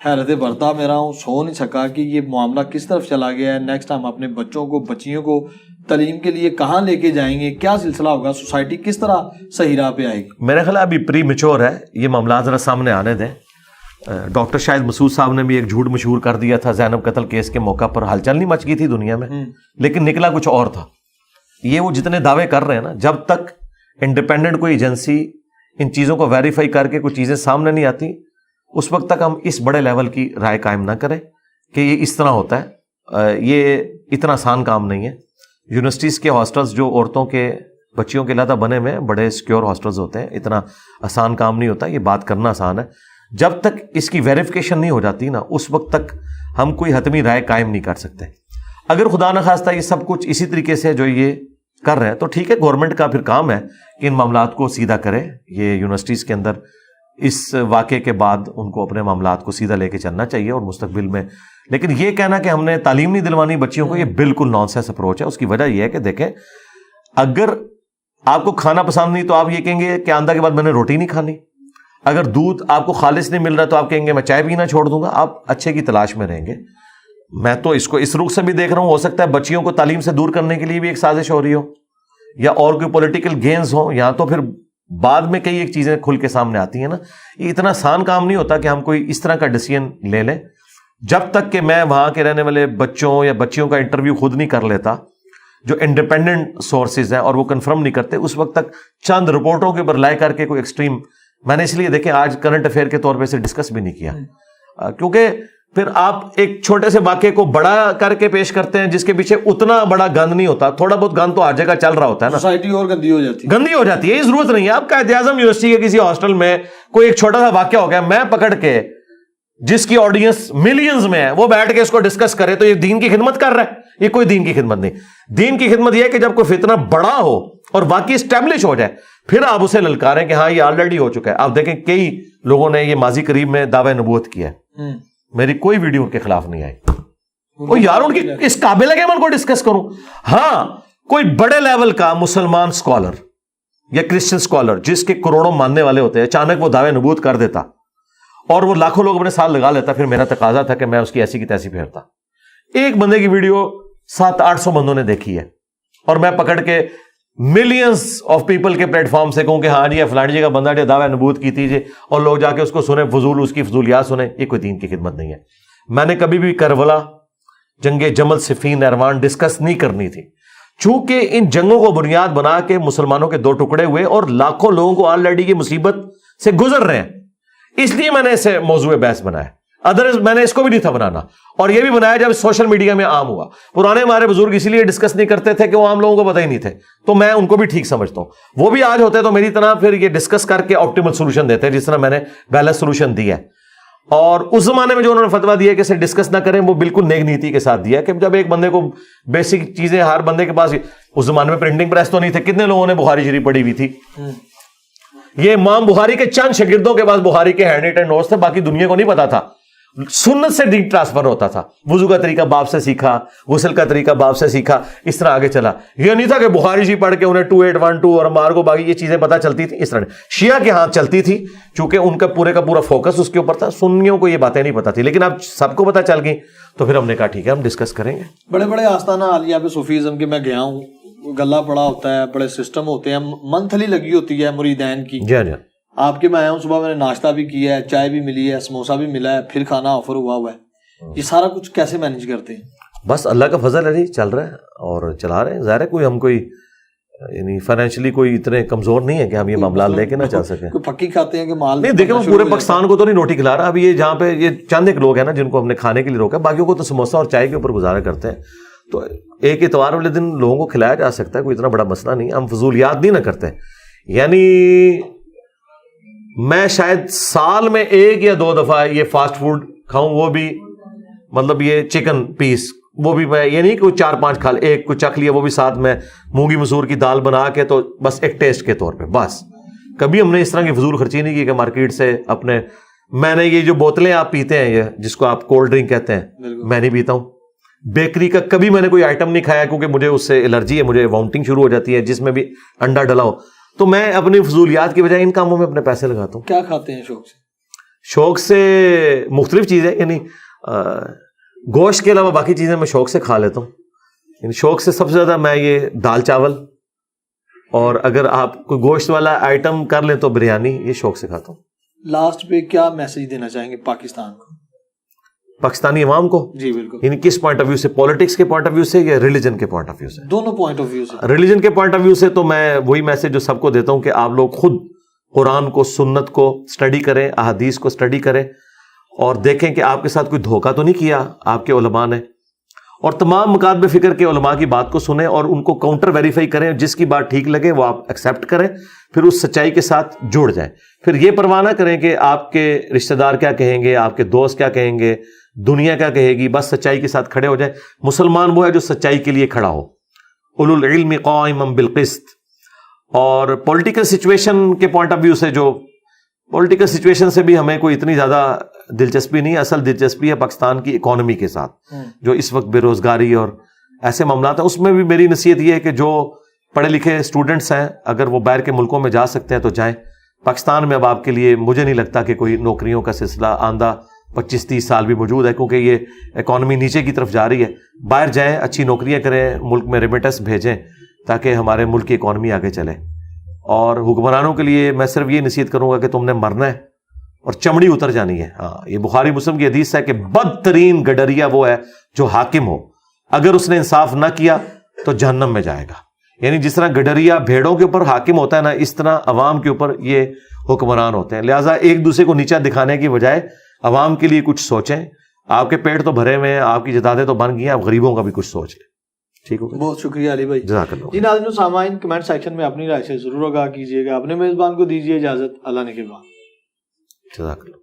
[SPEAKER 1] حیرت برتا میں رہا ہوں, سو نہیں سکا کہ یہ معاملہ کس طرف چلا گیا ہے. نیکسٹ ہم اپنے بچوں کو بچیوں کو تعلیم کے لیے کہاں لے کے جائیں گے, کیا سلسلہ ہوگا, سوسائٹی کس طرح صحیح راہ پہ آئے گی.
[SPEAKER 2] میرے خیال ابھی پری میچور ہے, یہ معاملات ذرا سامنے آنے دیں. ڈاکٹر شاہد مسعود صاحب نے بھی ایک جھوٹ مشہور کر دیا تھا زینب قتل کیس کے موقع پر, ہلچل نہیں مچ گئی تھی دنیا میں, لیکن نکلا کچھ اور تھا. یہ وہ جتنے دعوے کر رہے ہیں نا, جب تک انڈیپینڈنٹ کوئی ایجنسی ان چیزوں کو ویریفائی کر کے کوئی چیزیں سامنے نہیں آتی, اس وقت تک ہم اس بڑے لیول کی رائے قائم نہ کریں کہ یہ اس طرح ہوتا ہے. یہ اتنا آسان کام نہیں ہے. یونیورسٹیز کے ہاسٹلز جو عورتوں کے بچیوں کے علیحدہ بنے ہوئے ہیں, بڑے سیکیور ہاسٹلز ہوتے ہیں, اتنا آسان کام نہیں ہوتا. یہ بات کرنا آسان ہے, جب تک اس کی ویریفیکیشن نہیں ہو جاتی نا, اس وقت تک ہم کوئی حتمی رائے قائم نہیں کر سکتے. اگر خدا نخواستہ یہ سب کچھ اسی طریقے سے جو یہ کر رہے ہیں تو ٹھیک ہے, گورنمنٹ کا پھر کام ہے کہ ان معاملات کو سیدھا کرے. یہ یونیورسٹیز کے اندر اس واقعے کے بعد ان کو اپنے معاملات کو سیدھا لے کے چلنا چاہیے اور مستقبل میں. لیکن یہ کہنا کہ ہم نے تعلیم نہیں دلوانی بچیوں کو, یہ بالکل نان سینس اپروچ ہے. اس کی وجہ یہ ہے کہ دیکھیں, اگر آپ کو کھانا پسند نہیں تو آپ یہ کہیں گے کہ آندھا کے بعد میں نے روٹی نہیں کھانی. اگر دودھ آپ کو خالص نہیں مل رہا تو آپ کہیں گے میں چائے پینا چھوڑ دوں گا. آپ اچھے کی تلاش میں رہیں گے. میں تو اس کو اس رخ سے بھی دیکھ رہا ہوں, ہو سکتا ہے بچیوں کو تعلیم سے دور کرنے کے لیے بھی ایک سازش ہو رہی ہو, یا اور کوئی پولیٹیکل گینز ہوں, یا تو پھر بعد میں کئی ایک چیزیں کھل کے سامنے آتی ہیں نا. یہ اتنا آسان کام نہیں ہوتا کہ ہم کوئی اس طرح کا ڈیسیژن لے لیں. جب تک کہ میں وہاں کے رہنے والے بچوں یا بچیوں کا انٹرویو خود نہیں کر لیتا, جو انڈیپینڈنٹ سورسز ہیں, اور وہ کنفرم نہیں کرتے, اس وقت تک چند رپورٹوں کے اوپر لائے کر کے کوئی ایکسٹریم, میں نے اس لیے دیکھیں آج کرنٹ افیئر کے طور پہ اسے ڈسکس بھی نہیں کیا, کیونکہ پھر آپ ایک چھوٹے سے واقعے کو بڑا کر کے پیش کرتے ہیں جس کے پیچھے اتنا بڑا گند نہیں ہوتا. تھوڑا بہت گند تو ہر جگہ چل رہا ہوتا ہے نا,
[SPEAKER 1] سوسائٹی اور گندی ہو جاتی
[SPEAKER 2] ہے. یہ ضرورت نہیں ہے. آپ قائد اعظم یونیورسٹی کے کسی ہاسٹل میں کوئی ایک چھوٹا سا واقعہ ہو گیا, میں پکڑ کے جس کی آڈینس ملینز میں ہے وہ بیٹھ کے اس کو ڈسکس کرے, تو یہ دین کی خدمت کر رہا ہے. یہ کوئی دین کی خدمت نہیں. دین کی خدمت یہ ہے کہ جب کوئی فتنہ بڑا ہو اور واقعی اسٹیبلش ہو جائے, پھر آپ اسے للکاریں کہ ہاں یہ آلریڈی ہو چکا ہے. آپ دیکھیں کئی لوگوں نے یہ ماضی قریب میں دعوی نبوت کیا ہے, میری کوئی ویڈیو ان کے خلاف نہیں آئی. وہ یار ان کی اس قابل ہے کہ میں ان کو ڈسکس کروں. ہاں, کوئی بڑے لیول کا مسلمان اسکالر یا کرسچن اسکالر جس کے کروڑوں ماننے والے ہوتے ہیں, اچانک وہ دعوی نبوت کر دیتا اور وہ لاکھوں لوگ اپنے ساتھ لگا لیتا, پھر میرا تقاضا تھا کہ میں اس کی ایسی کی تیسی پھیرتا. ایک بندے کی ویڈیو 700-800 بندوں نے دیکھی ہے, اور میں پکڑ کے ملینز آف پیپل کے پلیٹ فارم سے کہوں کہ ہاں جی فلانی جی کا بندہ جو دعوی نبوت کی تھی جی, اور لوگ جا کے اس کو سنیں, فضول اس کی فضولیات سنیں. یہ کوئی دین کی خدمت نہیں ہے. میں نے کبھی بھی کربلا, جنگ جمل, صفین, نہروان ڈسکس نہیں کرنی تھی, چونکہ ان جنگوں کو بنیاد بنا کے مسلمانوں کے 2 ٹکڑے ہوئے اور لاکھوں لوگوں کو آلریڈی کی مصیبت سے گزر رہے ہیں. اس لیے میں نے اسے موضوع بحث بنایا. ادروائز میں نے اس کو بھی نہیں تھا بنانا, اور یہ بھی بنایا جب سوشل میڈیا میں عام ہوا. پرانے ہمارے بزرگ اسی لیے ڈسکس نہیں کرتے تھے کہ وہ عام لوگوں کو پتہ ہی نہیں تھے, تو میں ان کو بھی ٹھیک سمجھتا ہوں. وہ بھی آج ہوتے تو میری طرح پھر یہ ڈسکس کر کے آپٹیمل سولوشن دیتے, جس طرح میں نے بیلنس سولوشن دیا ہے. اور اس زمانے میں جو انہوں نے فتویٰ دیا کہ اسے ڈسکس نہ کریں, وہ بالکل نیک نیتی کے ساتھ دیا کہ جب ایک بندے کو بیسک چیزیں ہر بندے کے پاس, اس زمانے میں پرنٹنگ پریس تو نہیں تھے, کتنے لوگوں نے بخاری شریف پڑھی ہوئی تھی. یہ امام بخاری کے چند شاگردوں کے پاس بخاری کے ہینڈ ریٹن نوٹس تھے, باقی دنیا کو نہیں پتا تھا. سنت سے دین ٹرانسفر ہوتا تھا, وضو کا طریقہ باپ سے سیکھا, غسل کا طریقہ باپ سے سیکھا, اس طرح آگے چلا. یہ نہیں تھا کہ بخاری جی پڑھ کے انہیں 2812 اور مار کو باقی یہ چیزیں پتہ چلتی تھی. اس طرح شیعہ کے ہاتھ چلتی تھی, چونکہ ان کا پورا فوکس اس کے اوپر تھا. سنیوں کو یہ باتیں نہیں پتا تھی, لیکن اب سب کو پتہ چل گئی, تو پھر ہم نے کہا ٹھیک ہے ہم ڈسکس کریں گے.
[SPEAKER 1] بڑے بڑے آستانہ عالیہ پہ صوفیزم کے میں گیا ہوں, گلہ پڑا ہوتا ہے, بڑے سسٹم ہوتے ہیں, منتھلی لگی ہوتی ہے مریدین کی.
[SPEAKER 2] جی جی.
[SPEAKER 1] آپ کے میں آیا ہوں صبح میں نے ناشتہ بھی کیا ہے, چائے بھی ملی ہے, سموسا بھی ملا ہے, پھر کھانا آفر ہوا ہے, یہ سارا کچھ کیسے مینج کرتے ہیں؟
[SPEAKER 2] بس اللہ کا فضل ہے جی, چل رہا ہے اور چلا رہے ہیں. ظاہر ہے کوئی ہم کوئی یعنی فائنینشلی کوئی اتنے کمزور نہیں ہے کہ ہم یہ معاملات لے کے نہ چل سکیں.
[SPEAKER 1] کوئی پکی کھاتے ہیں کہ مال
[SPEAKER 2] نہیں دیکھیں, وہ پورے پاکستان کو تو نہیں روٹی کھلا رہا. ابھی یہ جہاں پہ یہ چند ایک لوگ ہیں نا جن کو ہم نے کھانے کے لیے روکا, باقیوں کو تو سموسا اور چائے کے اوپر گزارا کرتے ہیں. تو ایک اتوار والے دن لوگوں کو کھلایا جا سکتا ہے, کوئی اتنا بڑا مسئلہ نہیں. ہم فضولیات نہیں نہ کرتے. یعنی میں شاید سال میں 1 یا 2 دفعہ یہ فاسٹ فوڈ کھاؤں, وہ بھی مطلب یہ چکن پیس, وہ بھی میں یہ نہیں کہ 4-5 کھا لے, ایک کو چکھ لیا, وہ بھی ساتھ میں مونگی مسور کی دال بنا کے, تو بس ایک ٹیسٹ کے طور پہ. بس کبھی ہم نے اس طرح کی فضول خرچی نہیں کی کہ مارکیٹ سے اپنے, میں نے یہ جو بوتلیں آپ پیتے ہیں یہ جس کو آپ کولڈ ڈرنک کہتے ہیں, میں نہیں پیتا ہوں. بیکری کا کبھی میں نے کوئی آئٹم نہیں کھایا کیونکہ مجھے اس سے الرجی ہے, مجھے وامٹنگ شروع ہو جاتی ہے جس میں بھی انڈا ڈلا ہو. تو میں اپنی فضولیات کی بجائے ان کاموں میں اپنے پیسے لگاتا ہوں.
[SPEAKER 1] کیا کھاتے ہیں شوق سے؟
[SPEAKER 2] شوق سے مختلف چیزیں, یعنی گوشت کے علاوہ باقی چیزیں میں شوق سے کھا لیتا ہوں. یعنی شوق سے سب سے زیادہ میں یہ دال چاول, اور اگر آپ کوئی گوشت والا آئٹم کر لیں تو بریانی, یہ شوق سے کھاتا ہوں.
[SPEAKER 1] لاسٹ پہ کیا میسج دینا چاہیں گے پاکستان کو,
[SPEAKER 2] پاکستانی عوام کو؟
[SPEAKER 1] جی بالکل.
[SPEAKER 2] یعنی کس پوائنٹ آف ویو سے, پولیٹکس کے پوائنٹ آف ویو سے یا ریلیجن کے پوائنٹ آف ویو سے؟
[SPEAKER 1] دونوں پوائنٹ آف ویو سے.
[SPEAKER 2] ریلیجن کے پوائنٹ آف ویو سے تو میں وہی میسج جو سب کو دیتا ہوں کہ آپ لوگ خود قرآن کو, سنت کو اسٹڈی کریں, احادیث کو اسٹڈی کریں, اور دیکھیں کہ آپ کے ساتھ کوئی دھوکہ تو نہیں کیا آپ کے علماء نے, اور تمام مکاتب فکر کے علماء کی بات کو سنیں اور ان کو کاؤنٹر ویریفائی کریں. جس کی بات ٹھیک لگے وہ آپ ایکسیپٹ کریں, پھر اس سچائی کے ساتھ جڑ جائیں. پھر یہ پرواہ نہ کریں کہ آپ کے رشتہ دار کیا کہیں گے, آپ کے دوست کیا کہیں گے, دنیا کیا کہے گی. بس سچائی کے ساتھ کھڑے ہو جائیں. مسلمان وہ ہے جو سچائی کے لیے کھڑا ہو. اولو العلم قائما بالقسط. اور پولیٹیکل سچویشن کے پوائنٹ آف ویو سے, جو پولیٹیکل سچویشن سے بھی ہمیں کوئی اتنی زیادہ دلچسپی نہیں ہے. اصل دلچسپی ہے پاکستان کی اکانومی کے ساتھ, جو اس وقت بے روزگاری اور ایسے معاملات ہیں. اس میں بھی میری نصیحت یہ ہے کہ جو پڑھے لکھے اسٹوڈنٹس ہیں اگر وہ باہر کے ملکوں میں جا سکتے ہیں تو جائیں. پاکستان میں اب آپ کے لیے مجھے نہیں لگتا کہ کوئی نوکریوں کا سلسلہ آندہ 25-30 سال بھی موجود ہے, کیونکہ یہ اکانومی نیچے کی طرف جا رہی ہے. باہر جائیں, اچھی نوکریاں کریں, ملک میں ریمیٹنس بھیجیں تاکہ ہمارے ملک کی اکانومی آگے چلے. اور حکمرانوں کے لیے میں صرف یہ نصیحت کروں گا کہ تم نے مرنا ہے اور چمڑی اتر جانی ہے. ہاں, یہ بخاری مسلم کی حدیث ہے کہ بدترین گڈریا وہ ہے جو حاکم ہو, اگر اس نے انصاف نہ کیا تو جہنم میں جائے گا. یعنی جس طرح گڈریا بھیڑوں کے اوپر حاکم ہوتا ہے نا, اس طرح عوام کے اوپر یہ حکمران ہوتے ہیں. لہٰذا ایک دوسرے کو نیچا دکھانے کی بجائے عوام کے لیے کچھ سوچیں. آپ کے پیٹ تو بھرے ہوئے ہیں, آپ کی جدادیں تو بن گئی ہیں, آپ غریبوں کا بھی کچھ سوچیں. ٹھیک ہوگا.
[SPEAKER 1] بہت شکریہ علی بھائی.
[SPEAKER 2] جزاک اللہ.
[SPEAKER 1] جی ناظرین و سامعین, کمنٹ سیکشن میں اپنی رائے سے ضرور آگاہ کیجیے گا. اپنے میزبان کو دیجیے اجازت. اللہ نے کے بعد.
[SPEAKER 2] جزاک اللہ.